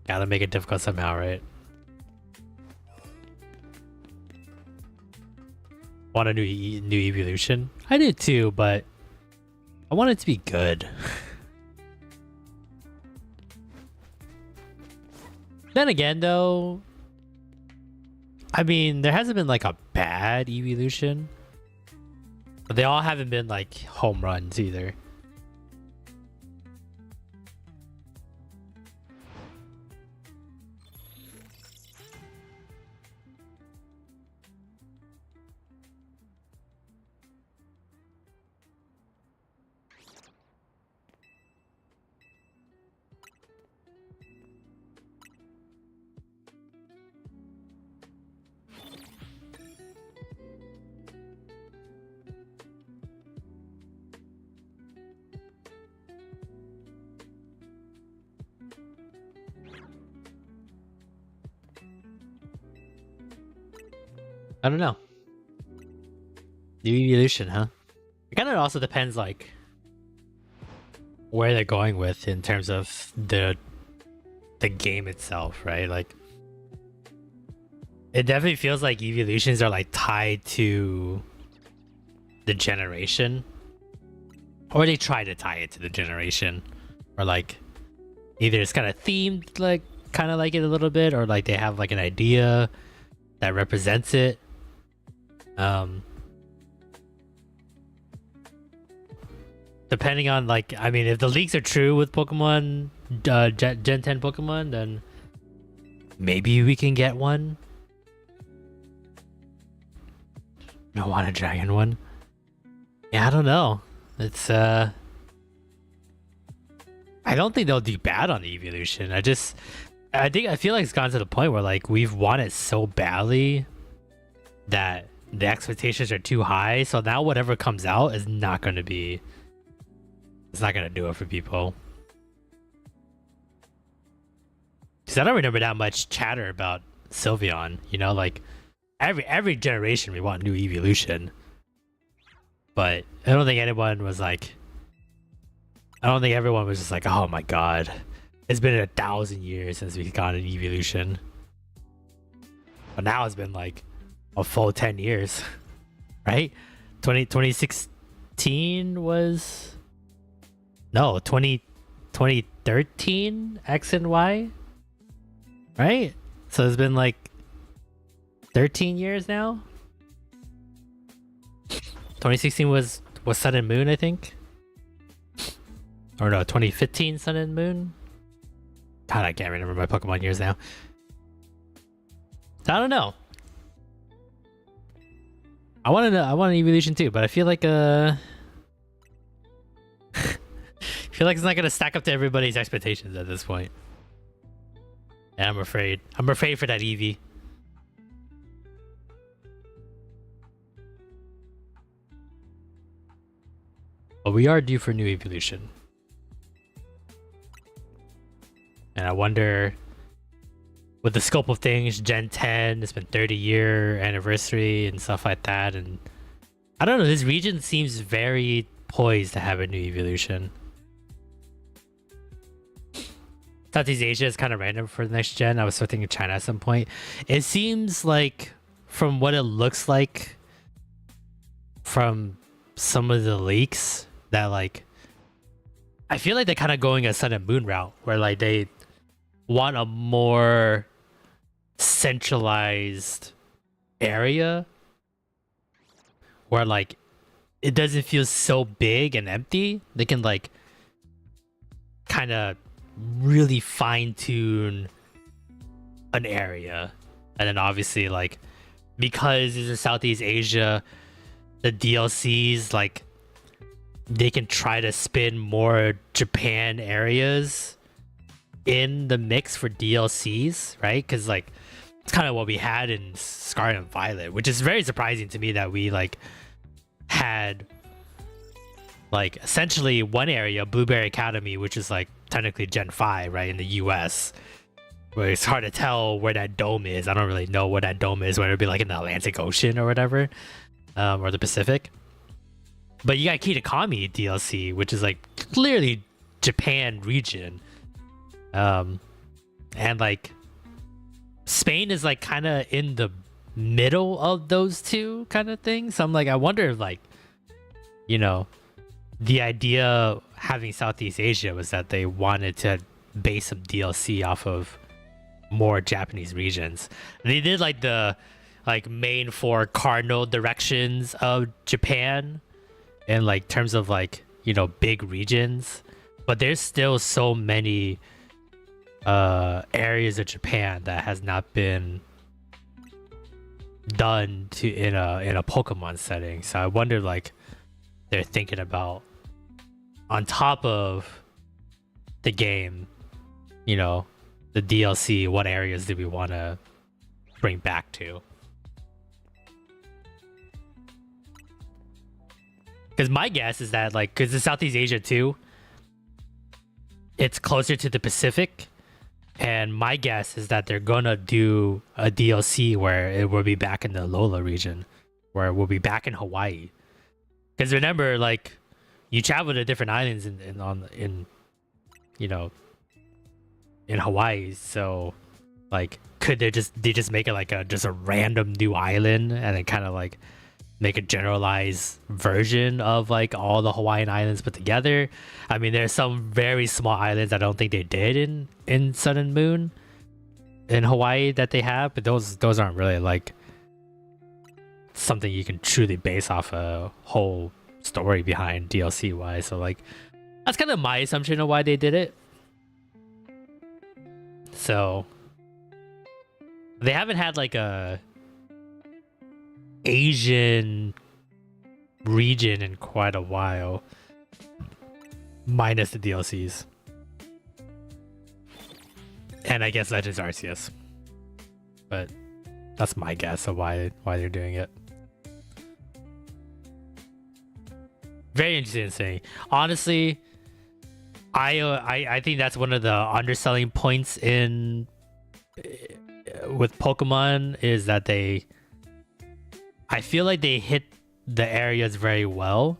gotta make it difficult somehow, right? Want a new evolution? I did too, but I want it to be good. Then again, though, I mean, there hasn't been like a bad evolution, but they all haven't been like home runs either. I don't know. New evolution, huh? It kind of also depends, like, where they're going with in terms of the game itself, right? Like, it definitely feels like evolutions are like tied to the generation, or they try to tie it to the generation, or like either it's kind of themed, like kind of like it a little bit, or like they have like an idea that represents it. Depending on, like, I mean, if the leaks are true with Pokemon, Gen 10 Pokemon, then maybe we can get one. I want a dragon one. Yeah, I don't know. It's I don't think they'll do bad on the evolution. I feel like it's gotten to the point where like we've won it so badly that the expectations are too high. So now whatever comes out is not going to be. It's not going to do it for people. Because I don't remember that much chatter about Sylveon. You know, like every generation we want new evolution, but I don't think anyone was like. I don't think everyone was just like, oh my god, it's been 1,000 years since we got an evolution. But now it's been like a full 10 years, right? 2016 was no 2013 X and Y, right? So it's been like 13 years now. 2016 was Sun and Moon, I think. Or no, 2015 Sun and Moon. God, I can't remember my Pokemon years now. I don't know. I want an evolution too, but I feel like I feel like it's not gonna stack up to everybody's expectations at this point. And I'm afraid for that Eevee. But we are due for new evolution. And I wonder, with the scope of things, Gen 10, it's been 30-year anniversary and stuff like that, and I don't know, this region seems very poised to have a new evolution. Southeast Asia is kind of random for the next gen. I was still thinking China at some point. It seems like, from what it looks like, from some of the leaks, that like, I feel like they're kind of going a Sun and Moon route, where like they want a more centralized area where like it doesn't feel so big and empty. They can like kind of really fine-tune an area, and then obviously like because it's in Southeast Asia, the DLCs like they can try to spin more Japan areas in the mix for DLCs, right? Because like it's kind of what we had in Scarlet and Violet, which is very surprising to me that we like had like essentially one area, Blueberry Academy, which is like technically Gen 5, right, in the US, where it's hard to tell where that dome is. I don't really know where that dome is, whether it be like in the Atlantic Ocean or whatever, or the Pacific. But you got Kitakami DLC, which is like clearly Japan region. And like Spain is like kind of in the middle of those two kind of things. So I'm like, I wonder if like, you know, the idea of having Southeast Asia was that they wanted to base some DLC off of more Japanese regions. They did like the like main four cardinal directions of Japan in like terms of like, you know, big regions, but there's still so many areas of Japan that has not been done to in a Pokemon setting. So I wonder like they're thinking about, on top of the game, you know, the DLC, what areas do we want to bring back to? Because my guess is that like, because it's Southeast Asia too, it's closer to the Pacific. And my guess is that they're gonna do a DLC where it will be back in the Lola region, where we'll be back in Hawaii. Because remember, like, you travel to different islands in you know, in Hawaii. So, like, could they just make it like just a random new island and then kind of like make a generalized version of like all the Hawaiian islands put together? I mean, there's some very small islands I don't think they did in Sun and Moon in Hawaii that they have, but those aren't really like something you can truly base off a whole story behind DLC wise. So like that's kind of my assumption of why they did it. So they haven't had like a Asian region in quite a while, minus the DLCs, and I guess Legends Arceus. But that's my guess of why they're doing it. Very interesting thing. Honestly, I think that's one of the underselling points in with Pokemon is that I feel like they hit the areas very well.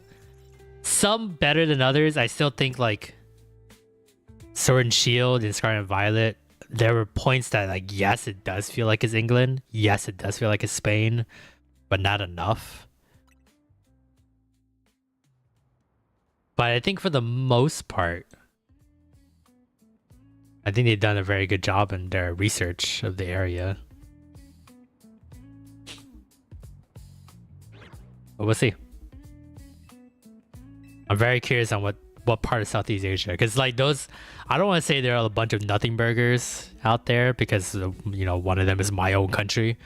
Some better than others. I still think like Sword and Shield and Scarlet and Violet, there were points that like, yes, it does feel like it's England. Yes, it does feel like it's Spain, but not enough. But I think for the most part, I think they've done a very good job in their research of the area. But we'll see. I'm very curious on what part of Southeast Asia, because like those, I don't want to say there are a bunch of nothing burgers out there because you know, one of them is my own country.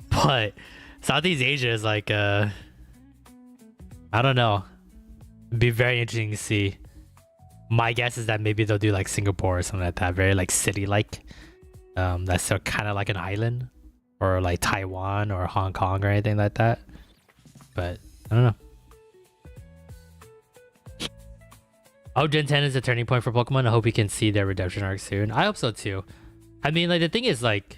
But Southeast Asia is like I don't know. It'd be very interesting to see. My guess is that maybe they'll do like Singapore or something like that, very like city like. That's so kind of like an island, or like Taiwan or Hong Kong or anything like that. But I don't know. Oh, Gen 10 is a turning point for Pokemon. I hope we can see their redemption arc soon. I hope so too. I mean, like the thing is like,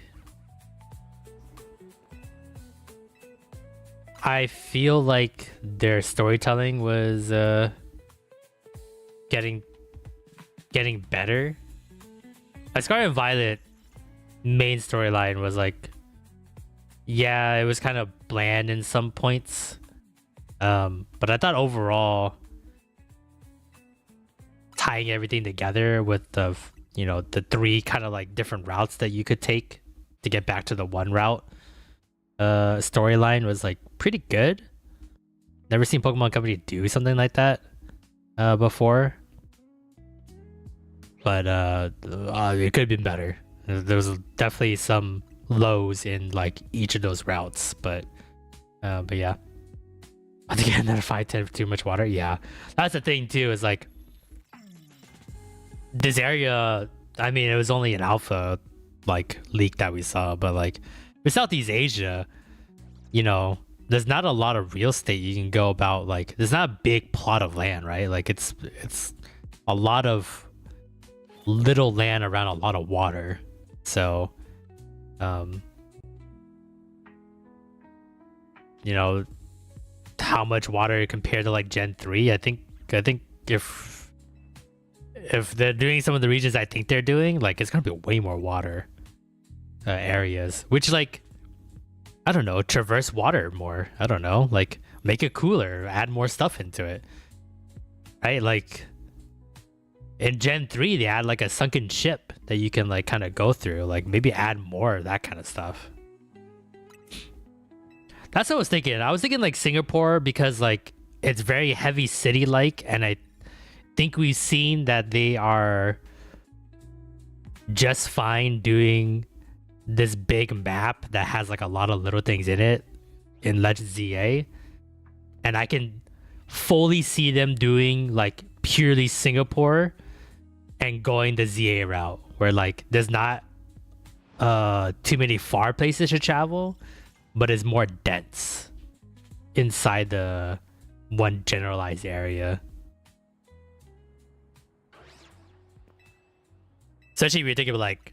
I feel like their storytelling was getting better. Scarlet and Violet main storyline was like, yeah, it was kind of bland in some points. But I thought overall, tying everything together with the, you know, the three kind of like different routes that you could take to get back to the one route storyline was like pretty good. Never seen Pokemon Company do something like that before. But it could have been better. There was definitely some lows in like each of those routes, but yeah. I think another 510 too much water. Yeah, that's the thing too. Is like this area. I mean, it was only an alpha like leak that we saw, but like with Southeast Asia, you know, there's not a lot of real estate you can go about. Like, there's not a big plot of land, right? Like, it's a lot of little land around a lot of water. So, you know, how much water compared to like Gen 3? I think if they're doing some of the regions I think they're doing, like it's gonna be way more water areas, which like, I don't know, traverse water more. I don't know, like make it cooler, add more stuff into it, right? Like in Gen 3 they add like a sunken ship that you can like kind of go through, like maybe add more of that kind of stuff. That's what I was thinking. I was thinking like Singapore, because like it's very heavy city like, and I think we've seen that they are just fine doing this big map that has like a lot of little things in it in Legends ZA, and I can fully see them doing like purely Singapore and going the ZA route, where like there's not too many far places to travel, but it's more dense inside the one generalized area. Especially if you're thinking like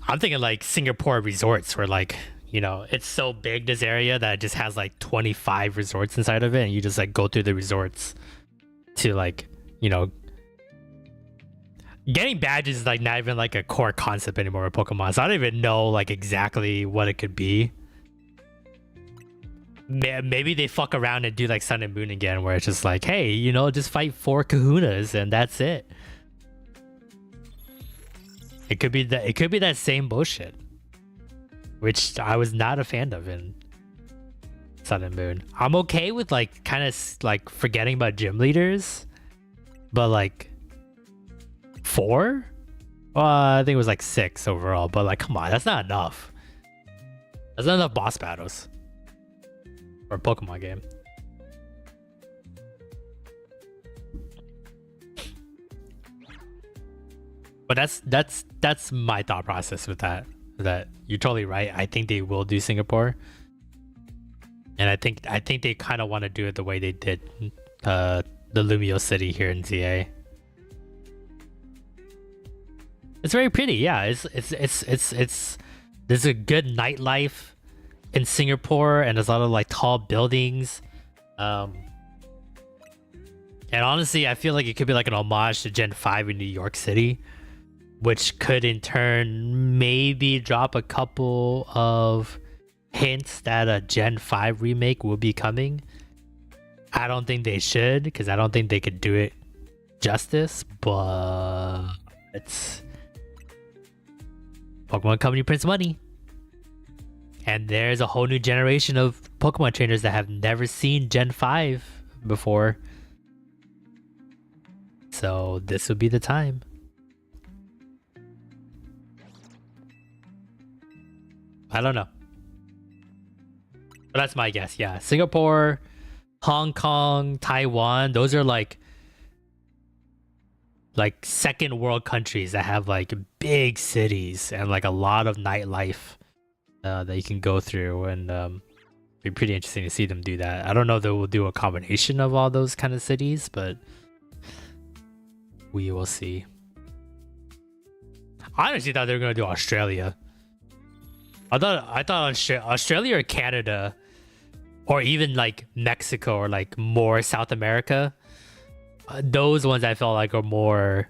I'm thinking like Singapore resorts, where like, you know, it's so big, this area, that it just has like 25 resorts inside of it, and you just like go through the resorts to like, you know, getting badges is like not even like a core concept anymore with Pokemon. So I don't even know like exactly what it could be. Maybe they fuck around and do like Sun and Moon again, where it's just like, hey, you know, just fight 4 kahunas and that's it. It could be that same bullshit, which I was not a fan of in Sun and Moon. I'm okay with like kind of like forgetting about gym leaders, but like 4? Well, I think it was like 6 overall, but like, come on, that's not enough. That's not enough boss battles for a Pokemon game. But that's my thought process with that. That you're totally right. I think they will do Singapore, and I think they kind of want to do it the way they did the Lumio City here in ZA. It's very pretty. Yeah, there's a good nightlife in Singapore, and there's a lot of like tall buildings. And honestly, I feel like it could be like an homage to Gen 5 in New York City, which could in turn maybe drop a couple of hints that a Gen 5 remake will be coming. I don't think they should, because I don't think they could do it justice, but it's Pokemon Company prints money. And there's a whole new generation of Pokemon trainers that have never seen Gen 5 before. So this would be the time. I don't know. But that's my guess. Yeah, Singapore, Hong Kong, Taiwan, those are like second world countries that have like big cities and like a lot of nightlife that you can go through, and be pretty interesting to see them do that. I don't know if they will do a combination of all those kind of cities, but we will see. I honestly thought they were gonna do Australia. I thought Australia or Canada, or even like Mexico or like more South America. Those ones I felt like are more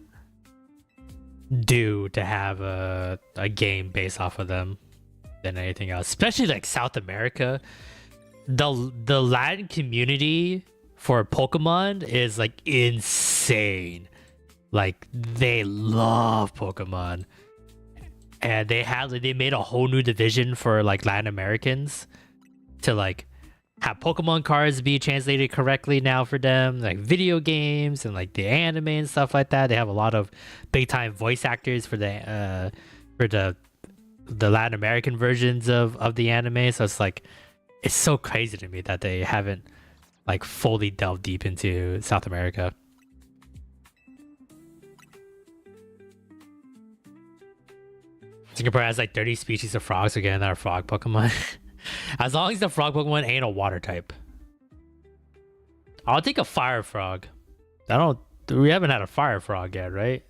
due to have a game based off of them than anything else. Especially like South America. The Latin community for Pokemon is like insane. Like they love Pokemon. And they made a whole new division for like Latin Americans to like have Pokemon cards be translated correctly now for them, like video games and like the anime and stuff like that. They have a lot of big time voice actors for the Latin American versions of the anime. So it's like, it's so crazy to me that they haven't like fully delved deep into South America. Singapore has like 30 species of frogs, so getting that frog Pokemon. As long as the frog Pokemon ain't a water type. I'll take a fire frog. We haven't had a fire frog yet, right?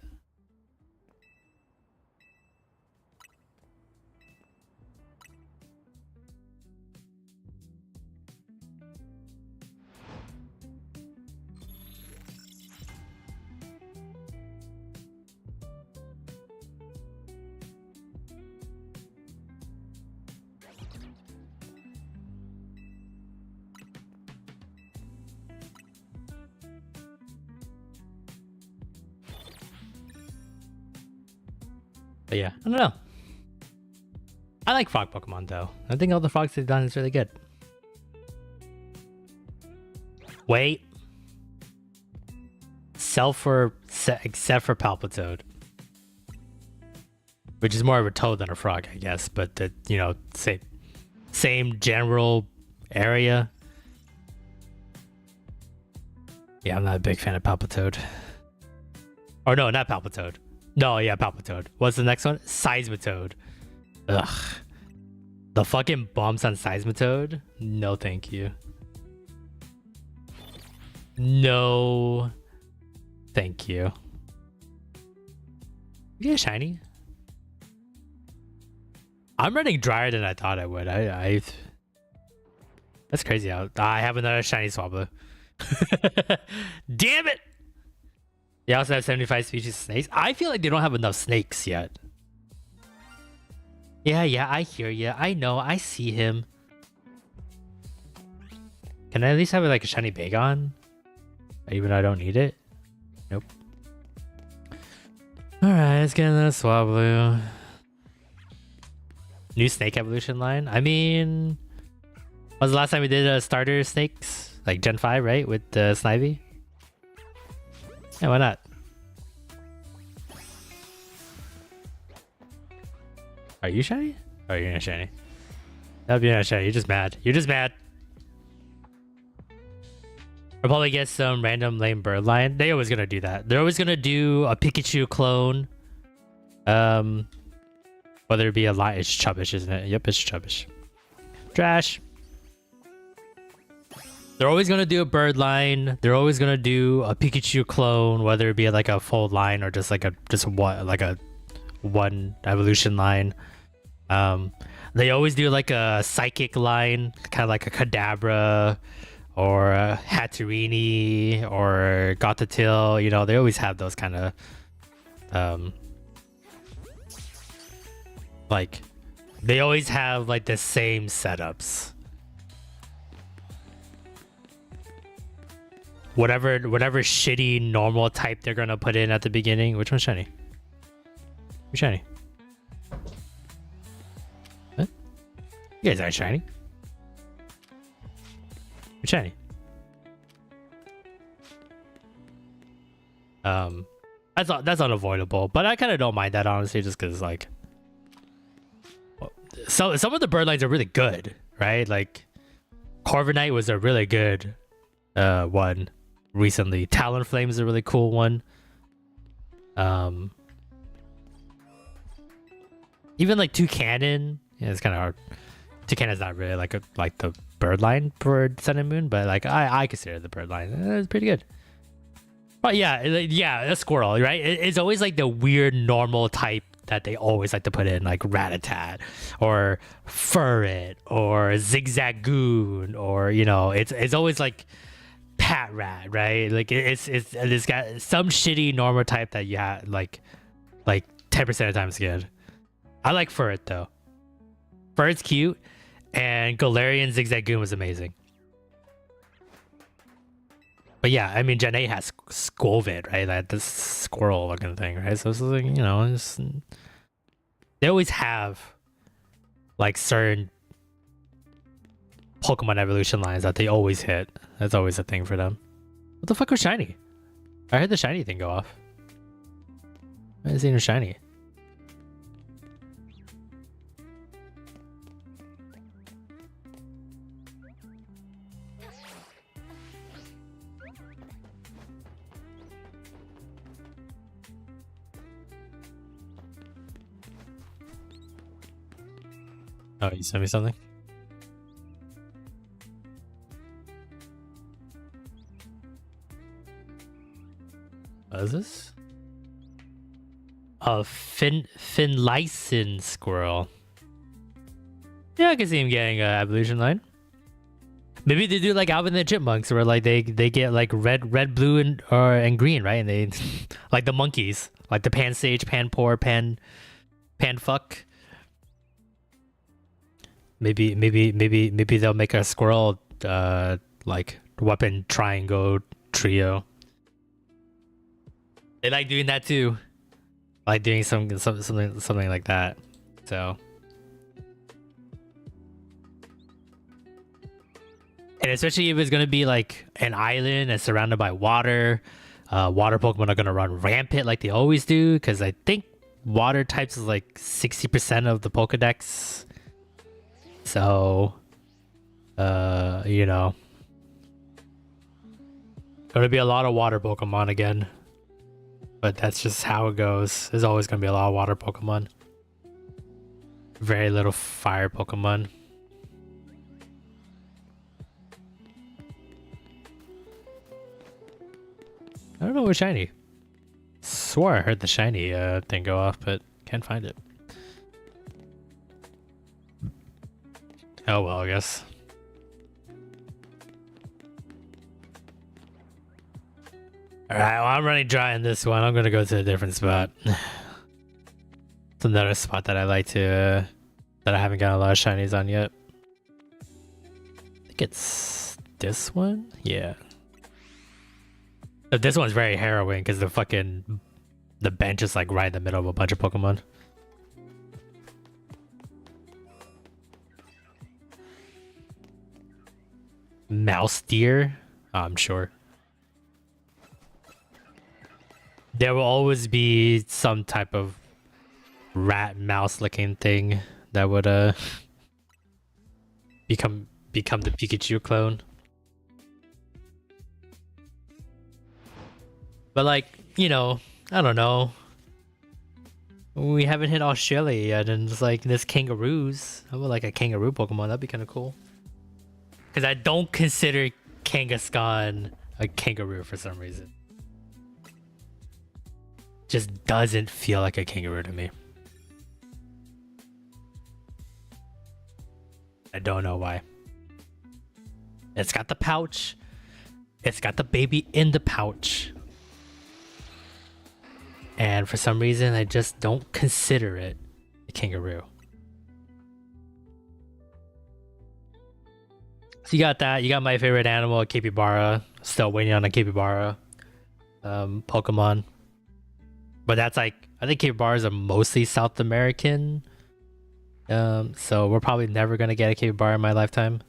But yeah, I don't know. I like frog Pokemon though. I think all the frogs they've done is really good. Wait. Except for Palpitoad. Which is more of a toad than a frog, I guess. But the, same general area. Yeah, I'm not a big fan of Palpitoad. Or no, not Palpitoad. No, yeah, Palpitoad. What's the next one? Seismitoad. Ugh. The fucking bumps on Seismitoad? No, thank you. No. Thank you. You get a shiny? I'm running drier than I thought I would. That's crazy. I have another shiny Swablu. Damn it! They also have 75 species of snakes. I feel like they don't have enough snakes yet. Yeah, I hear ya. I know. I see him. Can I at least have like a shiny Bagon? Even though I don't need it? Nope. Alright, let's get another Swablu. New snake evolution line? I mean... When was the last time we did starter snakes? Like Gen 5, right? With Snivy? Yeah, why not? Are you shiny? Oh, you're not shiny. Nope, you're not shiny. You're just mad. You're just mad. I'll probably get some random lame bird line. They're always gonna do that. They're always gonna do a Pikachu clone. Whether it be a line. It's Chubbish, isn't it? Yep, it's Chubbish. Trash. They're always gonna do a bird line. They're always gonna do a Pikachu clone, whether it be like a full line or just like a one evolution line. They always do like a psychic line, kind of like a Kadabra or a Hatterini or Gothitille. You know, they always have those kind of like they always have like the same setups. Whatever shitty normal type they're gonna put in at the beginning. Which one's shiny? Who's shiny? What? You guys aren't shiny. Who's shiny? That's unavoidable, but I kind of don't mind that honestly, just because like, so some of the bird lines are really good, right? Like, Corviknight was a really good one recently. Talonflame is a really cool one. Even like Toucanon, yeah, it's kind of hard. Toucanon's not really like the bird line for Sun and Moon, but like I consider the bird line. It's pretty good. But yeah, a squirrel, right? It's always like the weird normal type that they always like to put in, like Rattata or Furret or Zigzagoon, or you know, it's always like Patrat, right? Like it's got some shitty normal type that you have like 10% of the time it's good. I like Furret though. Furret's cute, and Galarian Zigzagoon was amazing. But yeah, I mean, Gen 8 has Skolvid, right? Like this squirrel looking thing, right? So it's like, you know, they always have like certain Pokemon evolution lines that they always hit. That's always a thing for them. What the fuck was shiny? I heard the shiny thing go off. I didn't see no shiny. Oh, you sent me something? What is this? A Finlayson squirrel. Yeah, I can see him getting an evolution line. Maybe they do like Alvin and the Chipmunks, where like they get like red, blue, and green, right? And they like the monkeys, like the Pansage, Panpour, Panfuck. Maybe they'll make a squirrel like weapon triangle trio. They like doing that too. Like doing something like that. So, and especially if it's gonna be like an island and surrounded by water, water Pokemon are gonna run rampant like they always do, because I think water types is like 60% of the Pokedex. So, you know, gonna be a lot of water Pokemon again, but that's just how it goes. There's always gonna be a lot of water Pokemon. Very little fire Pokemon. I don't know what's shiny. Swore I heard the shiny thing go off, but can't find it. Oh well, I guess. Alright, well, I'm running dry in this one. I'm gonna go to a different spot. It's another spot that I like to, that I haven't got a lot of shinies on yet. I think it's this one? Yeah. This one's very harrowing because the bench is like right in the middle of a bunch of Pokemon. Mouse deer? Oh, I'm sure. There will always be some type of rat mouse looking thing that would become the Pikachu clone. But like, you know, I don't know. We haven't hit Australia yet, and it's like this kangaroos. I would like a kangaroo Pokemon. That'd be kind of cool. Because I don't consider Kangaskhan a kangaroo for some reason. Just doesn't feel like a kangaroo to me. I don't know why. It's got the pouch. It's got the baby in the pouch. And for some reason, I just don't consider it a kangaroo. So you got that. You got my favorite animal, capybara. Still waiting on a capybara Pokemon. But that's like, I think capybaras are mostly South American. So we're probably never going to get a capybara in my lifetime.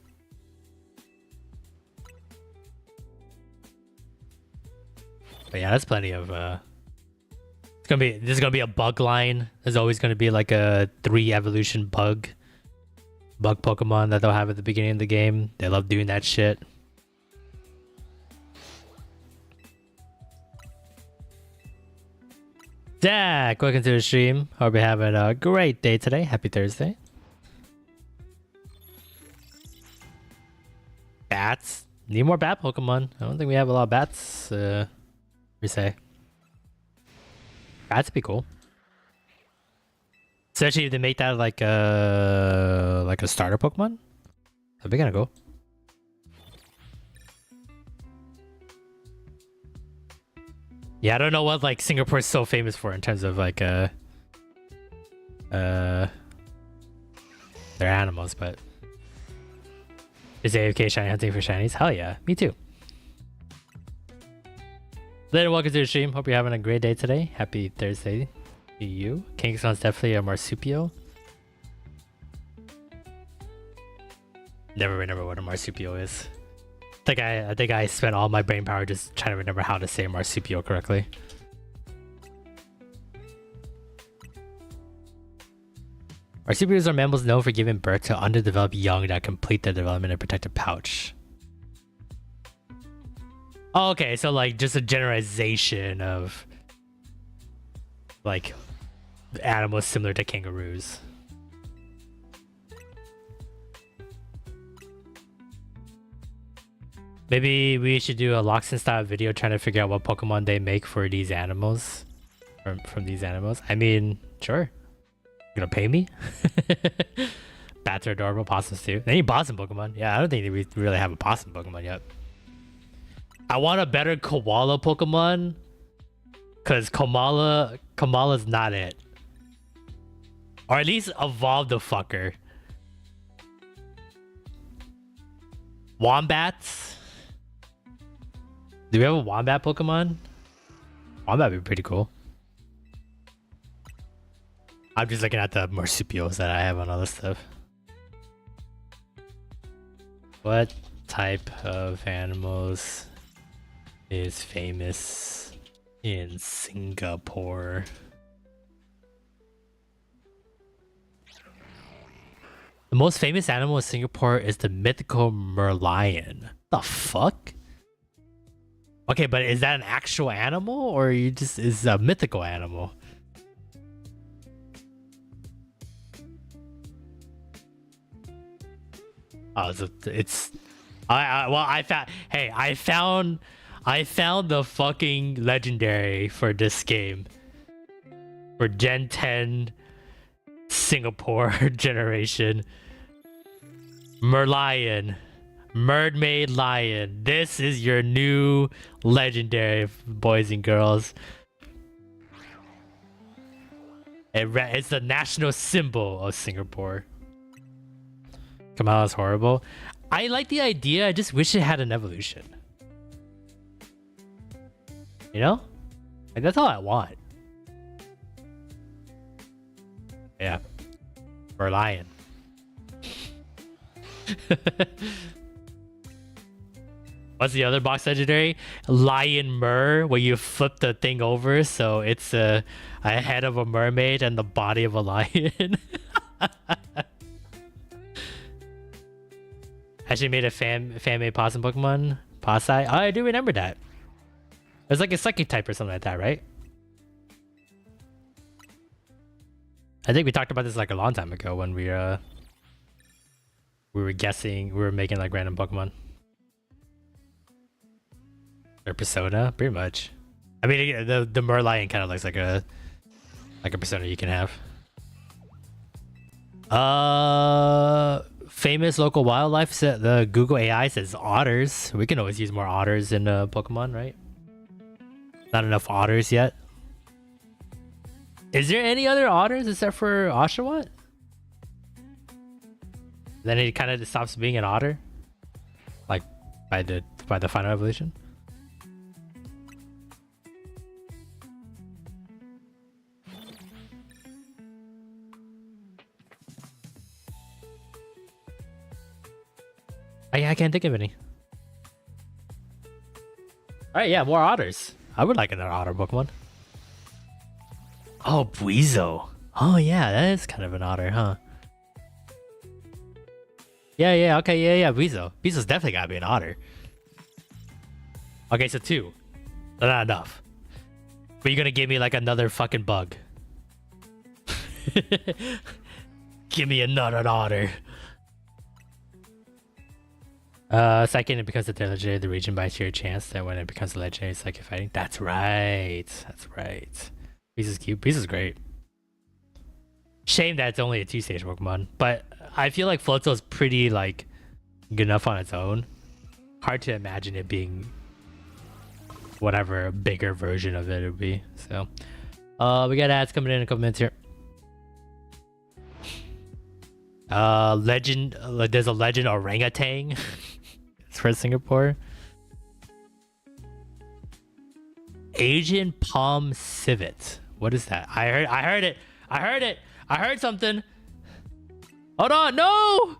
But yeah, that's plenty of this is gonna be a bug line. There's always gonna be like a 3 evolution bug Pokemon that they'll have at the beginning of the game. They love doing that shit. Zach, welcome to the stream. Hope you're having a great day today. Happy Thursday. Bats. Need more bat Pokemon. I don't think we have a lot of bats. We say. Bats would be cool. Especially if they make that like a starter Pokemon. That'd be kind of cool. Yeah, I don't know what like Singapore's so famous for in terms of like their animals, but is AFK shiny hunting for shinies? Hell yeah, me too. Later, welcome to the stream. Hope you're having a great day today. Happy Thursday to you. Kingston's definitely a marsupial. Never remember what a marsupial is. I think I spent all my brain power just trying to remember how to say marsupial correctly. Marsupials are mammals known for giving birth to underdeveloped young that complete their development in a protective pouch. Oh, okay, so like just a generalization of like animals similar to kangaroos. Maybe we should do a Loxin style video trying to figure out what Pokemon they make for these animals. From these animals. I mean, sure. You gonna pay me? Bats are adorable, possums too. They need possum Pokemon. Yeah, I don't think we really have a possum Pokemon yet. I want a better koala Pokemon. Cause Kamala's not it. Or at least evolve the fucker. Wombats. Do we have a Wombat Pokemon? Wombat would be pretty cool. I'm just looking at the marsupials that I have on all this stuff. What type of animals is famous in Singapore? The most famous animal in Singapore is the mythical merlion. The fuck? Okay, but is that an actual animal or you just is a mythical animal? Oh, it's I found the fucking legendary for this game. For Gen 10 Singapore generation. Merlion. Mermaid Lion. This is your new legendary, boys and girls. It's the national symbol of Singapore. Kamala's horrible. I like the idea, I just wish it had an evolution. You know? Like, that's all I want. Yeah. Merlion. What's the other box legendary? Lion Mer, where you flip the thing over so it's a head of a mermaid and the body of a lion. Actually made a fan-made possum Pokemon. Possai? Oh, I do remember that. It's like a psychic type or something like that, right? I think we talked about this like a long time ago when we were guessing, we were making like random Pokemon. Or persona, pretty much. I mean, the Merlion kind of looks like a persona you can have. famous local wildlife. The Google AI says otters. We can always use more otters in Pokemon, right? Not enough otters yet. Is there any other otters except for Oshawott? Then it kind of stops being an otter, like by the final evolution. I can't think of any. All right, yeah, more otters. I would like another otter Pokemon. Oh, Buizo. Oh yeah, that is kind of an otter, huh? Yeah, okay, yeah, Buizo. Buizo's definitely gotta be an otter. Okay, so 2. Not enough. But you're gonna give me like another fucking bug. Give me another otter. Second, because of the legendary, the region by sheer chance that when it becomes a legendary, it's like fighting. That's right. Buizo's cute. Buizo's great. Shame that it's only a 2-stage Pokemon, but I feel like Floatzel is pretty like good enough on its own. Hard to imagine it being whatever bigger version of it would be. So, we got ads coming in a couple minutes here. Legend. There's a legend orangutan. It's for Singapore. Asian palm civet. What is that? I heard it. I heard something. Hold on, no!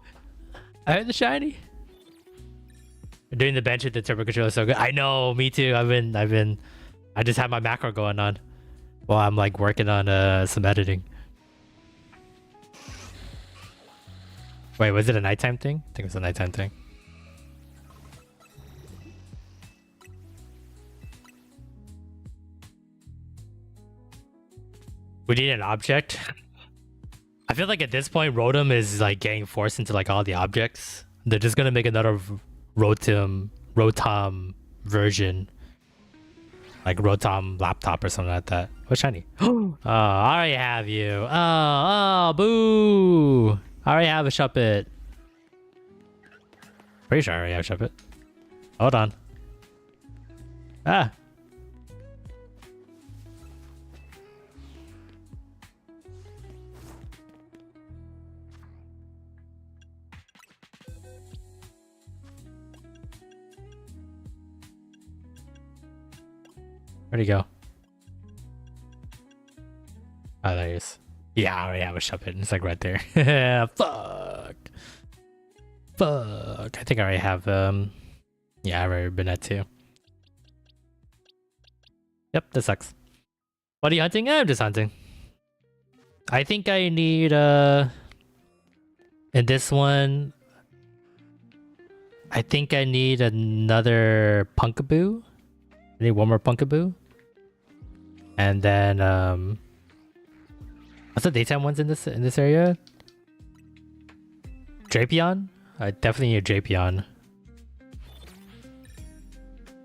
I heard the shiny. Doing the bench with the turbo controller is so good. I know, me too. I just have my macro going on while I'm like working on some editing. Wait, was it a nighttime thing? I think it was a nighttime thing. We need an object. I feel like at this point, Rotom is like getting forced into like all the objects. They're just gonna make another Rotom version, like Rotom laptop or something like that. What's shiny? Oh, I already have you. Oh, boo! I already have a Shuppet. Pretty sure I already have a Shuppet. Hold on. Ah. Where'd he go? Oh, there he is. Yeah, I already have a Shuppet. It's like right there. Fuck. I think I already have, yeah, I already been at 2. Yep, that sucks. What are you hunting? I'm just hunting. I think I need, in this one, I think I need another Punkaboo. I need one more Punkaboo. And then, what's the daytime ones in this area? Drapion? I definitely need a Drapion.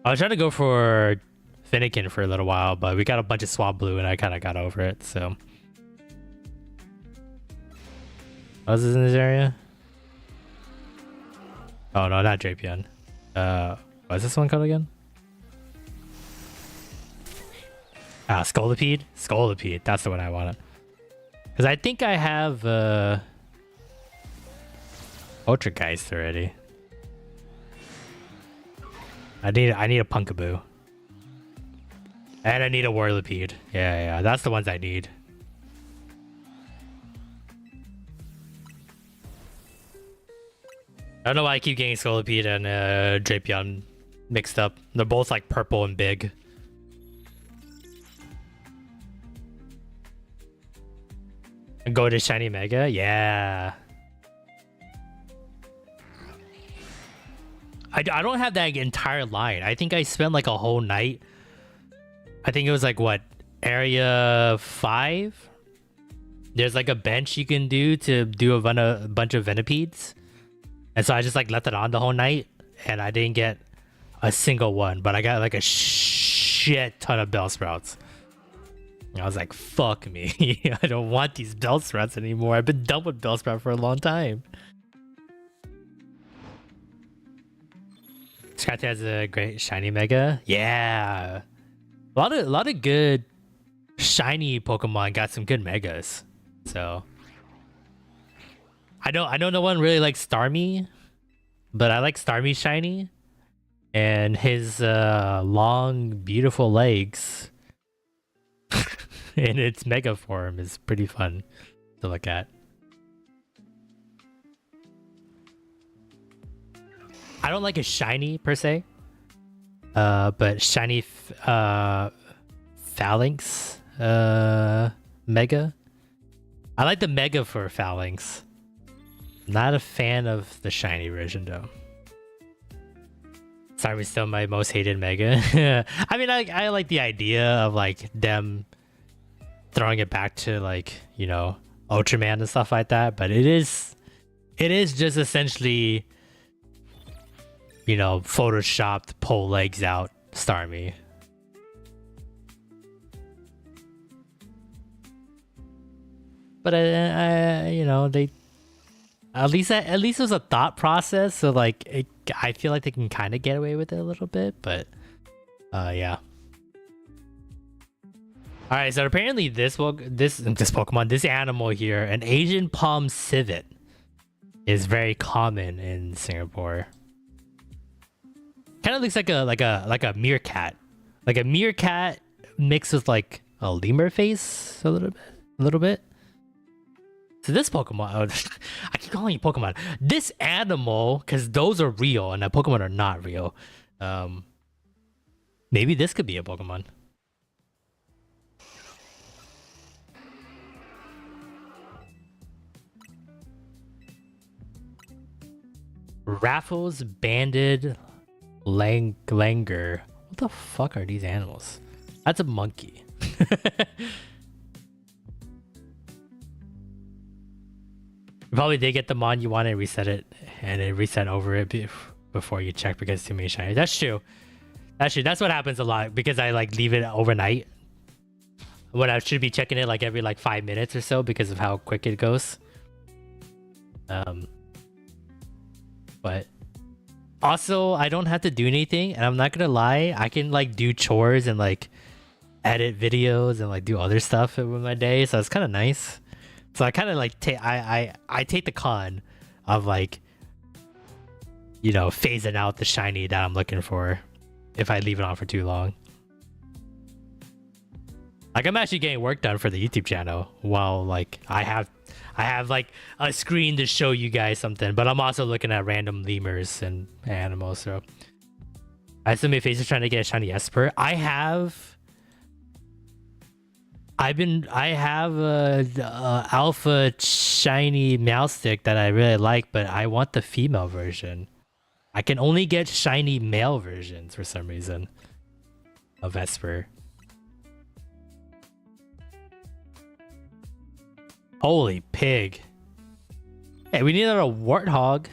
I was trying to go for Finnegan for a little while, but we got a bunch of Swablu and I kind of got over it, so. What else is in this area? Oh no, not Drapion. What's this one called again? Ah, Scolipede? Scolipede, that's the one I wanted. Because I think I have Ultrageist already. I need a Punkaboo. And I need a Whirlipede. Yeah, that's the ones I need. I don't know why I keep getting Scolipede and Drapion mixed up. They're both like purple and big. And go to Shiny Mega? Yeah. I don't have that entire line. I think I spent like a whole night. I think it was like, what, area 5? There's like a bench you can do to do a bunch of Venipedes. And so I just like left it on the whole night. And I didn't get a single one. But I got like a shit ton of Bellsprouts. I was like, fuck me. I don't want these Bellsprouts anymore. I've been done with Bellsprout for a long time. Scott has a great shiny mega. Yeah, a lot of good shiny Pokemon got some good megas. So I know no one really likes Starmie, but I like Starmie shiny, and his long beautiful legs in its mega form is pretty fun to look at. I don't like a shiny per se, but shiny Phalanx mega. I like the mega for Phalanx. Not a fan of the shiny version though. Sorry, still my most hated mega. I mean, I like the idea of like them throwing it back to like, you know, Ultraman and stuff like that, but it is just essentially, you know, photoshopped pull legs out Starmie. But you know, they at least it was a thought process, so like I feel like they can kind of get away with it a little bit, but yeah. All right, so apparently this Pokemon, this animal here, an Asian palm civet, is very common in Singapore. Kind of looks like a meerkat, like a meerkat mixed with like a lemur face a little bit. So this Pokemon, I keep calling you Pokemon. This animal, because those are real and the Pokemon are not real. Maybe this could be a Pokemon. Raffles banded Langer. What the fuck are these animals? That's a monkey. You probably did get the mon you wanted, reset it, and it reset over it before you check because too many shiny. That's true. That's true. That's what happens a lot because I like leave it overnight when I should be checking it like every like 5 minutes or so because of how quick it goes. But also I don't have to do anything, and I'm not gonna lie, I can like do chores and like edit videos and like do other stuff with my day, so it's kind of nice. So I kind of like I take the con of like, you know, phasing out the shiny that I'm looking for if I leave it on for too long. Like I'm actually getting work done for the YouTube channel while like I have like a screen to show you guys something, but I'm also looking at random lemurs and animals. So I have so many faces trying to get a shiny Esper. I have a alpha shiny Meowstic that I really like, but I want the female version. I can only get shiny male versions for some reason of Esper. Holy pig. Hey, we need another Warthog.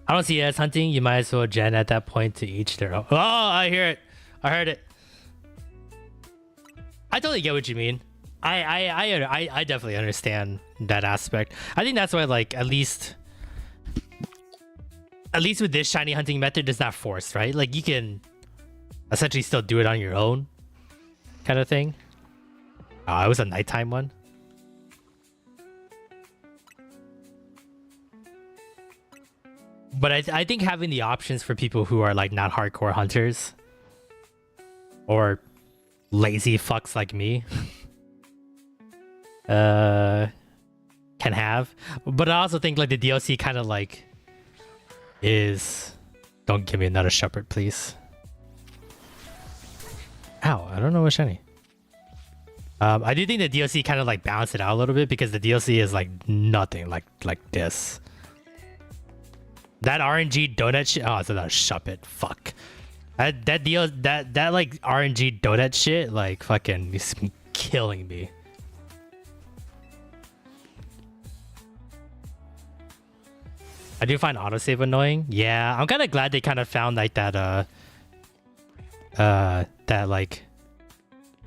I don't see it as hunting. You might as well gen at that point to each their own. Oh, I hear it. I heard it. I totally get what you mean. I definitely understand that aspect. I think that's why, like, at least with this shiny hunting method, it's not forced, right? Like, you can essentially still do it on your own, kind of thing. Oh, it was a nighttime one. But I think having the options for people who are like not hardcore hunters or lazy fucks like me can have. But I also think like the DLC kind of like is... Don't give me another shepherd, please. Ow, I don't know what's shiny. I do think the DLC kind of like balanced it out a little bit because the DLC is like nothing like this. That RNG donut shit. Oh, it's not a shuppet. Fuck. That like RNG donut shit, like fucking is killing me. I do find autosave annoying. Yeah, I'm kind of glad they kind of found like that like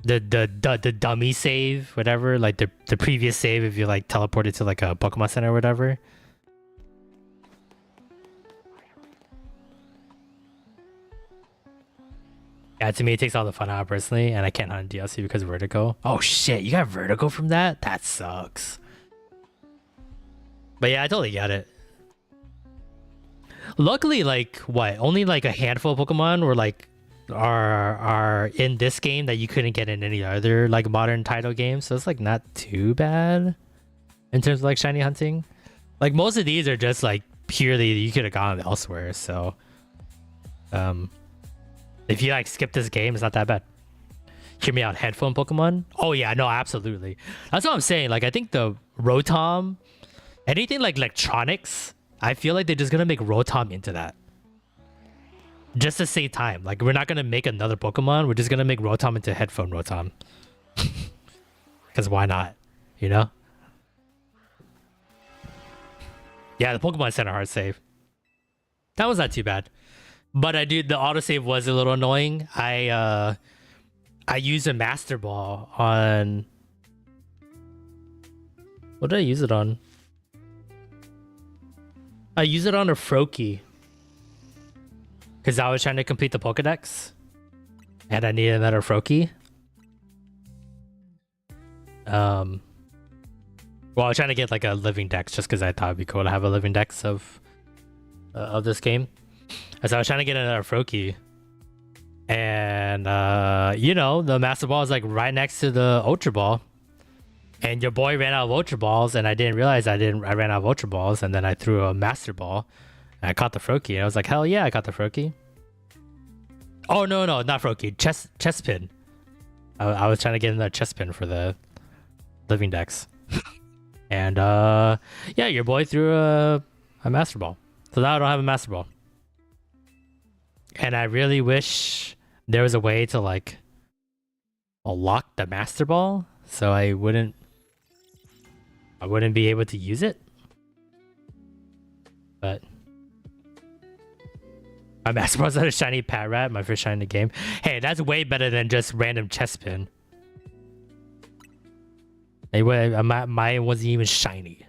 the dummy save, whatever, like the previous save if you like teleported to like a Pokemon Center or whatever. Yeah, to me it takes all the fun out personally, and I can't hunt DLC because of Vertigo. Oh shit, you got Vertigo from that? That sucks. But yeah, I totally get it. Luckily, like what? Only like a handful of Pokemon were like are in this game that you couldn't get in any other like modern title game, so it's like not too bad in terms of like shiny hunting. Like most of these are just like purely you could have gone elsewhere, so if you like skip this game, it's not that bad. Hear me out, headphone Pokemon. Oh yeah, no, absolutely. That's what I'm saying. Like I think the Rotom, anything like electronics, I feel like they're just gonna make Rotom into that. Just to save time. Like we're not gonna make another Pokemon, we're just gonna make Rotom into headphone Rotom. Cause why not? You know? Yeah, the Pokemon Center hard save. That was not too bad. But I do the autosave was a little annoying. I used a Master Ball on, what did I use it on? I used it on a Froakie. Because I was trying to complete the Pokedex. And I needed another Froakie. Well, I was trying to get like a living dex just because I thought it'd be cool to have a living dex of this game. So I was trying to get another Froakie. And, you know, the Master Ball is like right next to the Ultra Ball. And your boy ran out of Ultra Balls, and I didn't realize I ran out of Ultra Balls, and then I threw a Master Ball. And I caught the Froakie, and I was like, hell yeah, I caught the Froakie. Oh, no, not Froakie. Chespin. I was trying to get in that Chespin for the living dex. And, yeah, your boy threw a Master Ball. So now I don't have a Master Ball. And I really wish there was a way to, like, unlock the Master Ball so I wouldn't be able to use it. But my Master Ball's not a shiny Patrat, my first shiny in the game. Hey, that's way better than just random Chespin. Anyway, mine wasn't even shiny.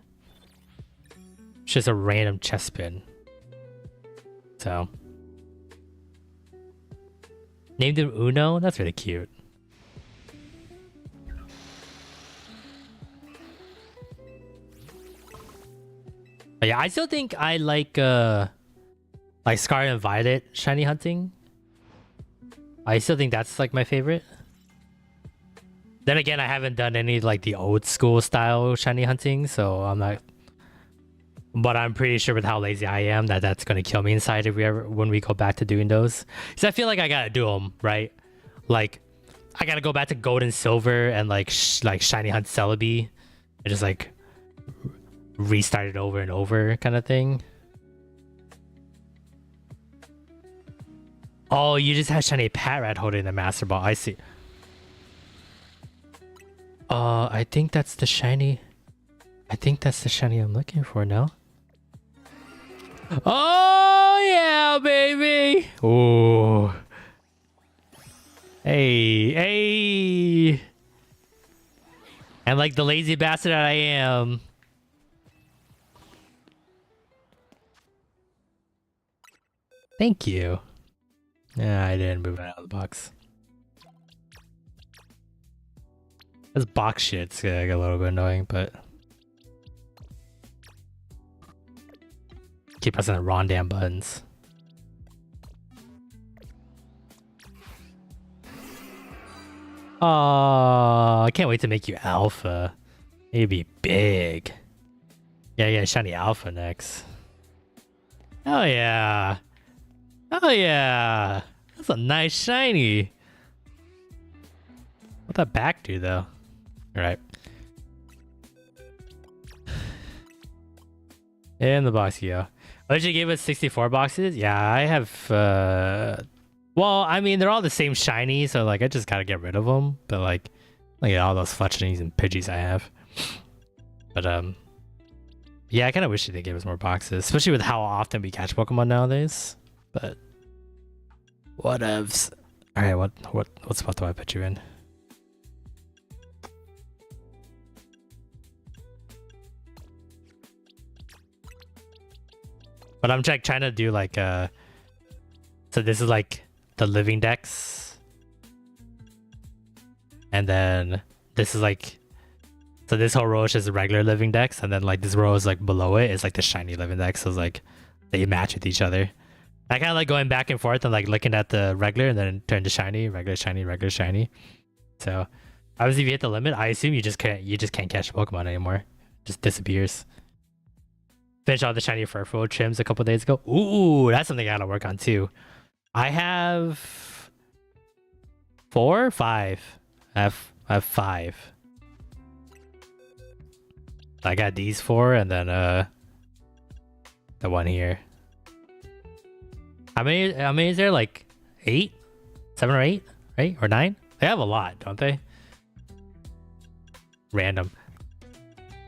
It's just a random Chespin. So named him Uno? That's really cute. But yeah, I still think I like Scarlet and Violet shiny hunting. I still think that's like my favorite. Then again, I haven't done any like the old school style shiny hunting, so I'm not. But I'm pretty sure with how lazy I am that's gonna kill me inside if when we go back to doing those. Because I feel like I gotta do them right. Like I gotta go back to Gold and Silver and like shiny hunt Celebi and just like restart it over and over kind of thing. Oh, you just had shiny Patrat holding the Master Ball. I see. I think that's the shiny. I think that's the shiny I'm looking for now. Oh yeah, baby! Oh, hey! And like the lazy bastard that I am. Thank you. Yeah, I didn't move it out of the box. This box shit's like a little bit annoying, but keep pressing the wrong damn buttons. Oh, I can't wait to make you alpha. You'd be big. Yeah, shiny alpha next. Oh yeah. Oh yeah. That's a nice shiny. What'd that back do though? Alright. In the box you go. Oh, did you give us 64 boxes? Yeah, I have well, I mean they're all the same shiny, so like I just gotta get rid of them. But like look at all those Fletchings and Pidgeys I have. But yeah, I kinda wish they gave us more boxes, especially with how often we catch Pokemon nowadays. But whatevs. Alright, what spot do I put you in? But I'm trying to do like so this is like the living dex, and then this is like, so this whole row is just a regular living dex, and then like this row is like below it is like the shiny living dex. So it's like they match with each other. I kind of like going back and forth and like looking at the regular and then turn to shiny, regular, shiny, regular, shiny. So obviously if you hit the limit, I assume you just can't catch Pokemon anymore. It just disappears. Finished all the shiny Furfrou trims a couple days ago. Ooh, that's something I gotta work on too. I have 4 or 5. I have 5. I got these 4 and then the one here. How many is there? Like 8? 7 or 8? Right? Or 9? They have a lot, don't they? Random.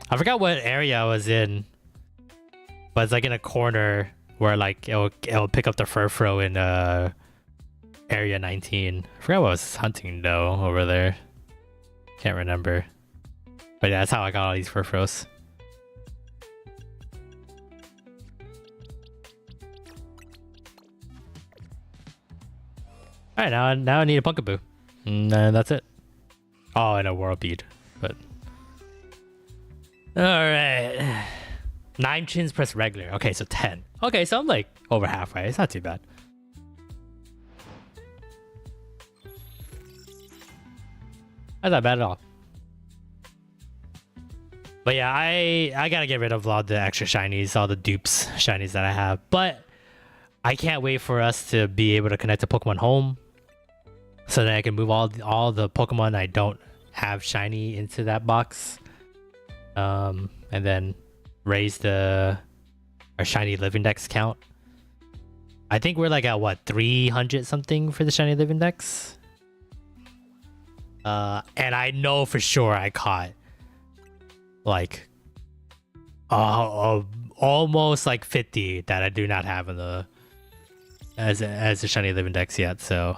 I forgot what area I was in, but it's like in a corner where like it'll pick up the Furfrou in area 19. I forgot what I was hunting though over there. Can't remember. But yeah, that's how I got all these Furfrous. Alright, now I need a Punkaboo. And that's it. Oh, and a World Bead. But alright. 9 chins press regular. Okay, so 10. Okay, so I'm like over halfway. It's not too bad. That's not bad at all. But yeah, I gotta get rid of all the extra shinies, all the dupes shinies that I have. But I can't wait for us to be able to connect to Pokemon Home, so that I can move all the Pokemon I don't have shiny into that box, and then raise our shiny living dex count. I think we're like at what, 300 something for the shiny living dex. And I know for sure I caught like almost like 50 that I do not have in the as a shiny living dex yet, so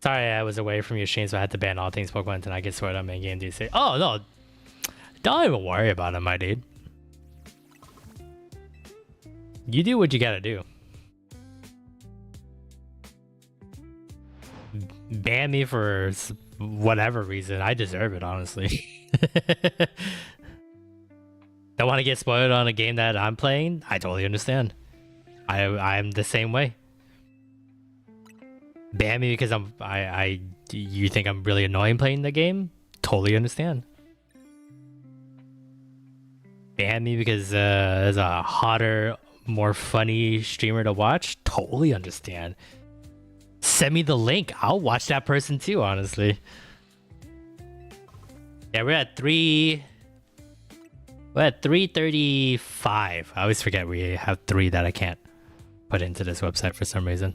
sorry I was away from your stream, so I had to ban all things Pokemon until I get sorted on main game. Do you say? Oh no, don't even worry about it, my dude. You do what you gotta do. Ban me for whatever reason. I deserve it, honestly. Don't want to get spoiled on a game that I'm playing? I totally understand. I'm the same way. Ban me because you think I'm really annoying playing the game? Totally understand. Ban me because there's a hotter, more funny streamer to watch? Totally understand. Send me the link. I'll watch that person too, honestly. Yeah, we're at 335. I always forget we have 3 that I can't put into this website for some reason.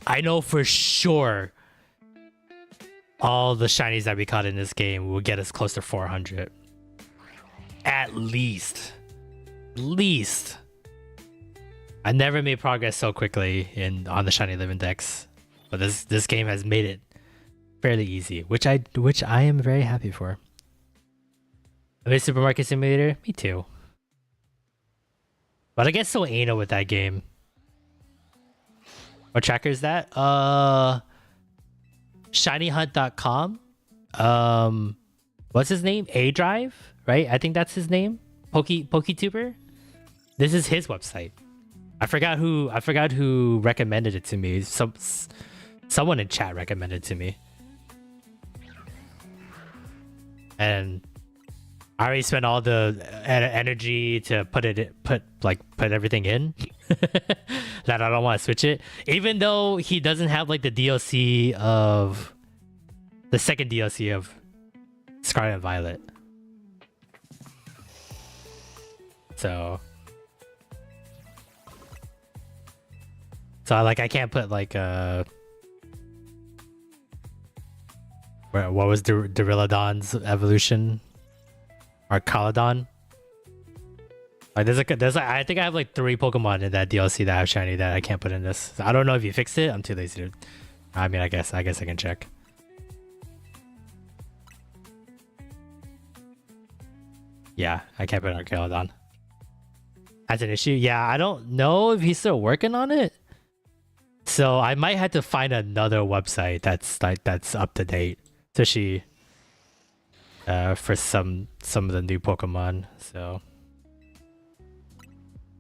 I know for sure all the shinies that we caught in this game will get us close to 400. At least. I never made progress so quickly on the shiny living dex, but this game has made it fairly easy, which I am very happy for. I made Supermarket Simulator. Me too. But I get so anal with that game. What tracker is that? Shinyhunt.com. What's his name? A Drive, right? I think that's his name. PokeTuber. This is his website. I forgot who recommended it to me. Someone in chat recommended it to me. And I already spent all the energy to put everything in that I don't want to switch it. Even though he doesn't have like the DLC of the second DLC of Scarlet and Violet. So I can't put like What was Duraludon's evolution? Or Caladon? Like I think I have like 3 Pokemon in that DLC that have shiny that I can't put in this. So I don't know if you fixed it. I'm too lazy to. I mean, I guess I can check. Yeah, I can't put Caladon. That's an issue. Yeah, I don't know if he's still working on it. So I might have to find another website that's up to date, especially for some of the new Pokemon. So.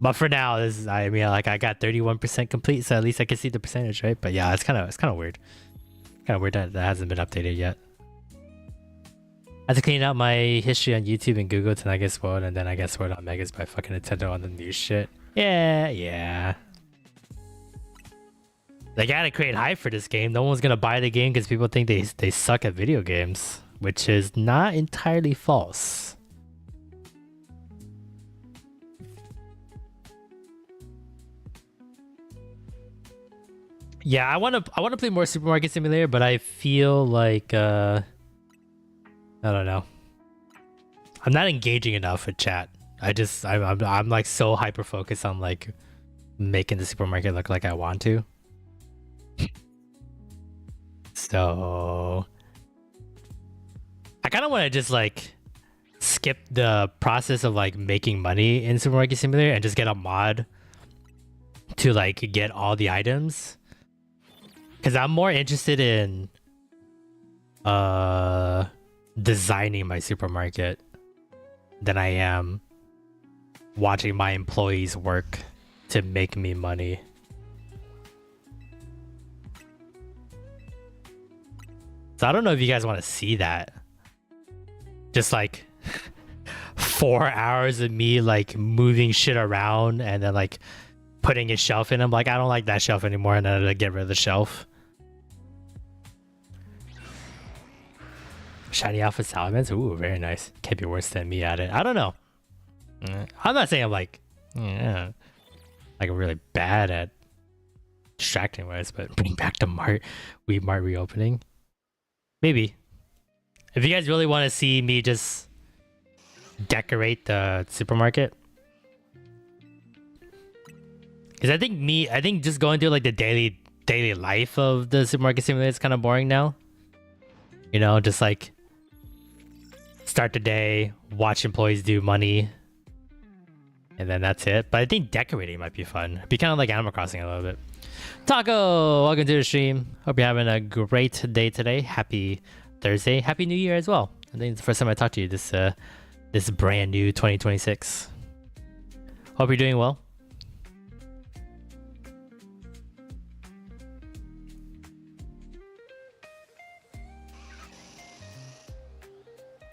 But for now, I mean, like I got 31% complete, so at least I can see the percentage, right? But yeah, it's kind of weird. Kind of weird that hasn't been updated yet. I had to clean out my history on YouTube and Google to not get spoiled, and then I got spoiled on Megas by fucking Nintendo on the new shit. Yeah. They gotta create hype for this game. No one's gonna buy the game because people think they suck at video games, which is not entirely false. Yeah, I want to play more Supermarket Simulator, but I feel like I don't know. I'm not engaging enough with chat. I'm like so hyper focused on like making the supermarket look like I want to. So I kind of want to just like skip the process of like making money in Supermarket Simulator and just get a mod to like get all the items. Because I'm more interested in designing my supermarket than I am watching my employees work to make me money. So I don't know if you guys want to see that. Just like 4 hours of me like moving shit around and then like putting a shelf in. I'm like, I don't like that shelf anymore, and then I get rid of the shelf. Shiny Alpha Salamence? Ooh, very nice. Can't be worse than me at it. I don't know. I'm not saying I'm like, like really bad at distracting wise, but bring back the Weeb Mart reopening. Maybe. If you guys really want to see me just decorate the supermarket. Because I think just going through like the daily life of the Supermarket Simulator is kind of boring now. You know, just like start the day, watch employees do money, and then that's it. But I think decorating might be fun. It'd be kind of like Animal Crossing a little bit. Taco, welcome to the stream. Hope you're having a great day today. Happy Thursday. Happy New Year as well. I think it's the first time I talked to you this brand new 2026. Hope you're doing well.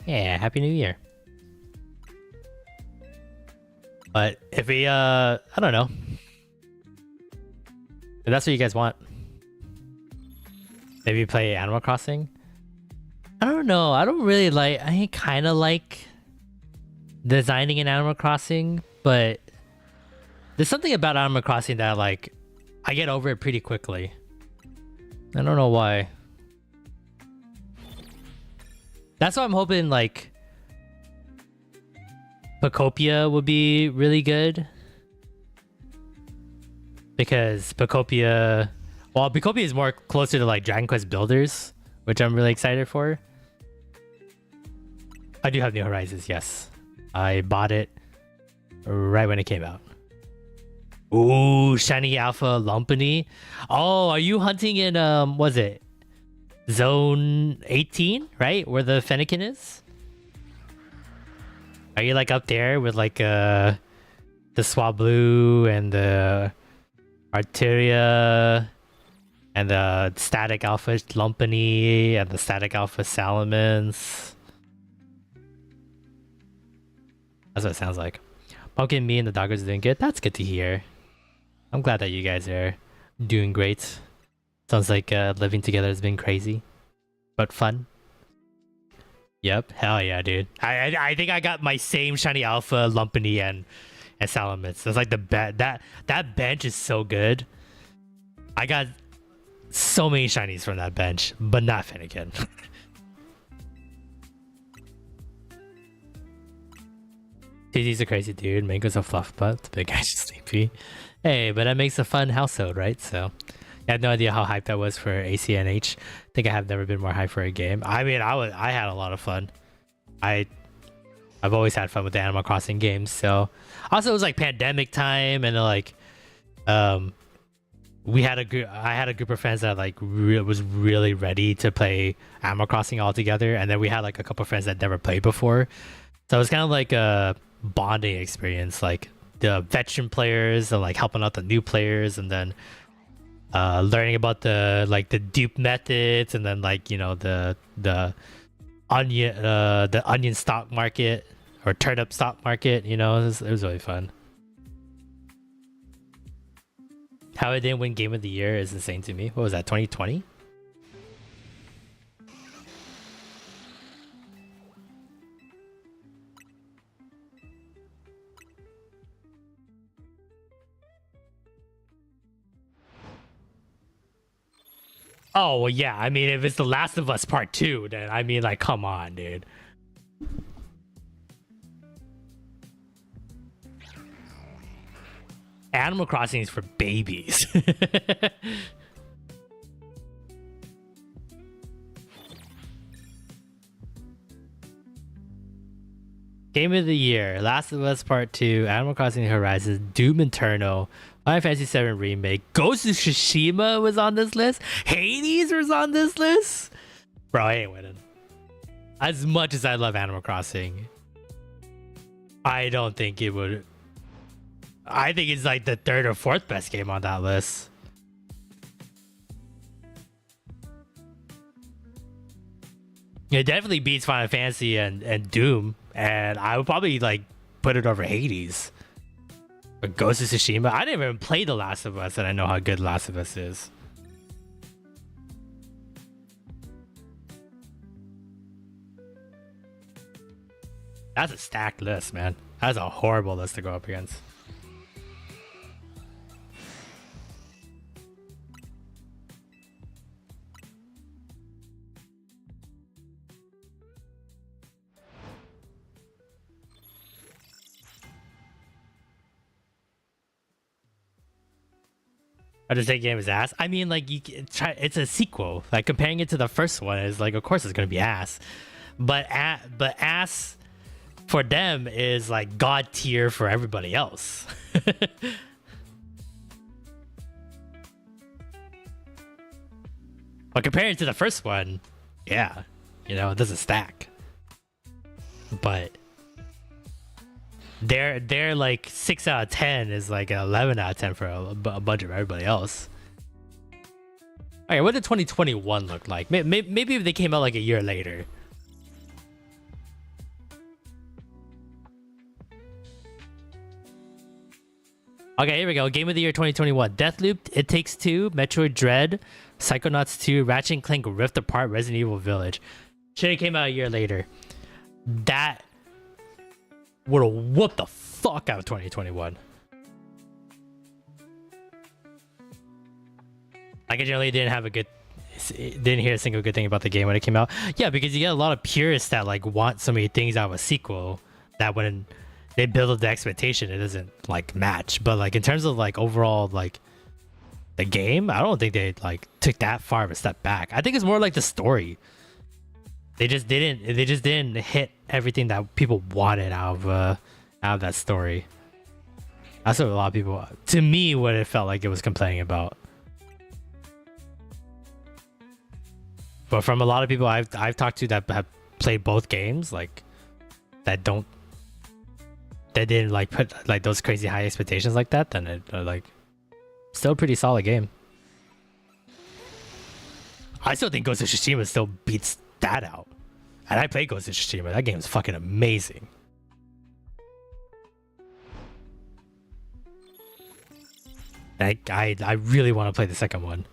Yeah, Happy New Year. But if we, I don't know. If that's what you guys want. Maybe play Animal Crossing? I don't know. I don't really like, I kind of like designing in Animal Crossing, but there's something about Animal Crossing that like, I get over it pretty quickly. I don't know why. That's why I'm hoping like Pacopia would be really good. Because Pacopia is more closer to like Dragon Quest Builders, which I'm really excited for. I do have New Horizons, yes. I bought it right when it came out. Ooh, Shiny Alpha Lumpany. Oh, are you hunting in was it Zone 18, right? Where the Fennekin is? Are you like up there with like the Swablu and the Arteria and the Static Alpha Lumpany and the Static Alpha Salamence? That's what it sounds like. Pumpkin, me and the doggers are doing good. That's good to hear. I'm glad that you guys are doing great. Sounds like living together has been crazy, but fun. Yep, hell yeah, dude. I think I got my same Shiny Alpha Lumpany and Salamence. That's like the that bench is so good. I got so many shinies from that bench, but not Fennekin. TZ's a crazy dude. Mango's a fluff butt. The big guy's just sleepy. Hey, but that makes a fun household, right? So, I have no idea how hyped I was for ACNH. I think I have never been more hyped for a game. I mean, I had a lot of fun. I've always had fun with the Animal Crossing games. So, also it was like pandemic time, and like, I had a group of friends that like was really ready to play Animal Crossing all together, and then we had like a couple of friends that never played before. So it was kind of like a bonding experience, like the veteran players and like helping out the new players, and then learning about the dupe methods, and then like, you know, the onion stock market or turnip stock market. You know, it was really fun. How I didn't win Game of the Year is insane to me. What was that, 2020? Oh, well, yeah. I mean, if it's The Last of Us Part 2, then I mean, like, come on, dude. Animal Crossing is for babies. Game of the Year: Last of Us Part 2, Animal Crossing Horizons, Doom Eternal, Final Fantasy 7 Remake, Ghost of Tsushima was on this list, Hades was on this list. Bro, I ain't winning. As much as I love Animal Crossing, I don't think it would. I think it's like the third or fourth best game on that list. It definitely beats Final Fantasy and Doom, and I would probably like put it over Hades. But Ghost of Tsushima, I didn't even play The Last of Us, and I know how good Last of Us is. That's a stacked list, man. That's a horrible list to go up against. I just say game is ass. I mean, like, you can try. It's a sequel. Like, comparing it to the first one is like, of course it's gonna be ass, but ass for them is like god tier for everybody else. But comparing it to the first one, yeah, you know, it doesn't stack. But they're like 6 out of 10 is like an 11 out of 10 for a bunch of everybody else. Okay, what did 2021 look like? Maybe if they came out like a year later. Okay, here we go. Game of the Year 2021. Deathloop, It Takes Two, Metroid Dread, Psychonauts 2, Ratchet and Clank Rift Apart, Resident Evil Village. Should have came out a year later. That would have whooped the fuck out of 2021. I generally didn't hear a single good thing about the game when it came out. Yeah, because you get a lot of purists that like want so many things out of a sequel that when they build up the expectation, it doesn't like match. But like in terms of like overall like the game, I don't think they like took that far of a step back. I think it's more like the story. They just didn't hit everything that people wanted out of that story. That's what a lot of people, to me, what it felt like it was complaining about. But from a lot of people I've talked to that have played both games, like that didn't like put like those crazy high expectations like that, then it like still a pretty solid game. I still think Ghost of Tsushima still beats that out. And I played Ghost of Tsushima. That game is fucking amazing. I really want to play the second one.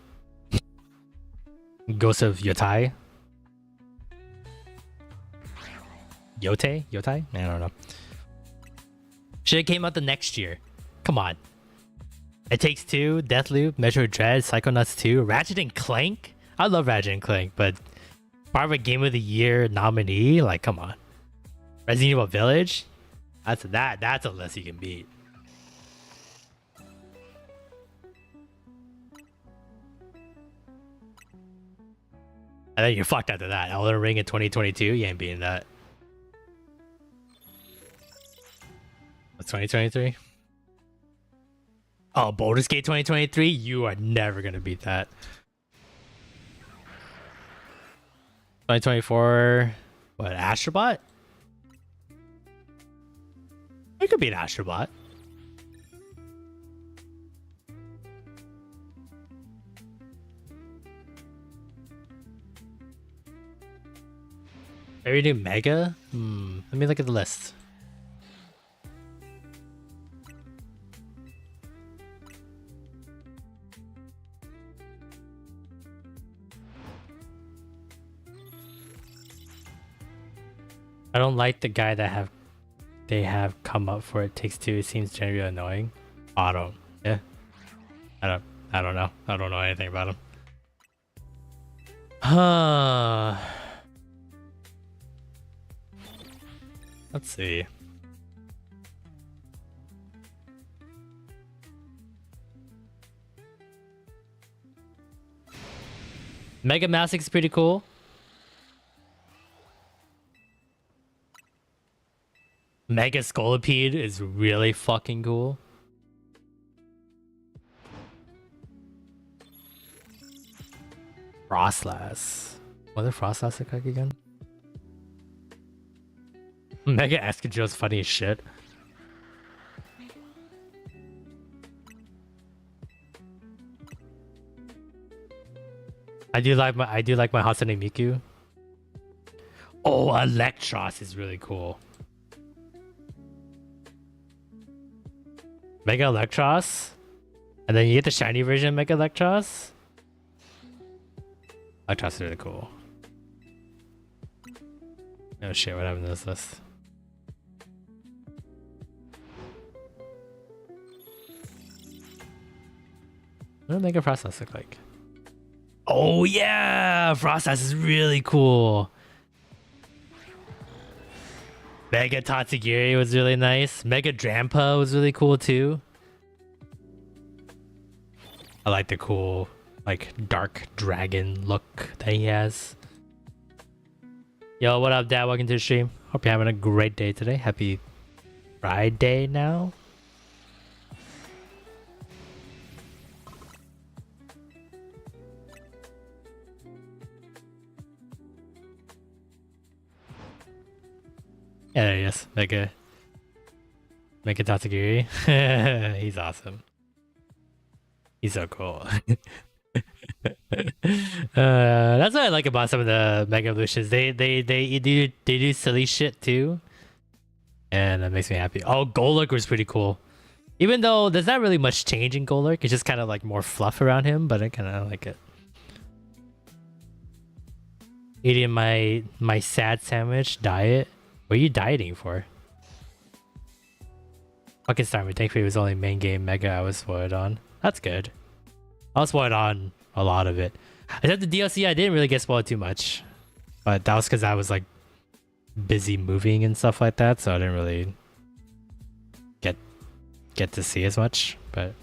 Ghost of Yotai? Yotai? I don't know. Should have came out the next year. Come on. It Takes Two, Deathloop, Metroid Dread, Psychonauts 2, Ratchet and Clank? I love Ratchet and Clank, but part of a Game of the Year nominee? Like, come on. Resident Evil Village? That's a list you can beat. And then you're fucked after that. Elden Ring in 2022, you ain't beating that. What's 2023? Oh, Baldur's Gate 2023? You are never gonna beat that. 2024, what, Astrobot? You could beat Astrobot. Maybe do Mega? Let me look at the list. I don't like the guy that they have come up for It Takes Two. It seems generally annoying. Oh, I don't know. I don't know anything about him. Let's see. Mega Massix is pretty cool. Mega Scolipede is really fucking cool. Frostlass. What did Frostlass look like again? Mega Escadrille's funny as shit. I do like my Hatsune Miku. Oh, Electros is really cool. Mega Electros, and then you get the shiny version of Mega Electros. Electros is really cool. Oh shit, what happened to this list? What does Mega Frostlass look like? Oh yeah, Frostlass is really cool. Mega Tatsugiri was really nice. Mega Drampa was really cool too. I like the cool, like, dark dragon look that he has. Yo, what up, Dad? Welcome to the stream. Hope you're having a great day today. Happy Friday now. Yeah, there he is. Mega Tatsugiri. He's awesome. He's so cool. That's what I like about some of the Mega Evolutions. They do silly shit too, and that makes me happy. Oh, Golurk was pretty cool. Even though there's not really much change in Golurk, it's just kind of like more fluff around him, but I kind of like it. Eating my sad sandwich diet. What are you dieting for? Fucking Starman, thankfully it was only main game Mega I was spoiled on. That's good. I was spoiled on a lot of it. Except the DLC, I didn't really get spoiled too much. But that was because I was like busy moving and stuff like that, so I didn't really get to see as much. But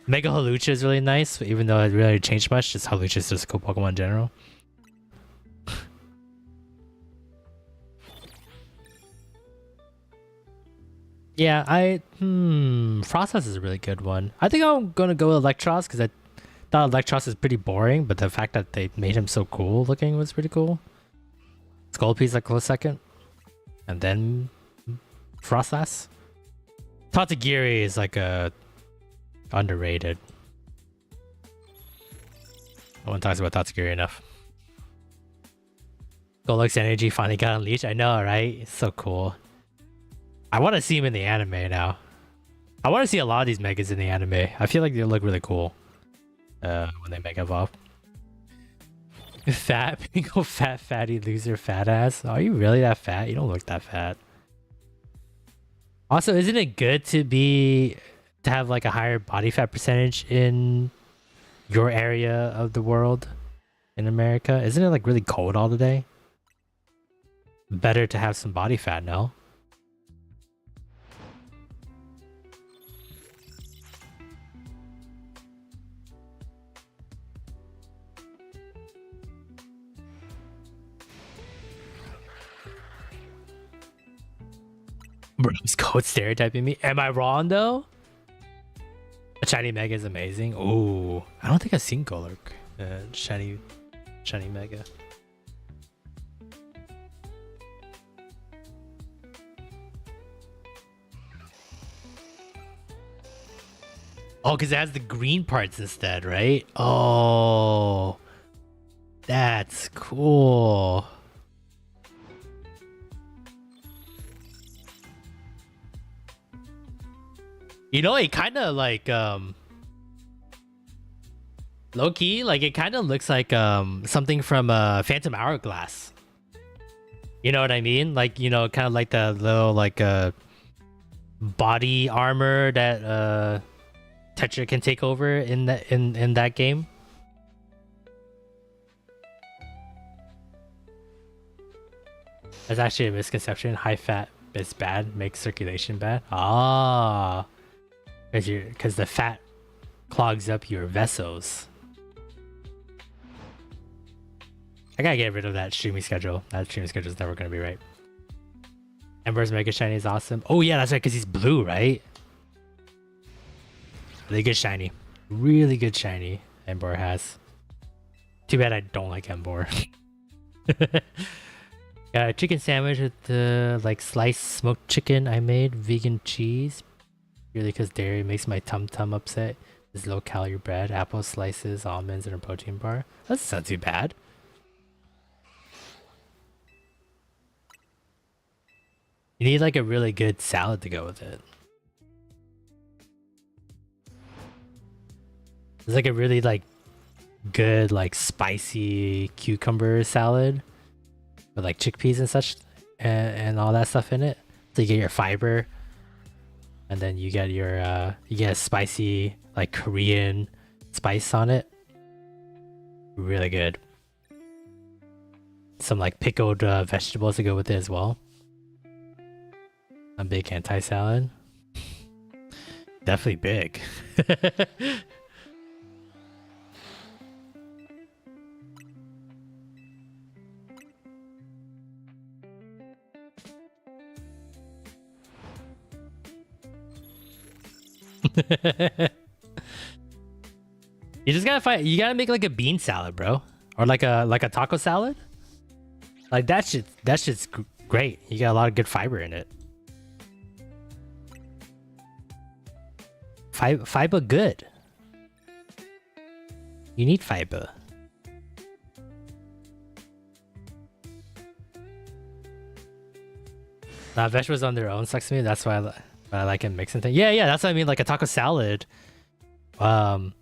Mega Halucha is really nice, even though it really changed much. Just Halucha is just a cool Pokemon in general. Yeah, Frostlass is a really good one. I think I'm gonna go with Electros because I thought Electros is pretty boring, but the fact that they made him so cool looking was pretty cool. Scolipede a close second, and then Frostlass. Tatsugiri is like a underrated. No one talks about Tatsugiri enough. Golurk's energy finally got unleashed. I know, right? It's so cool. I want to see him in the anime now. I want to see a lot of these megas in the anime. I feel like they look really cool when they mega evolve. Fat, bingo, fat, fatty, loser, fat ass. Are you really that fat? You don't look that fat. Also, isn't it good to have like a higher body fat percentage in your area of the world in America? Isn't it like really cold all the day? Better to have some body fat, no? Bro's code stereotyping me. Am I wrong though? A shiny mega is amazing. Ooh, I don't think I've seen Golurk. Shiny mega. Oh, because it has the green parts instead, right? Oh, that's cool. You know, it kind of like low key, like it kind of looks like something from Phantom Hourglass. You know what I mean? Like, you know, kind of like the little like body armor that Tetra can take over in that game. That's actually a misconception. High fat is bad, makes circulation bad. Ah, because the fat clogs up your vessels. I gotta get rid of that streaming schedule. That streaming schedule is never gonna be right. Ember's Mega Shiny is awesome. Oh yeah, that's right, because he's blue, right? Really good shiny. Really good shiny Ember has. Too bad I don't like Ember. Got a chicken sandwich with the like sliced smoked chicken I made. Vegan cheese. Really because dairy makes my tum-tum upset. This low calorie bread, apple slices, almonds, and a protein bar. That doesn't sound too bad. You need like a really good salad to go with it. It's like a really like good like spicy cucumber salad with like chickpeas and such and all that stuff in it. So you get your fiber, and then you get your you get a spicy like Korean spice on it. Really good. Some like pickled vegetables to go with it as well. A big anti-salad. Definitely big. You just gotta find. You gotta make like a bean salad, bro, or like a taco salad. Like that shit. That shit's great. You got a lot of good fiber in it. Fiber good. You need fiber. Vegetables on their own sucks to me. That's why I like it mixing things. Yeah, that's what I mean. Like a taco salad. You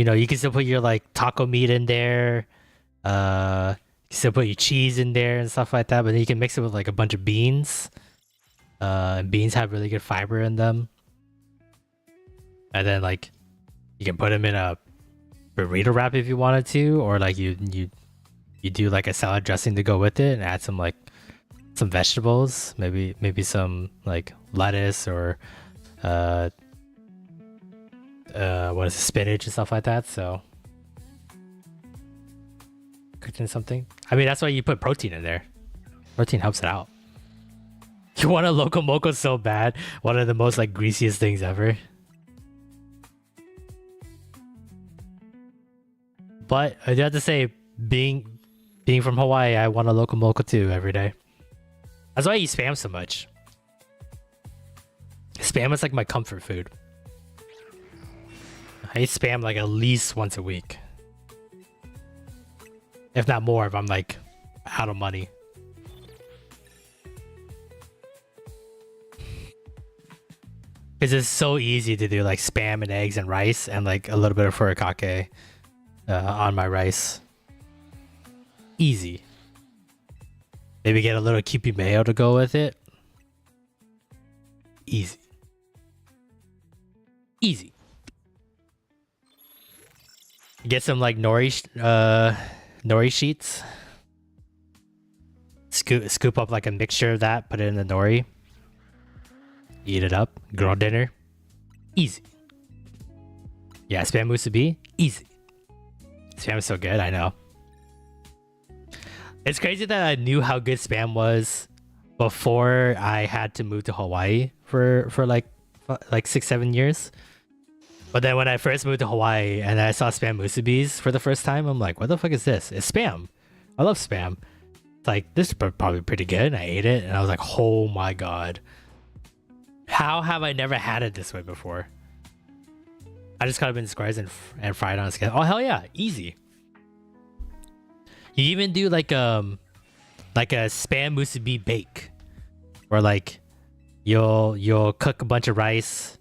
know, you can still put your like taco meat in there. You can still put your cheese in there and stuff like that. But then you can mix it with like a bunch of beans. And beans have really good fiber in them. And then like you can put them in a burrito wrap if you wanted to, or like you do like a salad dressing to go with it and add some like some vegetables, maybe some like lettuce or what is it, spinach and stuff like that. So cooking something. I mean, that's why you put protein in there. Protein helps it out. You want a Loco Moco so bad. One of the most like greasiest things ever. But I do have to say, being from Hawaii, I want a Loco Moco too every day. That's why I eat Spam so much. Spam is like my comfort food. I eat Spam like at least once a week. If not more, if I'm like out of money. Because it's so easy to do like Spam and eggs and rice and like a little bit of furikake on my rice. Easy. Maybe get a little Kewpie mayo to go with it. Easy. Easy. Get some like nori sheets. Scoop up like a mixture of that, put it in the nori. Eat it up. Girl dinner. Easy. Yeah, Spam musubi. Easy. Spam is so good, I know. It's crazy that I knew how good Spam was before I had to move to Hawaii for like 6-7 years. But then when I first moved to Hawaii and I saw spam musubis for the first time, I'm like, what the fuck is this? It's spam. I love spam. It's like, this is probably pretty good. And I ate it and I was like, oh my god. How have I never had it this way before? I just cut up in squares and fried on a scale. Oh hell yeah, easy. You even do like a spam musubi bake, where like you'll cook a bunch of rice,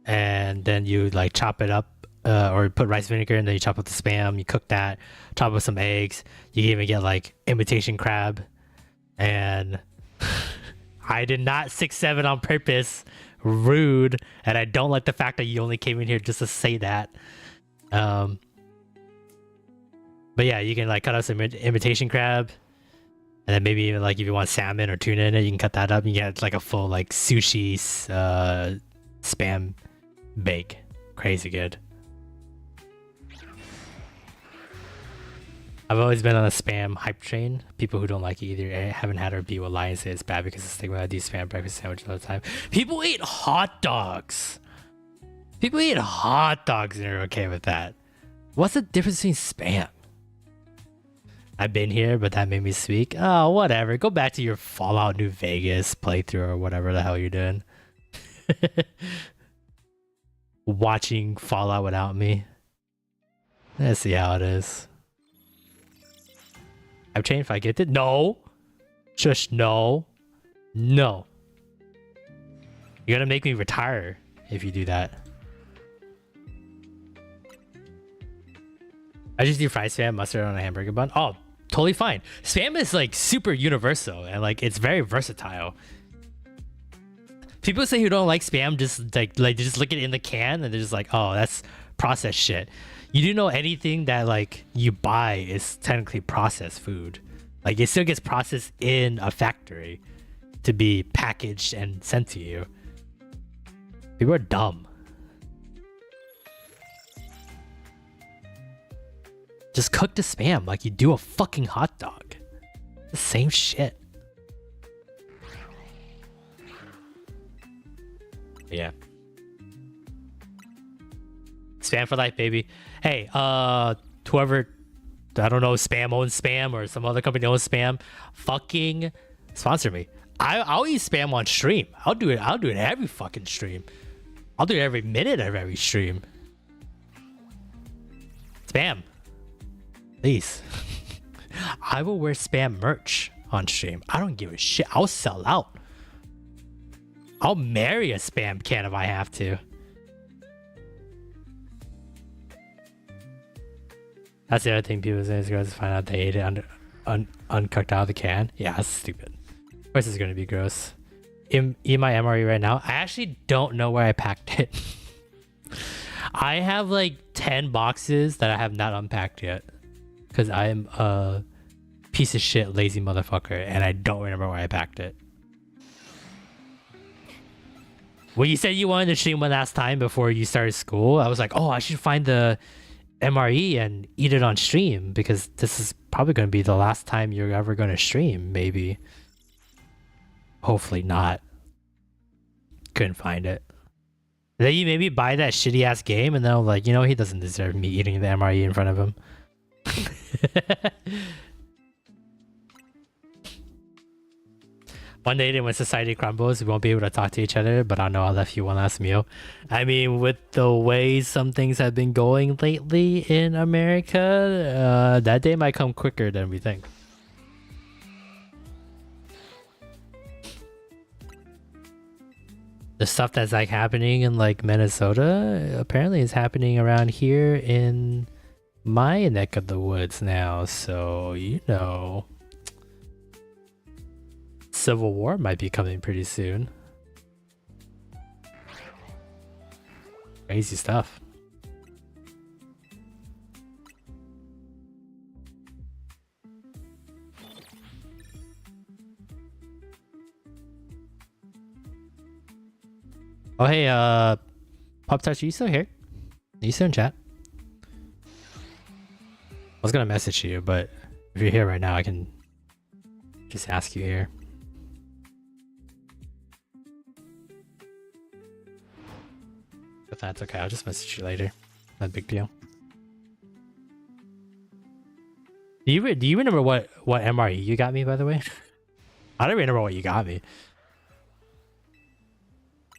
and then you like chop it up, or put rice vinegar, and then you chop up the spam. You cook that, chop up some eggs. You can even get like imitation crab, and I did not 6-7 on purpose. Rude, and I don't like the fact that you only came in here just to say that. But yeah, you can like cut up some imitation crab, and then maybe even like if you want salmon or tuna in it, you can cut that up and you get like a full like sushi spam bake. Crazy good. I've always been on a spam hype train. People who don't like it either haven't had or be will lie and say it's bad because it's stigma. I do spam breakfast sandwiches all the time. People eat hot dogs. People eat hot dogs and they're okay with that. What's the difference between spam? I've been here, but that made me speak. Oh, whatever. Go back to your Fallout New Vegas playthrough or whatever the hell you're doing. Watching Fallout without me. Let's see how it is. I've changed if I get it. No. Just no. No. You're gonna make me retire if you do that. I just do fried spam, mustard on a hamburger bun. Oh, totally fine. Spam is like super universal and like it's very versatile. People say who don't like spam just like just look at it in the can and they're just like, oh, that's processed shit. You do know anything that like you buy is technically processed food. Like it still gets processed in a factory to be packaged and sent to you. People are dumb. Just cook the spam like you do a fucking hot dog. The same shit. Yeah. Spam for life, baby. Hey, whoever, I don't know, spam owns spam or some other company owns spam, fucking sponsor me. I'll eat spam on stream. I'll do it every fucking stream. I'll do it every minute of every stream. Spam. Please. I will wear spam merch on stream. I don't give a shit. I'll sell out. I'll marry a spam can if I have to. That's the other thing people say is girls find out they ate it uncooked out of the can. Yeah, that's stupid. Of course it's going to be gross. Eat my MRE right now. I actually don't know where I packed it. I have like 10 boxes that I have not unpacked yet. Because I'm a piece of shit lazy motherfucker and I don't remember where I packed it. When you said you wanted to stream one last time before you started school, I was like, oh, I should find the MRE and eat it on stream because this is probably going to be the last time you're ever going to stream, maybe. Hopefully not. Couldn't find it. Then you maybe buy that shitty ass game and then I'm like, you know, he doesn't deserve me eating the MRE in front of him. One day when society crumbles, we won't be able to talk to each other, but I know I left you one last meal. I mean, with the way some things have been going lately in America, that day might come quicker than we think. The stuff that's like happening in like Minnesota apparently is happening around here in my neck of the woods now, so you know. Civil War might be coming pretty soon. Crazy stuff. Oh hey, Pop Touch, are you still here? Are you still in chat? I was gonna message you, but if you're here right now, I can just ask you here. But that's okay. I'll just message you later. Not a big deal. Do you remember what MRE you got me, by the way? I don't remember what you got me.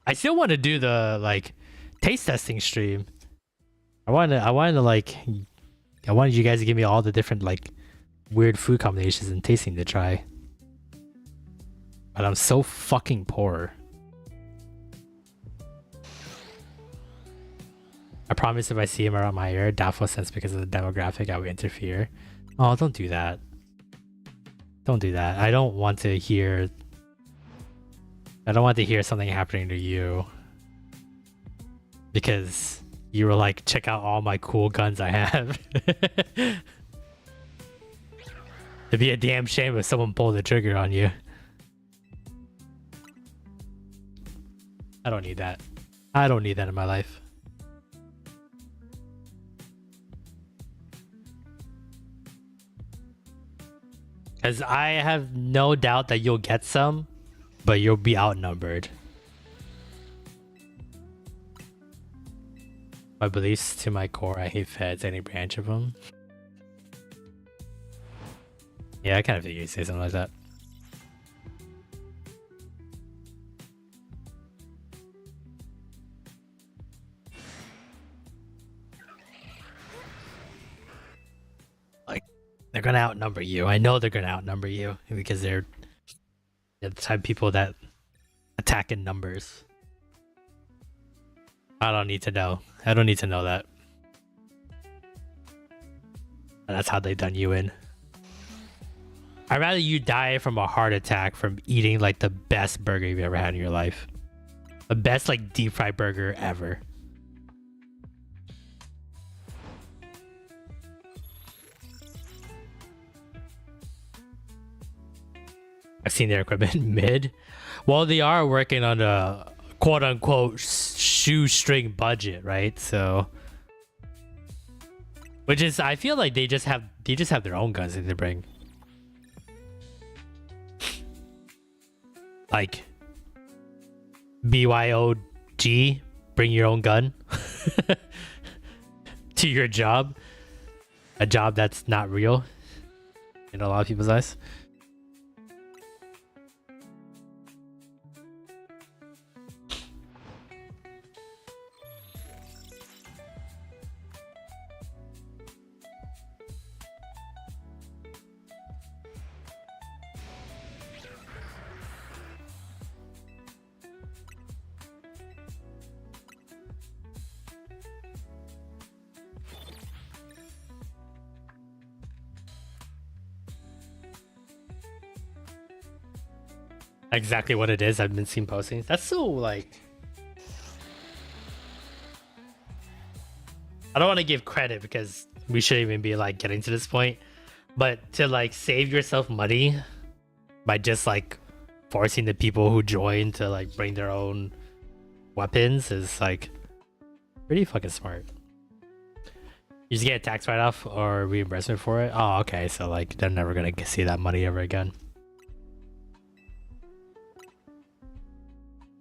I still want to do the like taste testing stream. I wanted you guys to give me all the different like weird food combinations and tasting to try. But I'm so fucking poor. I promise if I see him around my ear, doubtful sense because of the demographic, I will interfere. Oh, don't do that. Don't do that. I don't want to hear something happening to you. Because you were like, check out all my cool guns I have. It'd be a damn shame if someone pulled the trigger on you. I don't need that. I don't need that in my life. Because I have no doubt that you'll get some, but you'll be outnumbered. My beliefs to my core, I hate feds, any branch of them. Yeah, I kind of figured you'd say something like that. They're gonna outnumber you. I know they're gonna outnumber you because they're the type of people that attack in numbers. I don't need to know. I don't need to know that. That's how they done you in. I'd rather you die from a heart attack from eating like the best burger you've ever had in your life. The best like deep fried burger ever. I've seen their equipment mid. Well, they are working on a quote unquote shoestring budget, right? So, which is, I feel like they just have their own guns that they bring. Like BYOG, bring your own gun to your job. A job that's not real in a lot of people's eyes. Exactly what it is. I've been seeing postings. That's so like, I don't want to give credit because we shouldn't even be like getting to this point, but to like save yourself money by just like forcing the people who join to like bring their own weapons is like pretty fucking smart. You just get a tax write-off or reimbursement for it. Oh, okay. So like they're never gonna see that money ever again.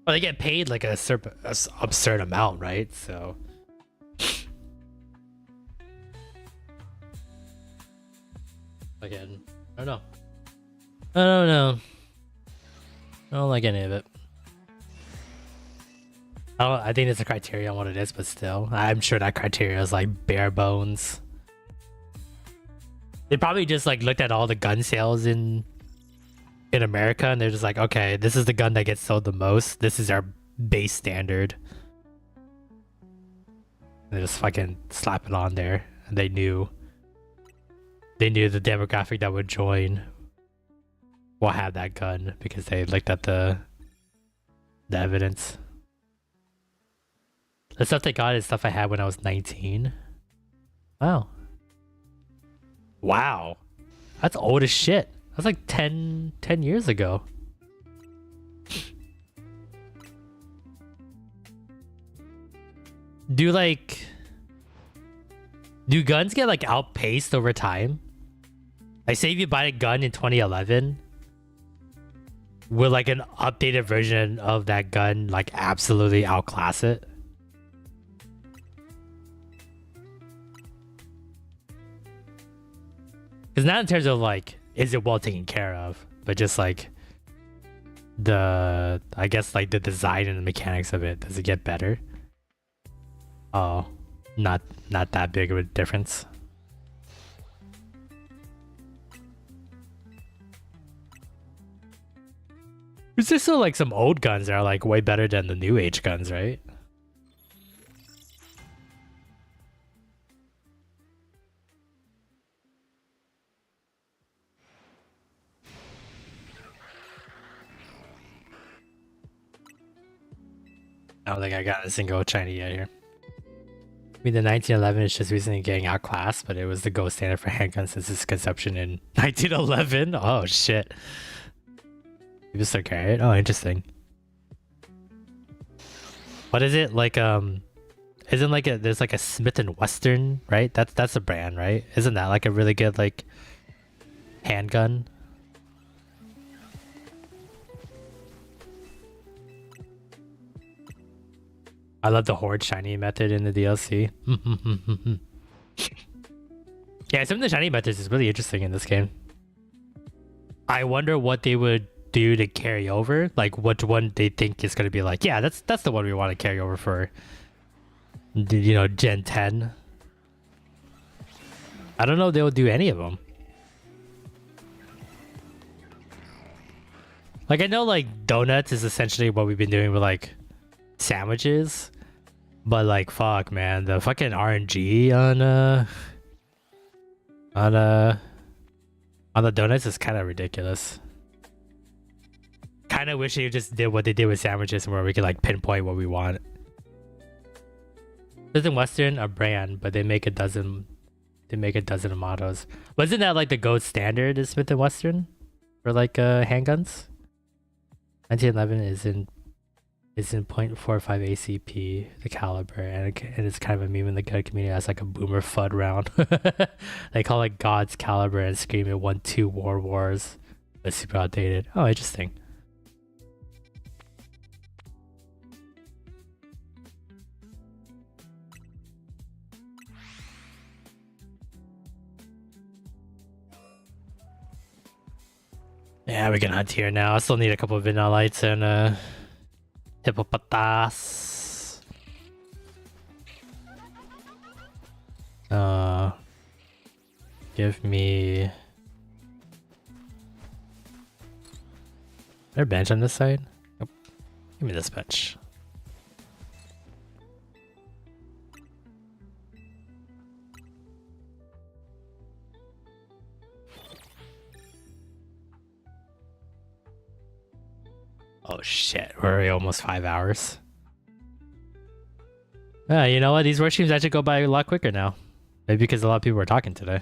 Well, they get paid like a absurd amount, right? So again, I don't know. I don't like any of it. I think it's a criteria on what it is, but still, I'm sure that criteria is like bare bones. They probably just like looked at all the gun sales in America and they're just like, okay, this is the gun that gets sold the most. This is our base standard. They just fucking slap it on there. And they knew the demographic that would join will have that gun because they looked at the evidence. The stuff they got is stuff I had when I was 19. Wow. Wow. That's old as shit. That's like 10 years ago. Do guns get like outpaced over time? Like say if you buy a gun in 2011, will like an updated version of that gun like absolutely outclass it? Because not in terms of like, is it well taken care of, but just like I guess like the design and the mechanics of it. Does it get better? Oh, not that big of a difference. There's just still like some old guns that are like way better than the new age guns, right? I don't think I got a single Chinese yet here. I mean, the 1911 is just recently getting outclassed, but it was the gold standard for handguns since its conception in 1911. Oh shit. People still carry it? Oh, interesting. What is it like? Isn't like there's like a Smith and Wesson, right? That's a brand, right? Isn't that like a really good like handgun? I love the horde shiny method in the DLC. Yeah, some of the shiny methods is really interesting in this game. I wonder what they would do to carry over, like what one they think is going to be like, yeah, that's the one we want to carry over for, you know, Gen 10. I don't know if they'll do any of them. Like, I know like donuts is essentially what we've been doing with like sandwiches, but like fuck man, the fucking RNG on the donuts is kind of ridiculous. Kind of wish they just did what they did with sandwiches, where we could like pinpoint what we want. Smith and Wesson a brand, but they make a dozen. They make a dozen of models. Wasn't that like the gold standard is Smith and Wesson for like handguns? 1911 is in .45 ACP, the caliber, and it's kind of a meme in the gun community as like a boomer FUD round. They call it God's caliber and scream it won 2 wars. It's super outdated. Oh, interesting. Yeah, we can hunt here now. I still need a couple of vanilla lights and hippopotas. Give me. Is there a bench on this side? Nope. Give me this bench. Oh shit, we're already almost 5 hours. You know what? These work streams actually go by a lot quicker now. Maybe because a lot of people were talking today.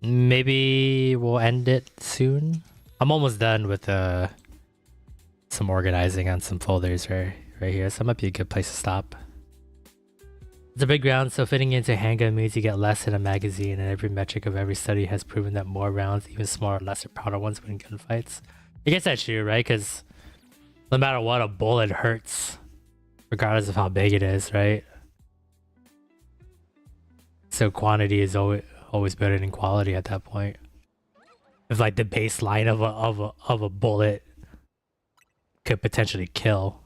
Maybe we'll end it soon. I'm almost done with some organizing on some folders right here, so that might be a good place to stop. It's a big round, so fitting into a handgun means you get less in a magazine, and every metric of every study has proven that more rounds, even smaller, lesser powder ones, win gunfights. I guess that's true, right? Because no matter what, a bullet hurts, regardless of how big it is, right? So quantity is always better than quality at that point. If like the baseline of a bullet could potentially kill.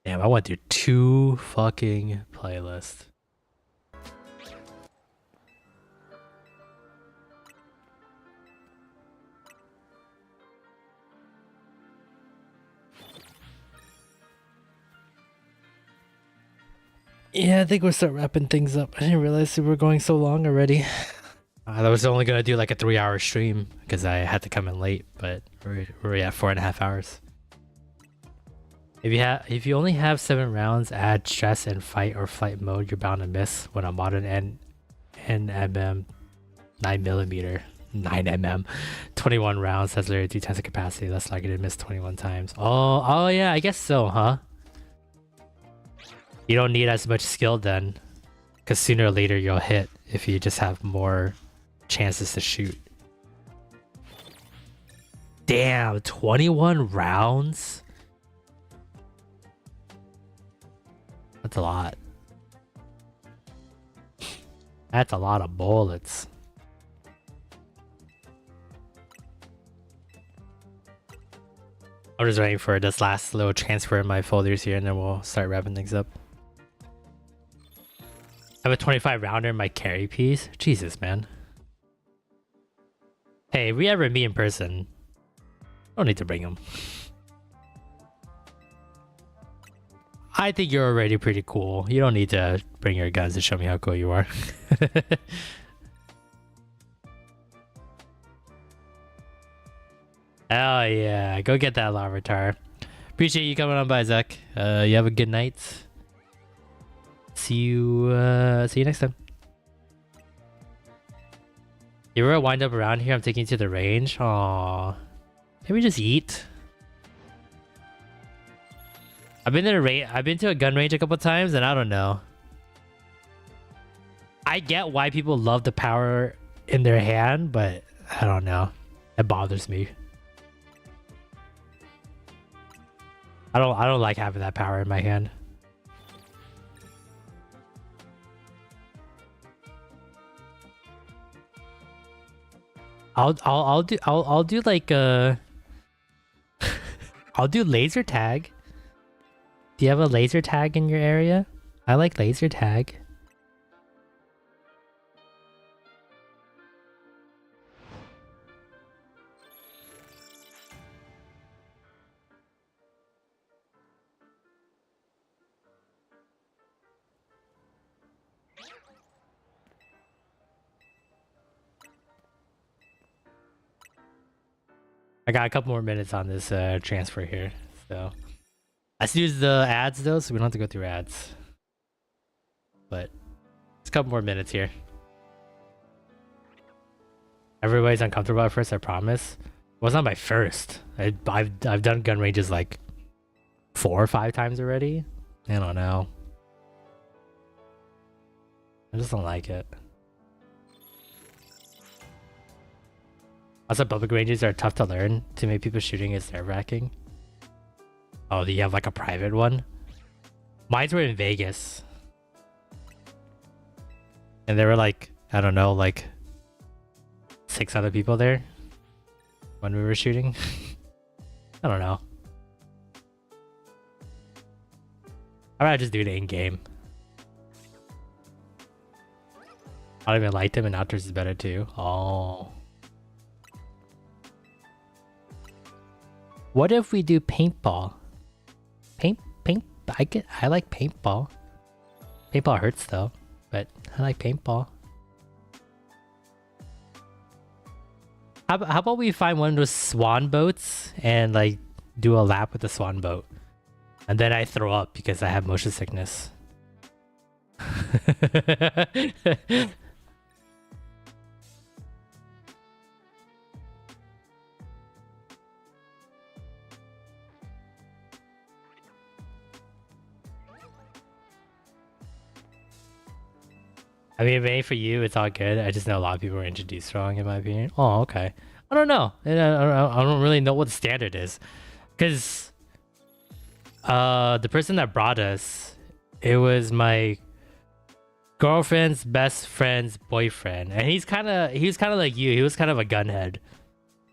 Damn, I went through 2 fucking playlists. Yeah, I think we'll start wrapping things up. I didn't realize we were going so long already. I was only gonna do like a 3-hour stream because I had to come in late, but we're at 4.5 hours. If you only have 7 rounds, add stress and fight or flight mode, you're bound to miss when a modern NMM 9mm 21 rounds has literally 2 times the capacity, less likely to miss 21 times. Oh yeah, I guess so, huh? You don't need as much skill then, Because sooner or later you'll hit if you just have more chances to shoot. Damn, 21 rounds? That's a lot. That's a lot of bullets. I'm just waiting for this last little transfer in my folders here and then we'll start wrapping things up. I have a 25 rounder in my carry piece. Jesus, man. Hey, if we ever meet in person, don't need to bring them. I think you're already pretty cool. You don't need to bring your guns to show me how cool you are. Oh yeah, go get that Larvitar. Appreciate you coming on by, Zach. You have a good night. See you next time. You ever wind up around here? I'm taking you to the range. Aww. Can we just eat? I've been to a gun range a couple times and I don't know. I get why people love the power in their hand, but I don't know. It bothers me. I don't like having that power in my hand. I'll do like I'll do laser tag. Do you have a laser tag in your area? I like laser tag. I got a couple more minutes on this transfer here, so let's use the ads though, so we don't have to go through ads. But it's a couple more minutes here. Everybody's uncomfortable at first, I promise. Well, it's not my first. I've done gun ranges like 4 or 5 times already. I don't know. I just don't like it. Also, public ranges are tough to learn. Too many people shooting is nerve-wracking. Oh, do you have like a private one? Mines were in Vegas. And there were like, I don't know, like 6 other people there when we were shooting. I don't know. I'd rather just do it in-game. I don't even like them, and outdoors is better too. Oh. What if we do paintball? I like paintball. Paintball hurts though, but I like paintball. How about we find one of those swan boats and like do a lap with the swan boat, and then I throw up because I have motion sickness. I mean, if it ain't for you, it's all good. I just know a lot of people are introduced wrong, in my opinion. Oh, okay. I don't know. I don't really know what the standard is. Because the person that brought us, it was my girlfriend's best friend's boyfriend. And he was kind of like you. He was kind of a gunhead.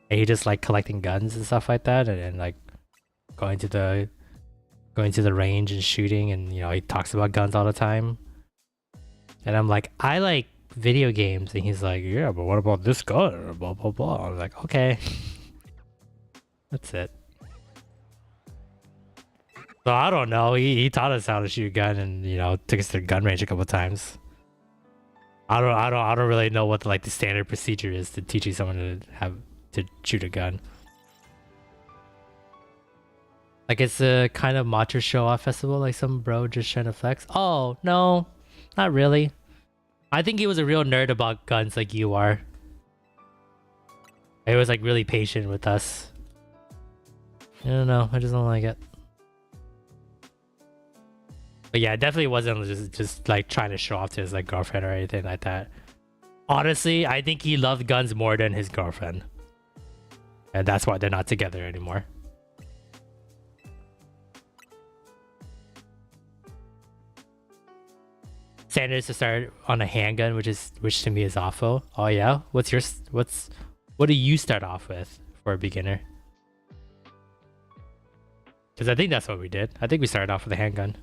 And he just like collecting guns and stuff like that. And then like going to the range and shooting. And, you know, he talks about guns all the time. And I'm like, I like video games. And he's like, yeah, but what about this gun? Or blah, blah, blah. I'm like, okay. That's it. So I don't know. He taught us how to shoot a gun and, you know, took us to the gun range a couple times. I don't really know what the standard procedure is to teaching someone to shoot a gun. Like it's a kind of macho show-off festival, like some bro just trying to flex. Oh, no. Not really. I think he was a real nerd about guns like you are. He was like really patient with us. I don't know. I just don't like it. But yeah, it definitely wasn't just like trying to show off to his like girlfriend or anything like that. Honestly, I think he loved guns more than his girlfriend. And that's why they're not together anymore. Standards to start on a handgun, which to me is awful. Oh yeah? What do you start off with for a beginner? Because I think that's what we did. I think we started off with a handgun.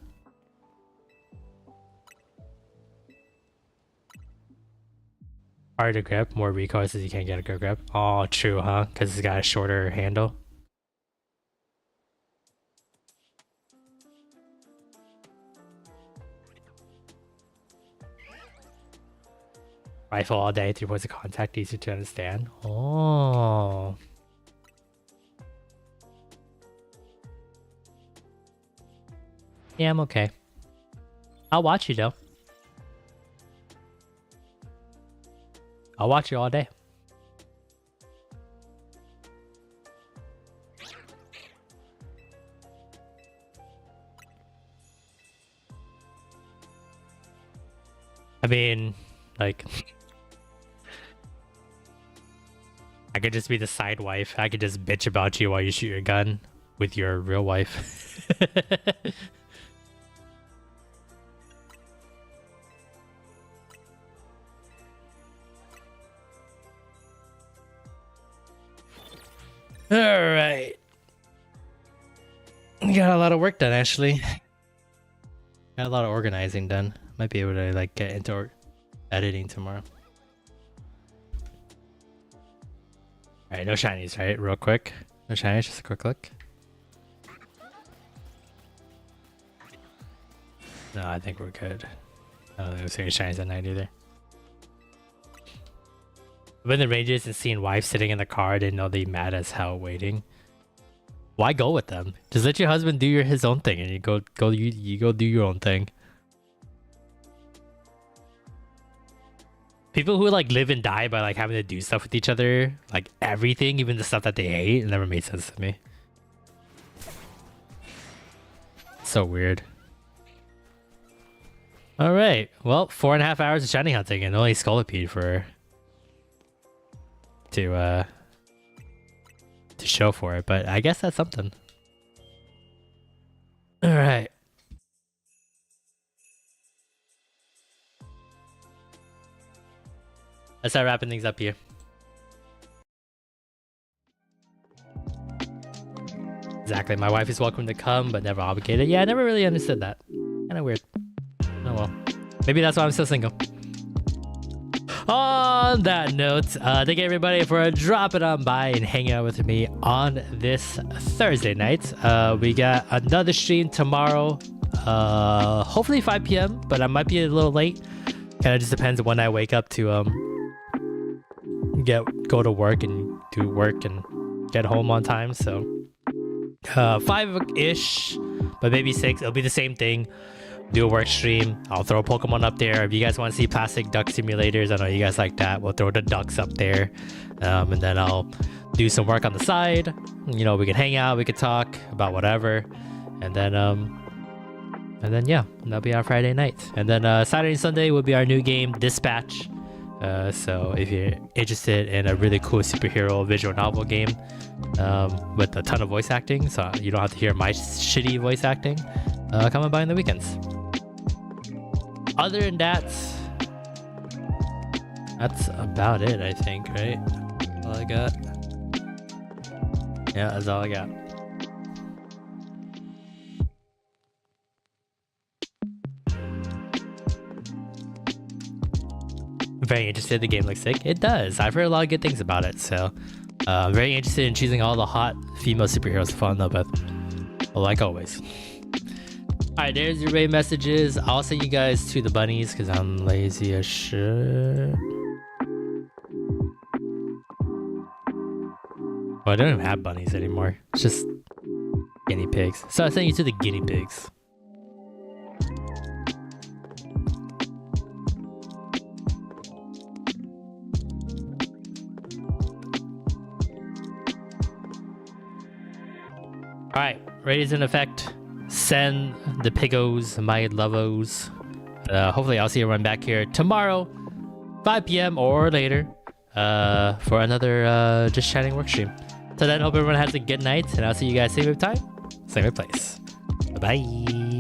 Harder to grip, more recoil since you can't get a good grip. Oh, true, huh? Because it's got a shorter handle. Rifle all day, 3 points of contact, easier to understand. Oh. Yeah, I'm okay. I'll watch you though. I'll watch you all day. I mean, like, I could just be the side wife. I could just bitch about you while you shoot your gun with your real wife. Alright. We got a lot of work done, actually. Got a lot of organizing done. Might be able to like get into editing tomorrow. Alright, no shinies, right? Real quick. No shinies, just a quick look. No, I think we're good. I don't think we'll see any shinies at night either. When the Rangers and seeing wife sitting in the car, didn't know they mad as hell waiting. Why go with them? Just let your husband do his own thing, and you go do your own thing. People who like live and die by like having to do stuff with each other, like everything, even the stuff that they hate, it never made sense to me. So weird. All right, well, 4.5 hours of shiny hunting and only Scolipede for to show for it, but I guess that's something. All right. Let's start wrapping things up here. Exactly. My wife is welcome to come, but never obligated. Yeah, I never really understood that. Kind of weird. Oh well. Maybe that's why I'm still single. On that note, thank you everybody for dropping on by and hanging out with me on this Thursday night. We got another stream tomorrow, hopefully 5 p.m, but I might be a little late. Kind of just depends on when I wake up to go to work and do work and get home on time. So 5-ish, but maybe 6. It'll be the same thing. Do a work stream. I'll throw a Pokemon up there. If you guys want to see plastic duck simulators, I know you guys like that. We'll throw the ducks up there, and then I'll do some work on the side. You know, we can hang out, we could talk about whatever, and then yeah, that'll be our Friday night. And then Saturday and Sunday will be our new game, Dispatch. So if you're interested in a really cool superhero visual novel game with a ton of voice acting, so you don't have to hear my shitty voice acting, come on by on the weekends. Other than that, that's about it, I think, right? All I got. Yeah, that's all I got. Very interested. The game looks sick. It does. I've heard a lot of good things about it, so I'm very interested in choosing all the hot female superheroes to fall in love with, like always. Alright, there's your raid messages. I'll send you guys to the bunnies because I'm lazy as shit. Well, I don't even have bunnies anymore. It's just guinea pigs. So I'll send you to the guinea pigs. Alright, raid is in effect. send the pigos my lovos. Hopefully I'll see everyone back here tomorrow, 5 p.m. or later, for another Just Chatting work stream. Till then, hope everyone has a good night, and I'll see you guys same time, same place. Bye-bye.